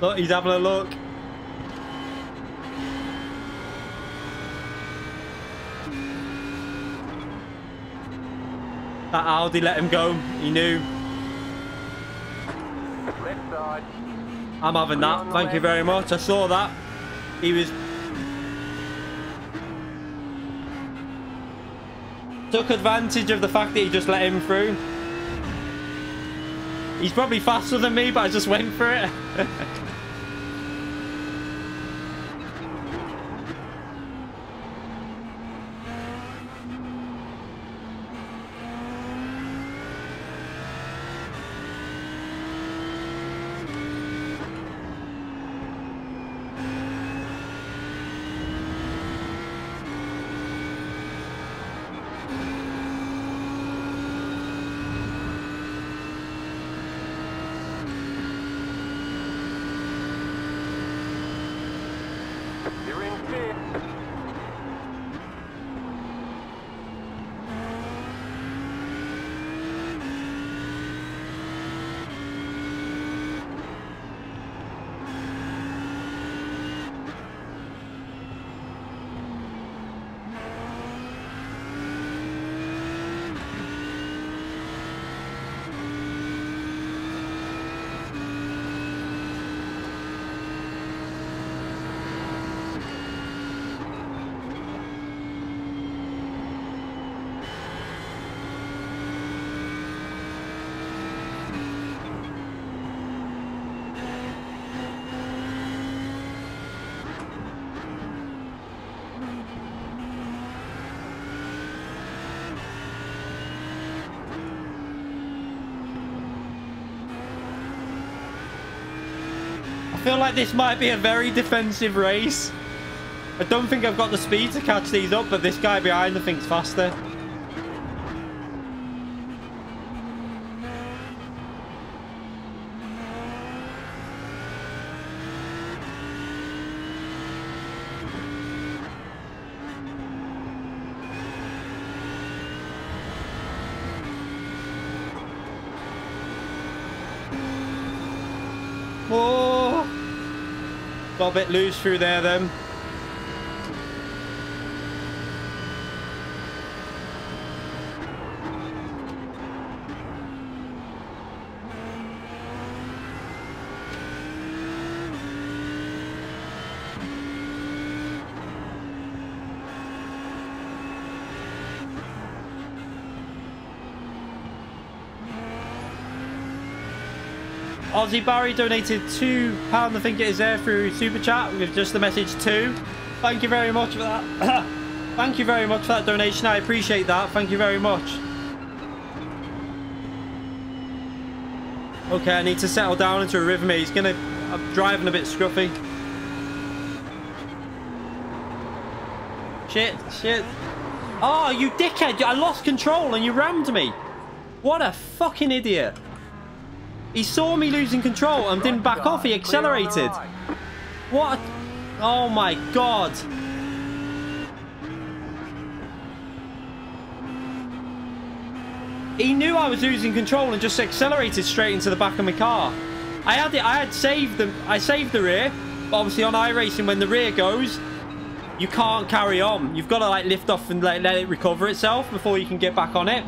Look, he's having a look. That Audi let him go. He knew. Left side. I'm having that. Thank you very much. I saw that. He was... Took advantage of the fact that he just let him through. He's probably faster than me, but I just went for it. You're in fifth. I feel like this might be a very defensive race. I don't think I've got the speed to catch these up, but this guy behind I think's faster. Whoa! Got a bit loose through there then. Aussie Barry donated £2, I think it is there, through Super Chat with just the message 2. Thank you very much for that. Thank you very much for that donation. I appreciate that. Thank you very much. Okay, I need to settle down into a rhythm here. I'm driving a bit scruffy. Shit. Oh, you dickhead. I lost control and you rammed me. What a fucking idiot. He saw me losing control and didn't back off. He accelerated. What? Oh my god. He knew I was losing control and just accelerated straight into the back of my car. I saved the rear, but obviously on iRacing when the rear goes, you can't carry on. You've got to like lift off and let it recover itself before you can get back on it.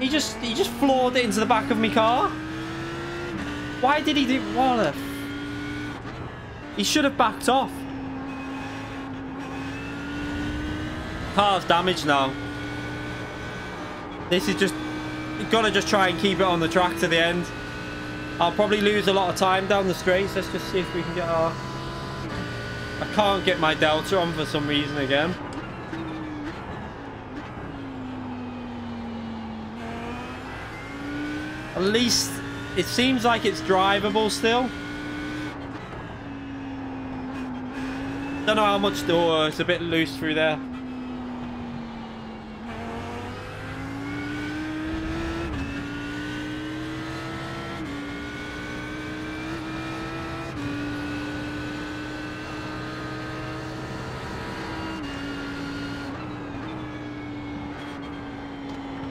He just floored it into the back of my car. Why did he do... What a... He should have backed off. Car's damaged now. This is just... You've got to just try and keep it on the track to the end. I'll probably lose a lot of time down the straights. Let's just see if we can get our... I can't get my Delta on for some reason again. At least... It seems like it's drivable still. Don't know how much though. It's a bit loose through there.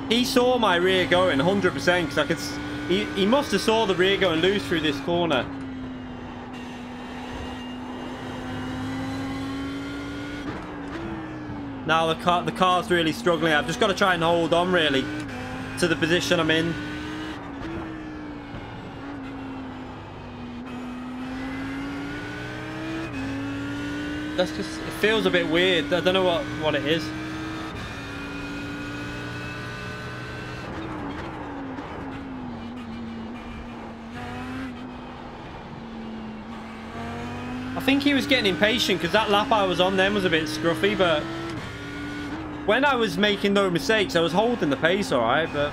He saw my rear going 100% because I could... He must have saw the rear going loose through this corner. Now the car's really struggling. I've just got to try and hold on really to the position I'm in. That's just... It feels a bit weird. I don't know what it is. I think he was getting impatient because that lap I was on then was a bit scruffy, but when I was making no mistakes, I was holding the pace all right, but...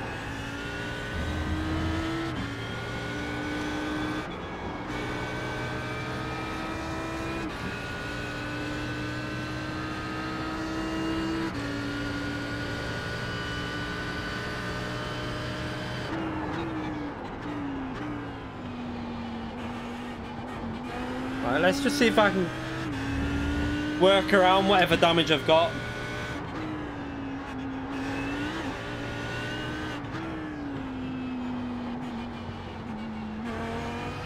Right, let's just see if I can work around whatever damage I've got.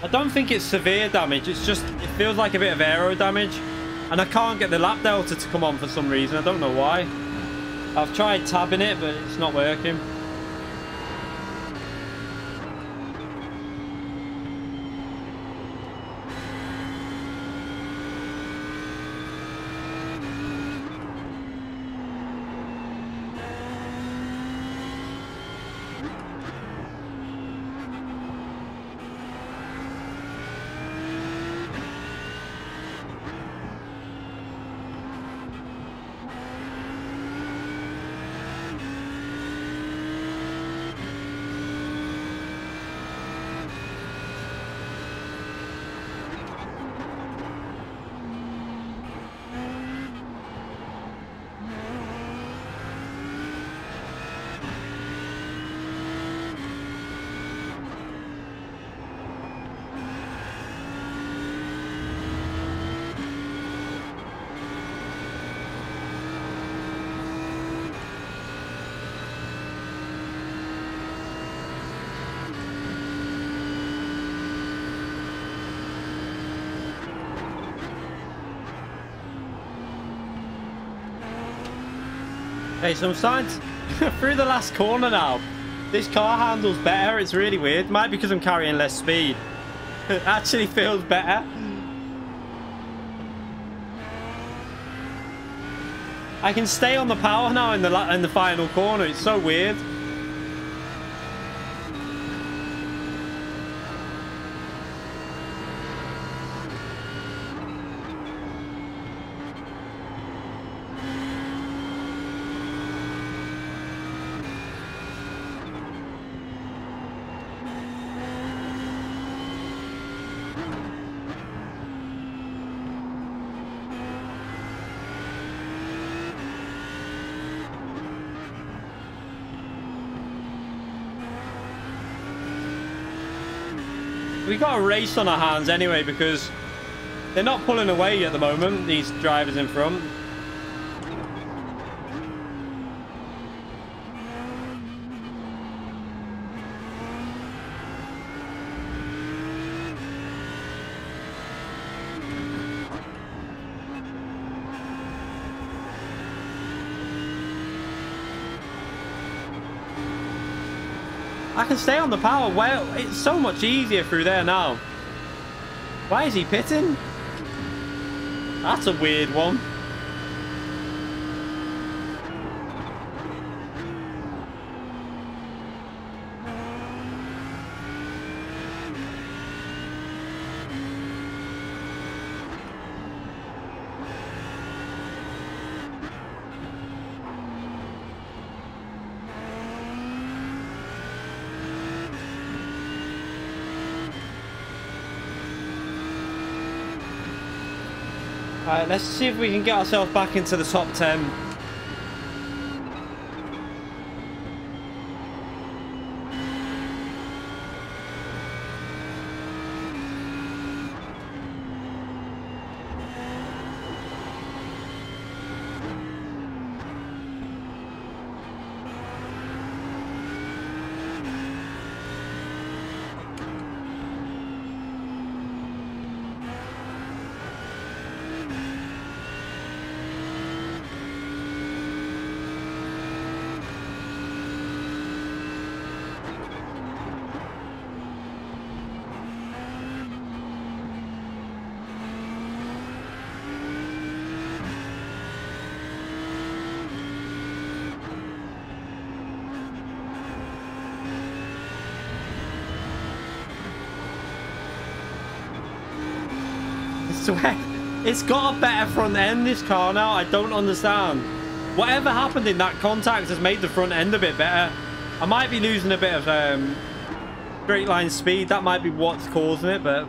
I don't think it's severe damage, it's just, it feels like a bit of aero damage. And I can't get the lap delta to come on for some reason, I don't know why. I've tried tabbing it, but it's not working. Okay, so I'm starting to through the last corner now. This car handles better. It's really weird. Might be because I'm carrying less speed. It actually feels better. I can stay on the power now in the final corner. It's so weird. We got a race on our hands anyway because they're not pulling away at the moment, these drivers in front. I can stay on the power. Well, it's so much easier through there now. Why is he pitting? That's a weird one. Alright, let's see if we can get ourselves back into the top 10. swear, it's got a better front end, this car now. I don't understand. Whatever happened in that contact has made the front end a bit better. I might be losing a bit of straight line speed. That might be what's causing it, but...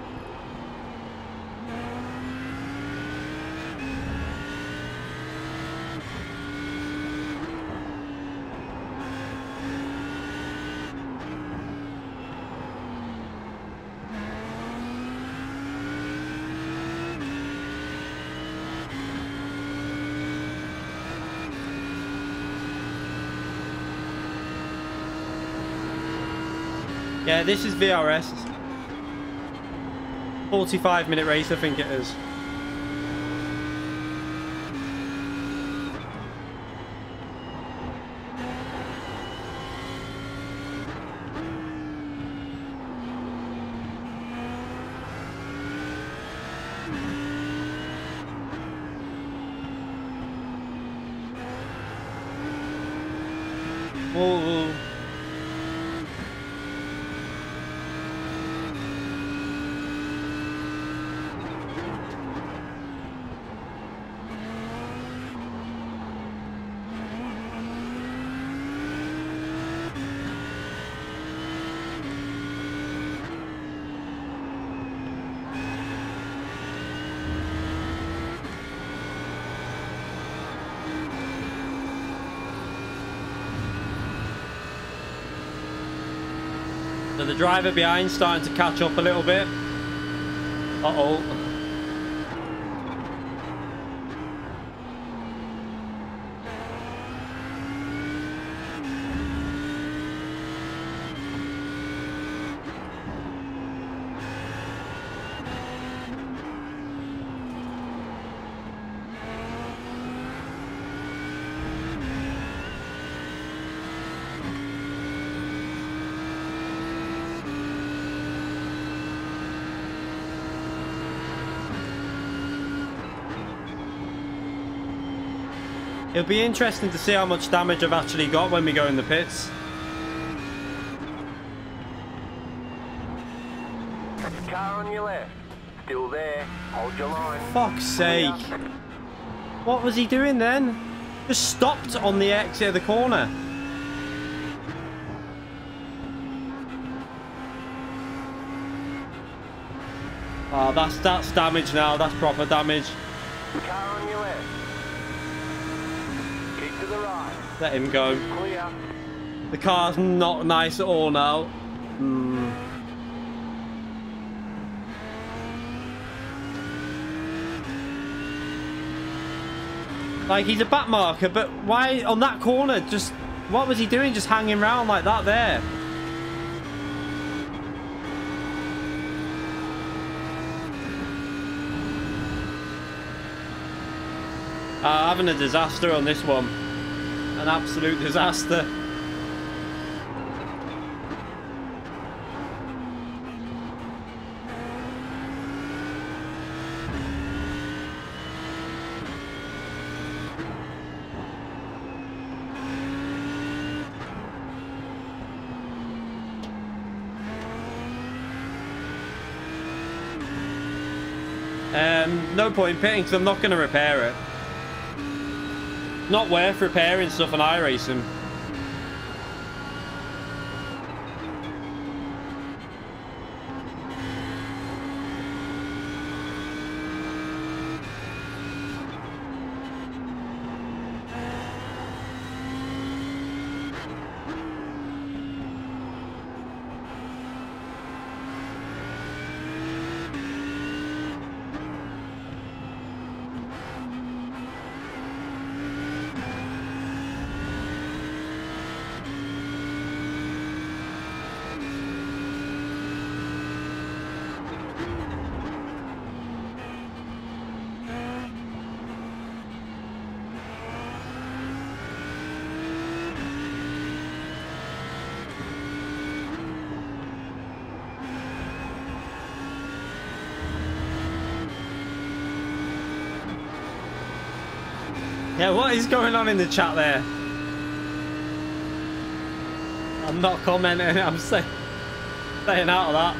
yeah, this is VRS. 45-minute race, I think it is. Whoa. So the driver behind starting to catch up a little bit. Uh-oh. It'll be interesting to see how much damage I've actually got when we go in the pits. Car on your left. Still there. Hold your line. Fuck's sake. What was he doing then? Just stopped on the exit of the corner. Oh, that's damage now. That's proper damage. Car on your left. Keep to the right. Let him go. Clear. The car's not nice at all now. Like, he's a back marker, but why on that corner? Just, what was he doing? Just hanging around like that there? Having a disaster on this one. An absolute disaster. No point pitting because I'm not going to repair it. Not worth repairing stuff on iRacing. Yeah, what is going on in the chat there? I'm not commenting, I'm staying out of that.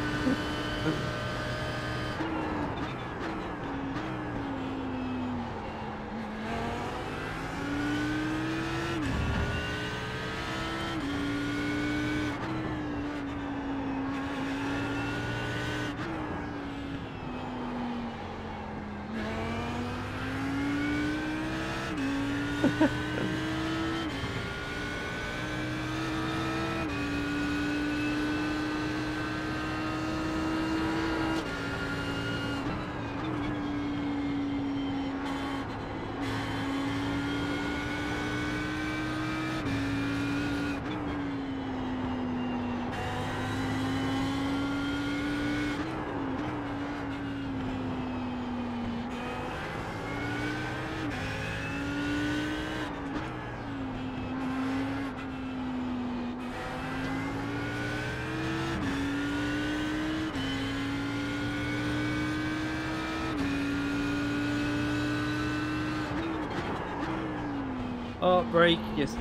Oh, brake, yes.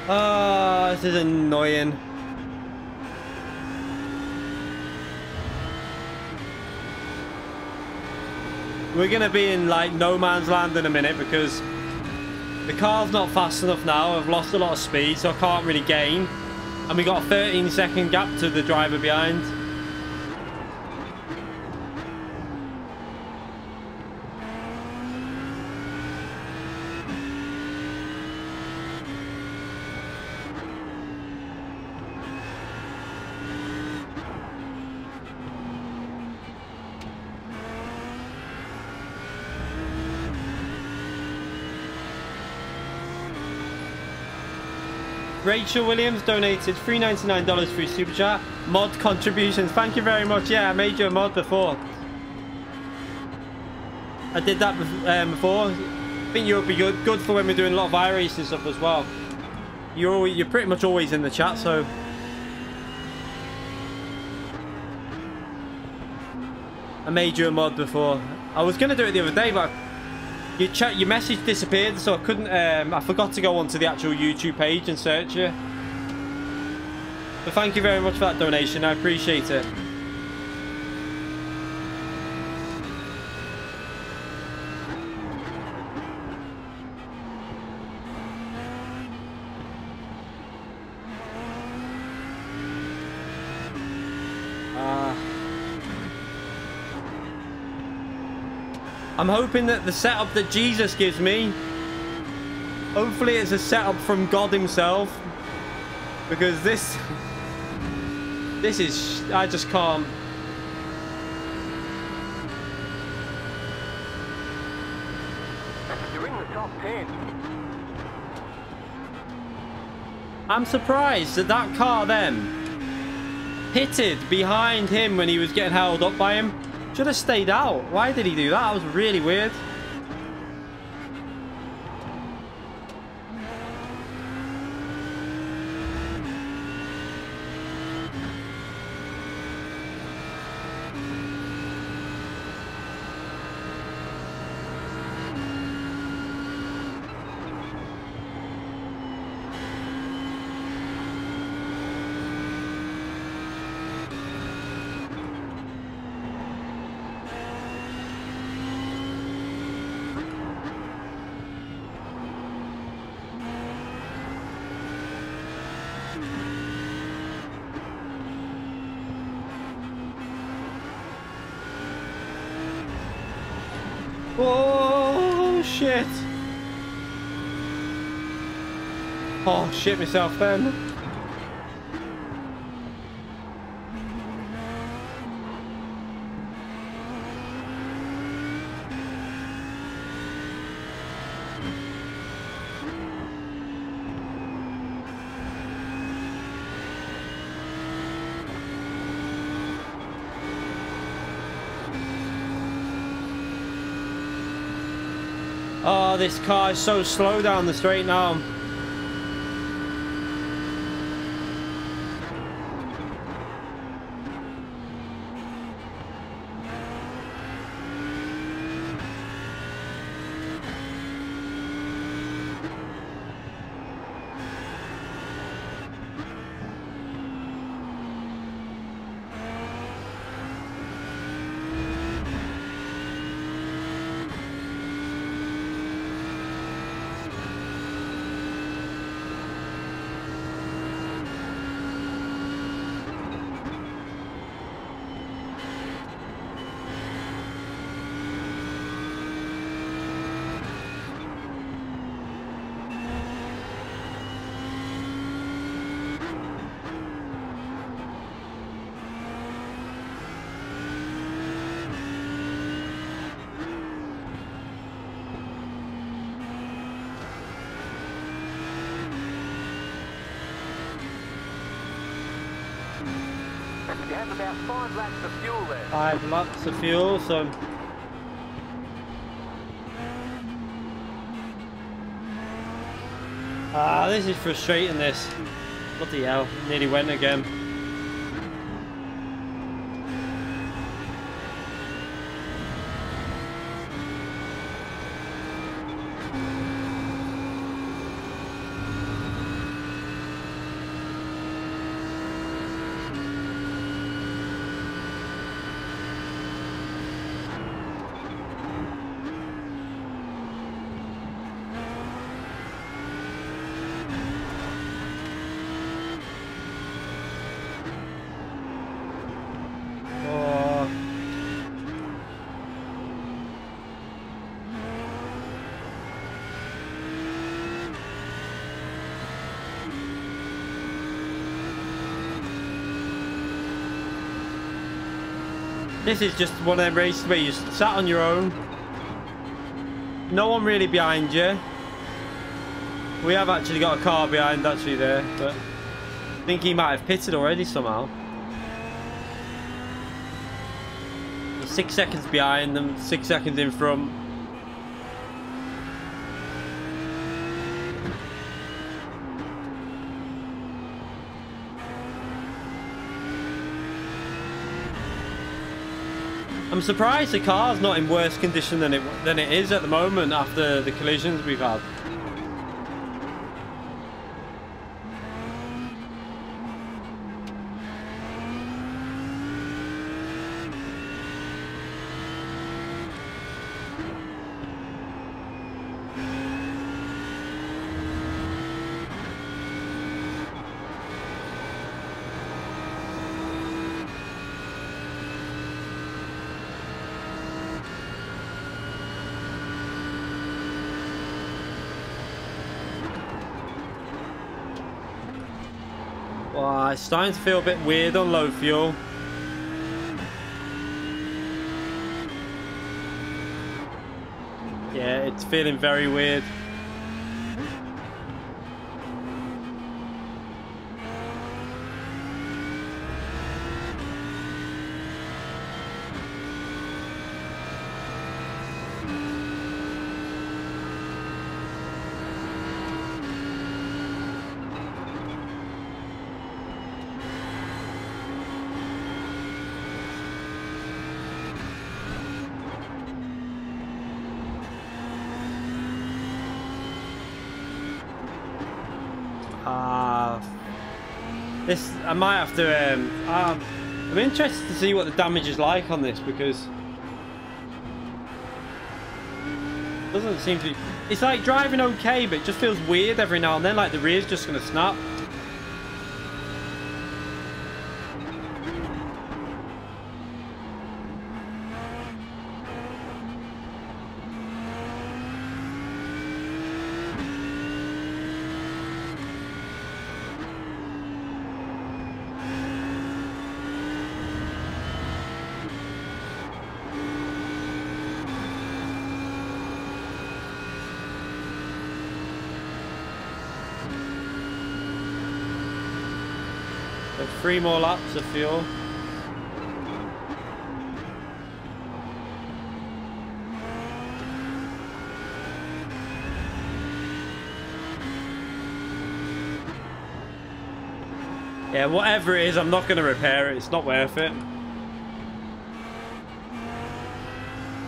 Oh, this is annoying. We're gonna be in like no man's land in a minute because the car's not fast enough now. I've lost a lot of speed, so I can't really gain. And we got a 13-second gap to the driver behind. Rachel Williams donated $3.99 through Super Chat. Mod contributions. Thank you very much. Yeah, I made you a mod before. I did that before. I think you'll be good for when we're doing a lot of iRacing stuff as well. You're pretty much always in the chat, so. I made you a mod before. I was going to do it the other day, but your message disappeared, so I couldn't. I forgot to go onto the actual YouTube page and search you. But thank you very much for that donation. I appreciate it. I'm hoping that the setup that Jesus gives me, hopefully it's a setup from God himself, because this is, I just can't. You're in the top 10. I'm surprised that that car then pitted behind him when he was getting held up by him. Should have stayed out. Why did he do that? That was really weird. Oh shit! Oh shit myself then. Oh, this car is so slow down the straight now. You have about 5 laps of fuel left. 5 laps of fuel, so... Ah, this is frustrating, this. Bloody hell, nearly went again. This is just one of them races where you sat on your own. No one really behind you. We have actually got a car behind actually there, but I think he might have pitted already somehow. You're 6 seconds behind them, 6 seconds in front. I'm surprised the car's not in worse condition than it is at the moment after the collisions we've had. Wow, it's starting to feel a bit weird on low fuel. Yeah, it's feeling very weird. This, I might have to, I'm interested to see what the damage is like on this, because it doesn't seem to be, it's like driving okay, but it just feels weird every now and then, like the rear's just going to snap. So 3 more laps of fuel. Yeah, whatever it is, I'm not going to repair it. It's not worth it.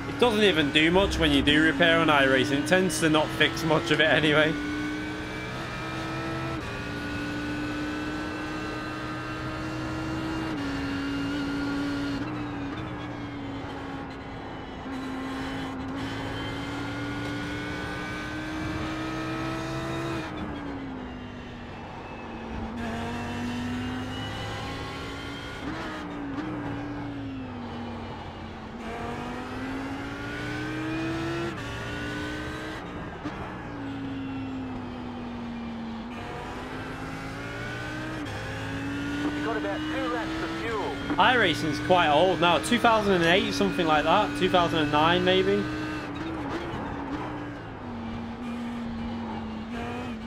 It doesn't even do much when you do repair on iRacing. It tends to not fix much of it anyway. About 2 laps of fuel. iRacing's quite old now, 2008, something like that, 2009 maybe.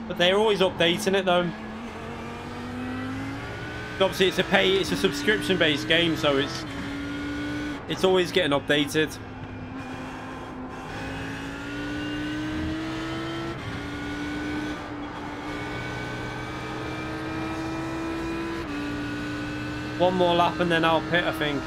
But they're always updating it though. Obviously, it's a subscription-based game, so it's always getting updated. One more lap and then I'll pit, I think.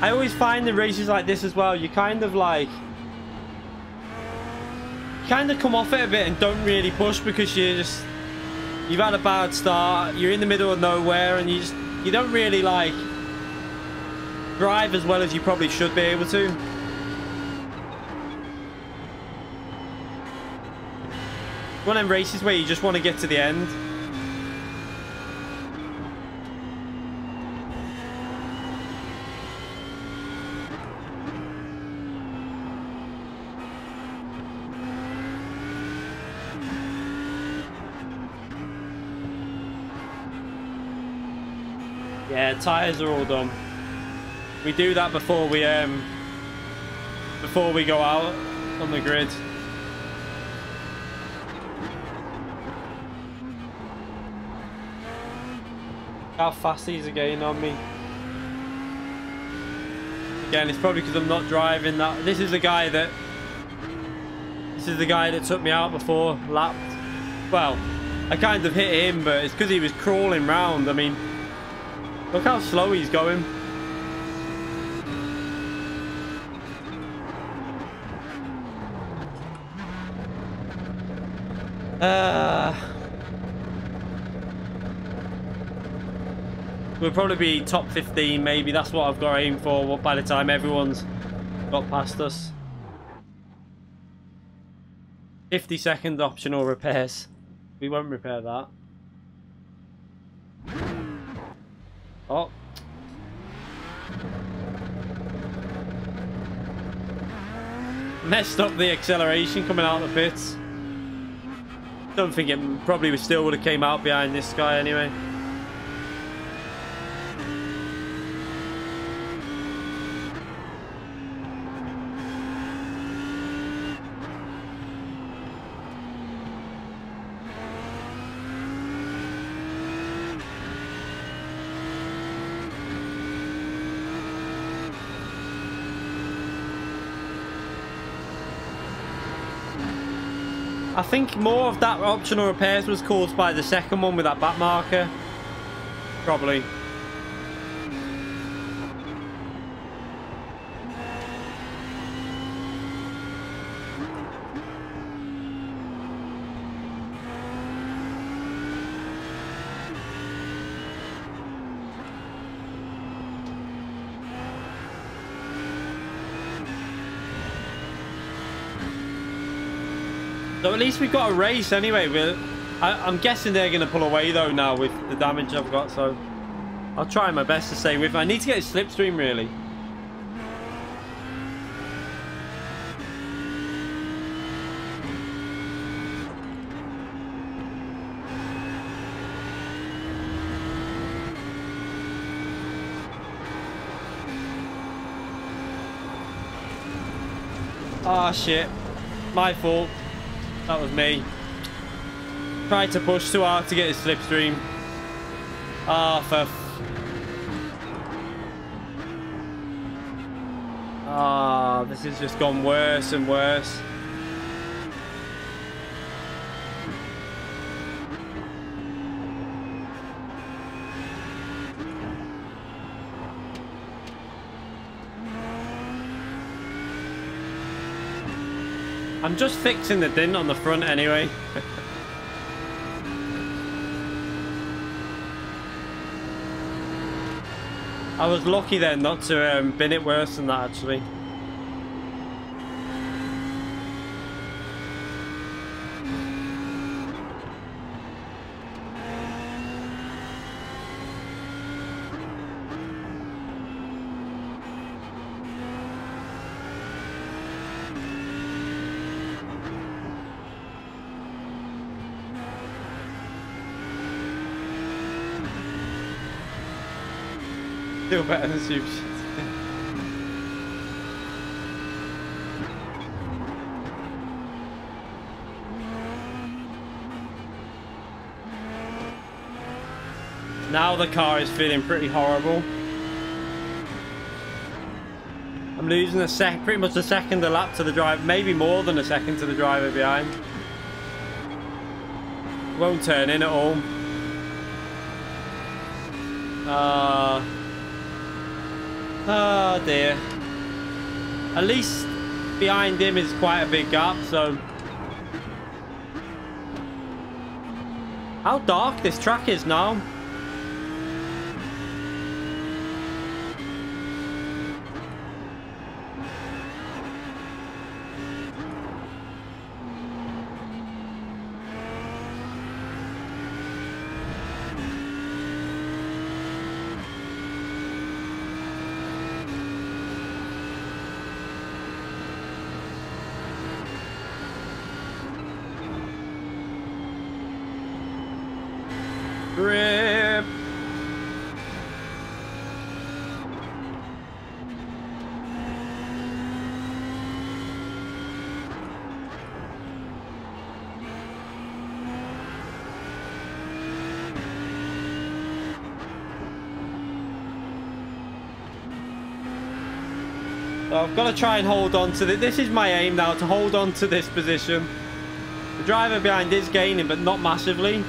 I always find in races like this as well, you kind of like... come off it a bit and don't really push because you've had a bad start, you're in the middle of nowhere, and you don't really like drive as well as you probably should be able to. One of them races where you just want to get to the end. Yeah, tires are all done. We do that before we go out on the grid. How fast these are getting on me. Again, it's probably because I'm not driving that. This is the guy that took me out before, lapped. Well, I kind of hit him, but it's because he was crawling round. I mean, look how slow he's going. We'll probably be top 15, maybe. That's what I've got to aim for by the time everyone's got past us. 50-second optional repairs. We won't repair that. Oh. Messed up the acceleration coming out of the pits. Don't think it probably still would have came out behind this guy anyway. I think more of that optional repairs was caused by the second one with that back marker. Probably. So at least we've got a race anyway. I'm guessing they're going to pull away though now with the damage I've got. So I'll try my best to stay with. I need to get a slipstream really. Ah, shit. My fault. That was me. Tried to push too hard to get his slipstream. Ah, this has just gone worse and worse. I'm just fixing the dent on the front anyway. I was lucky then not to bin it worse than that actually. Still better than super shit. Now the car is feeling pretty horrible. I'm losing pretty much a second a lap to the driver, maybe more than a second to the driver behind. Won't turn in at all. Oh dear. At least behind him is quite a big gap, so. How dark this track is now. Grip. So I've got to try and hold on to this is my aim now, to hold on to this position. The driver behind is gaining, but not massively.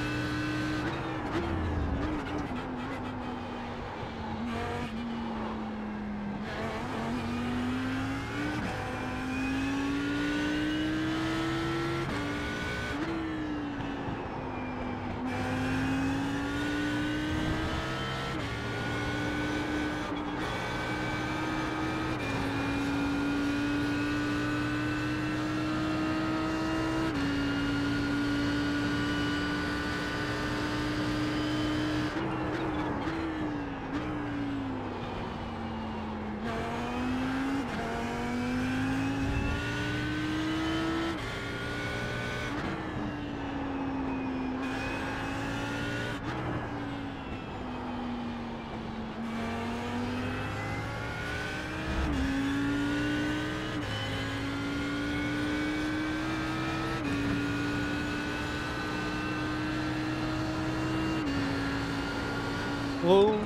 Whoa.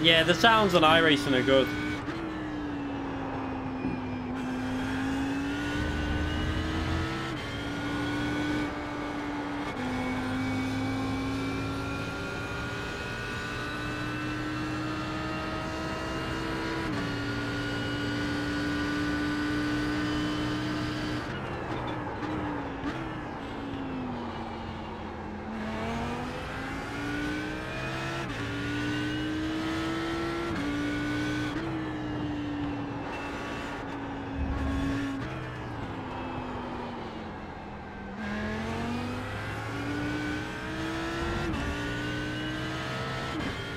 Yeah, the sounds on iRacing are good.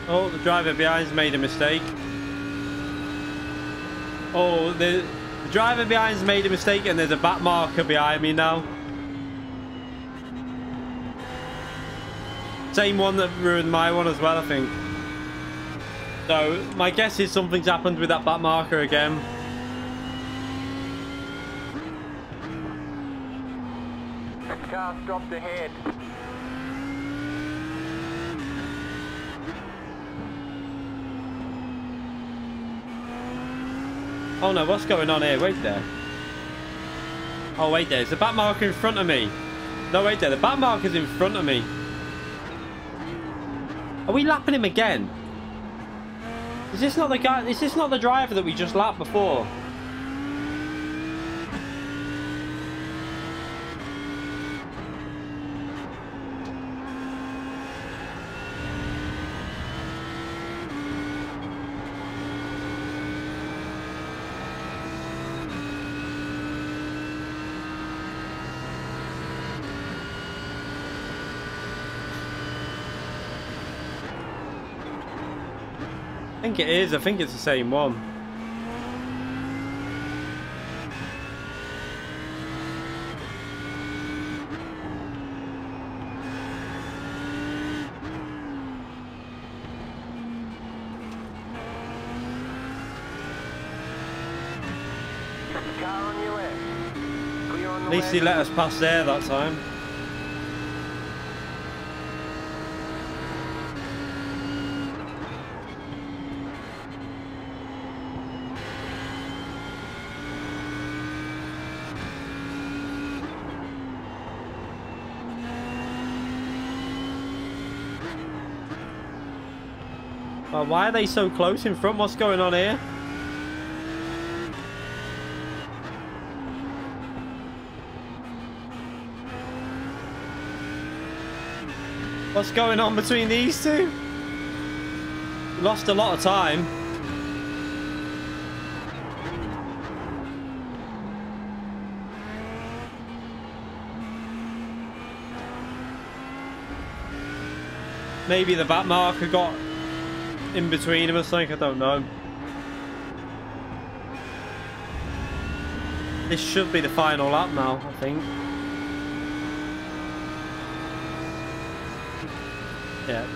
Oh, the driver behind's made a mistake. Oh, the driver behind's made a mistake and there's a back marker behind me now. Same one that ruined my one as well, I think. So, my guess is something's happened with that back marker again. The car stopped ahead. Oh no, what's going on here? Wait there. Oh wait there, there's a back marker in front of me. No wait there, the back marker's in front of me. Are we lapping him again? Is this not the guy? Is this not the driver that we just lapped before? I think it is. I think it's the same one. Car on your left. Clear on the At least he let us pass there that time. Well, why are they so close in front? What's going on here? What's going on between these two? Lost a lot of time. Maybe the back marker got in between them or something, I don't know. This should be the final lap now, I think. Yeah.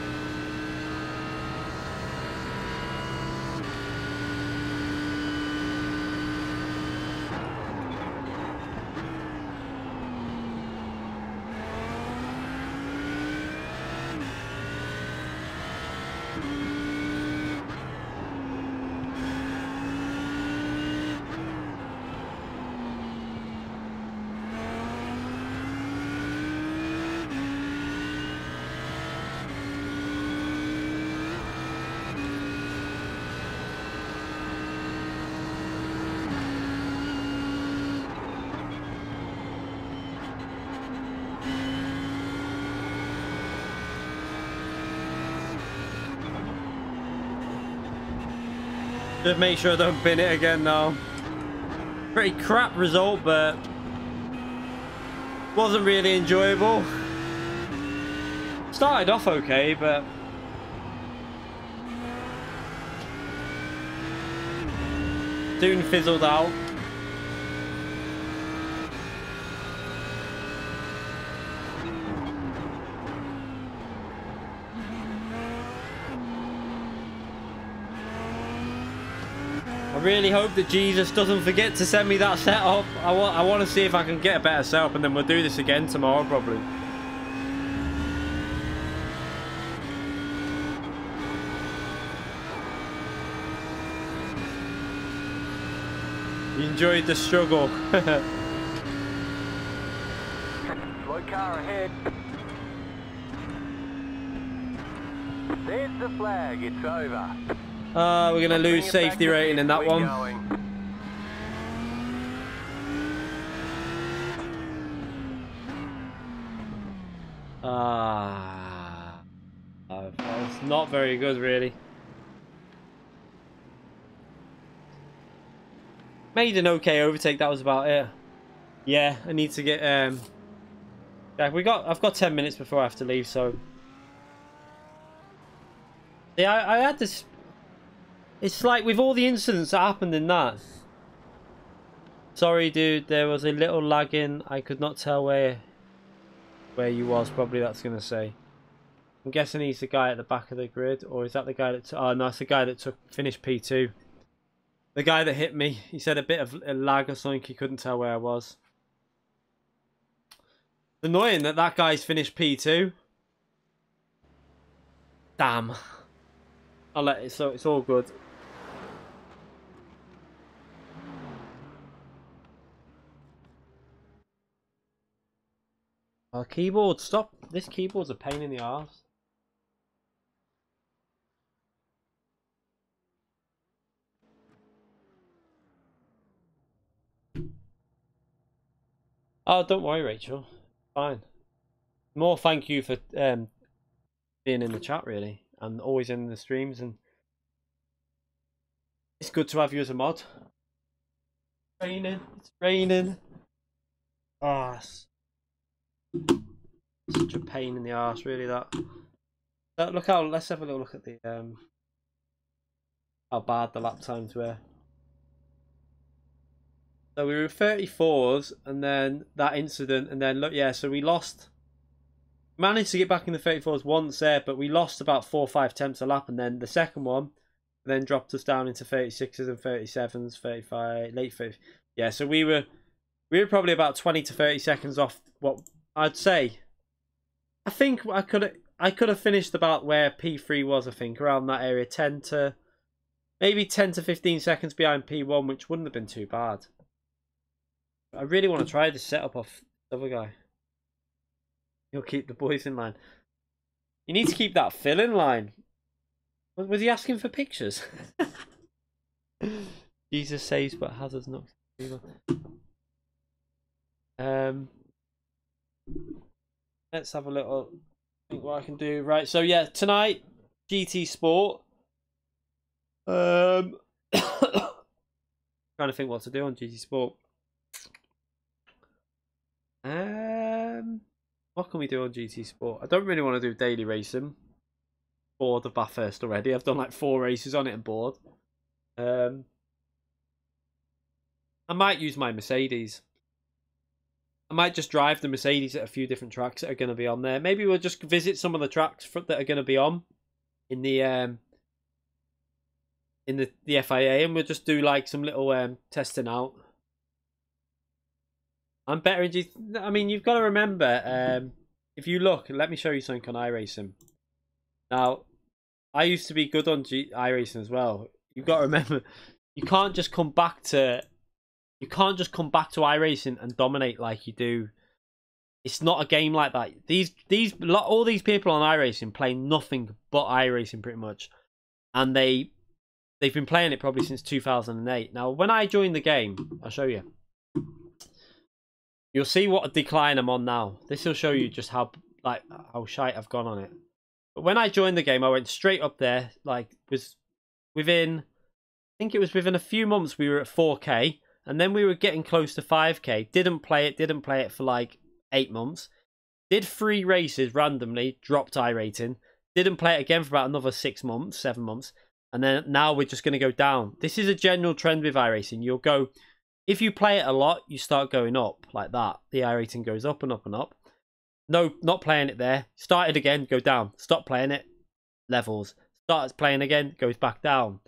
Just make sure I don't bin it again now. Pretty crap result, but wasn't really enjoyable. Started off okay, but soon fizzled out. I really hope that Jesus doesn't forget to send me that setup. I want to see if I can get a better setup, and then we'll do this again tomorrow probably. You enjoyed the struggle. Slow car ahead. There's the flag. It's over. We're going to lose safety rating in that one. That was not very good, really. Made an okay overtake, that was about it. Yeah, I need to get yeah, I've got 10 minutes before I have to leave, so yeah, I had this. It's like with all the incidents that happened in that. Sorry dude, there was a little lagging. I could not tell where you was, probably that's gonna say. I'm guessing he's the guy at the back of the grid, or is that the guy that oh no, it's the guy that finished P2. The guy that hit me, he said a bit of a lag or something, he couldn't tell where I was. It's annoying that that guy's finished P2. Damn. I'll let it, so it's all good. Oh, keyboard, stop. This keyboard's a pain in the arse. Oh, don't worry, Rachel. Fine. More thank you for being in the chat, really, and always in the streams, and it's good to have you as a mod. It's raining. It's raining. Ah, such a pain in the arse, really. That. Look how. Let's have a little look at the how bad the lap times were. So we were 34s, and then that incident, and then look, yeah. So we lost. Managed to get back in the 34s once there, but we lost about 4 or 5 attempts a lap, and then the second one, then dropped us down into 36s and 37s, 35, late 50s. Yeah, so we were probably about 20 to 30 seconds off what I'd say. I think I could have finished about where P3 was. I think around that area, 10 to maybe 10 to 15 seconds behind P1, which wouldn't have been too bad. I really want to try this setup off the other guy. He'll keep the boys in line. You need to keep that Phil in line. Was he asking for pictures? Jesus saves, but Hazard's not. Let's have a little think what I can do. Right, so yeah, tonight GT Sport. Trying to think what to do on GT Sport. What can we do on GT Sport? I don't really want to do daily racing. Bored of Bathurst already. I've done like 4 races on it and bored. I might use my Mercedes. I might just drive the Mercedes at a few different tracks that are going to be on there. Maybe we'll just visit some of the tracks that are going to be on in the FIA, and we'll just do like some little testing out. I'm better in G. I mean, you've got to remember, if you look, let me show you something on iRacing. Now, I used to be good on iRacing as well. You've got to remember, you can't just come back to iRacing and dominate like you do. It's not a game like that. All these people on iRacing play nothing but iRacing pretty much, and they've been playing it probably since 2008. Now, when I joined the game, I'll show you. You'll see what a decline I'm on now. This will show you just how shite I've gone on it. But when I joined the game, I went straight up there. Like, was within, I think it was within a few months we were at 4K, and then we were getting close to 5K. Didn't play it for like 8 months. Did 3 races randomly, dropped iRating. Didn't play it again for about another 6 months, 7 months. And then now we're just going to go down. This is a general trend with iRacing. You'll go, if you play it a lot, you start going up like that. The iRating goes up and up and up. No, not playing it there. Started again, go down. Stop playing it, levels. Starts playing again, goes back down.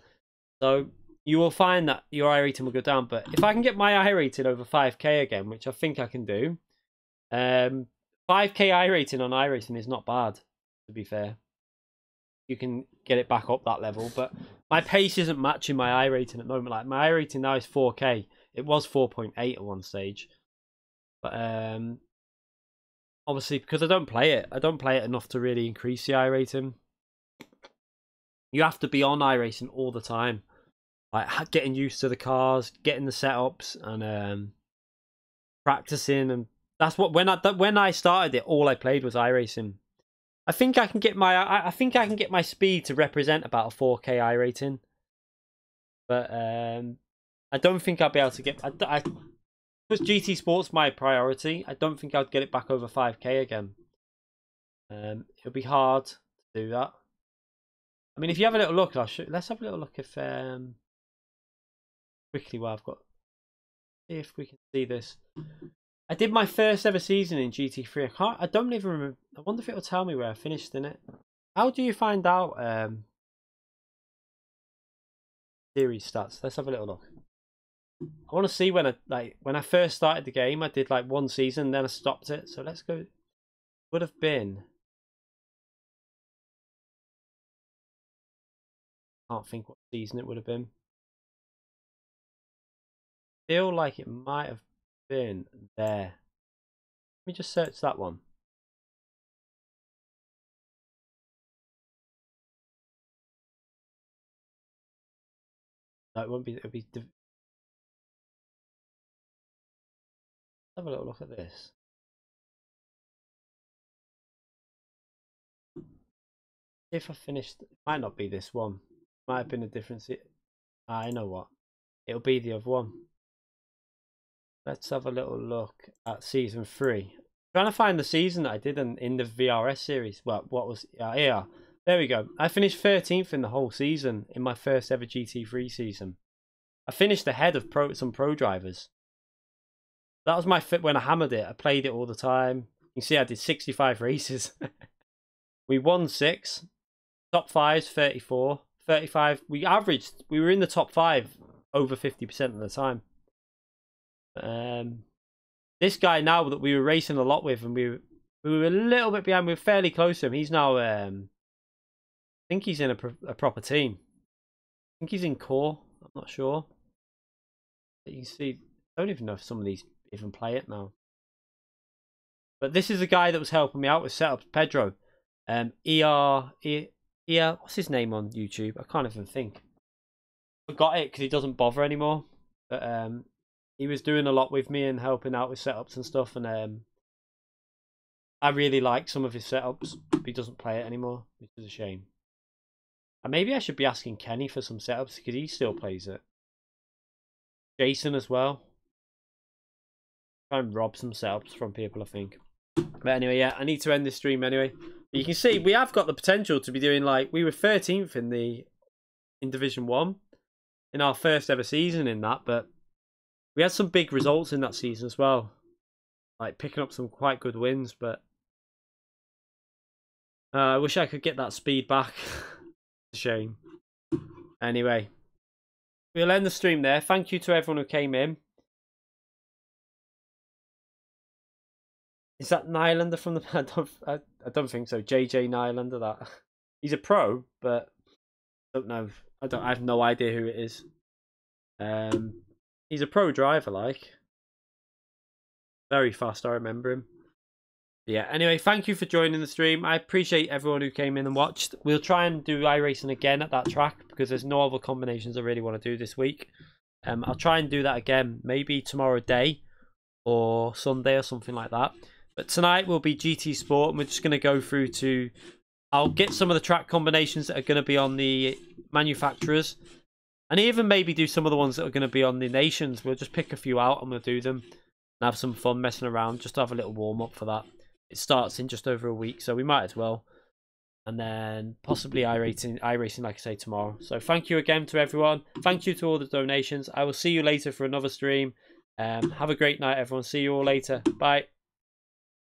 So you will find that your iRating will go down. But if I can get my iRating over 5K again, which I think I can do, 5K iRating on iRacing is not bad, to be fair. You can get it back up that level. But my pace isn't matching my iRating at the moment. Like, my iRating now is 4K. It was 4.8 at one stage. But obviously, because I don't play it enough to really increase the iRating. You have to be on iRacing all the time, like getting used to the cars, getting the setups, and practicing. And that's what when I started it, all I played was iRacing. I think I can get my speed to represent about a 4K iRating, but I don't think I'll be able to get. Because GT Sport's my priority, I don't think I'd get it back over 5K again. It'll be hard to do that. I mean, if you have a little look, let's have a little look if quickly what I've got. See if we can see this. I did my first ever season in GT3. I don't even remember. I wonder if it'll tell me where I finished in it. How do you find out series stats? Let's have a little look. I want to see when I first started the game. I did like 1 season, then I stopped it. So let's go. Would have been. Can't think what season it would have been. Feel like it might have been there. Let me just search that one. No, it won't be. It'll be. have a little look at this. If I finished, it might not be this one. Might have been a different. I know what. It'll be the other one. Let's have a little look at season 3. Trying to find the season that I did in the VRS series. Well, what was here? There we go. I finished 13th in the whole season in my first ever GT3 season. I finished ahead of some pro drivers. That was my fit when I hammered it. I played it all the time. You can see I did 65 races. We won 6. Top 5's 34. 35. We were in the top 5 over 50% of the time. This guy now that we were racing a lot with, and we were a little bit behind. We were fairly close to him. He's now, I think he's in a proper team. I think he's in core. I'm not sure. But you can see, I don't even know if some of these even play it now. But this is the guy that was helping me out with setups, Pedro. What's his name on YouTube? I can't even think. Forgot it because he doesn't bother anymore. But he was doing a lot with me and helping out with setups and stuff. And I really like some of his setups. But he doesn't play it anymore, which is a shame. And maybe I should be asking Kenny for some setups because he still plays it. Jason as well. Try and rob some setups from people, I think. But anyway, yeah, I need to end this stream anyway. You can see we have got the potential to be doing, like, we were 13th in Division 1 in our first ever season in that, but we had some big results in that season as well. Like picking up some quite good wins, but I wish I could get that speed back. It's a shame. Anyway, we'll end the stream there. Thank you to everyone who came in. Is that Nylander from the? I don't think so. JJ Nylander. That he's a pro, but I don't know. I have no idea who it is. He's a pro driver, like very fast. I remember him. But yeah. Anyway, thank you for joining the stream. I appreciate everyone who came in and watched. We'll try and do iRacing again at that track because there's no other combinations I really want to do this week. I'll try and do that again, maybe tomorrow day or Sunday or something like that. But tonight will be GT Sport, and we're just going to go through to... I'll get some of the track combinations that are going to be on the manufacturers, and even maybe do some of the ones that are going to be on the nations. We'll just pick a few out and we'll do them and have some fun messing around, just to have a little warm-up for that. It starts in just over a week, so we might as well. And then possibly iRacing, like I say, tomorrow. So thank you again to everyone. Thank you to all the donations. I will see you later for another stream. Have a great night, everyone. See you all later. Bye.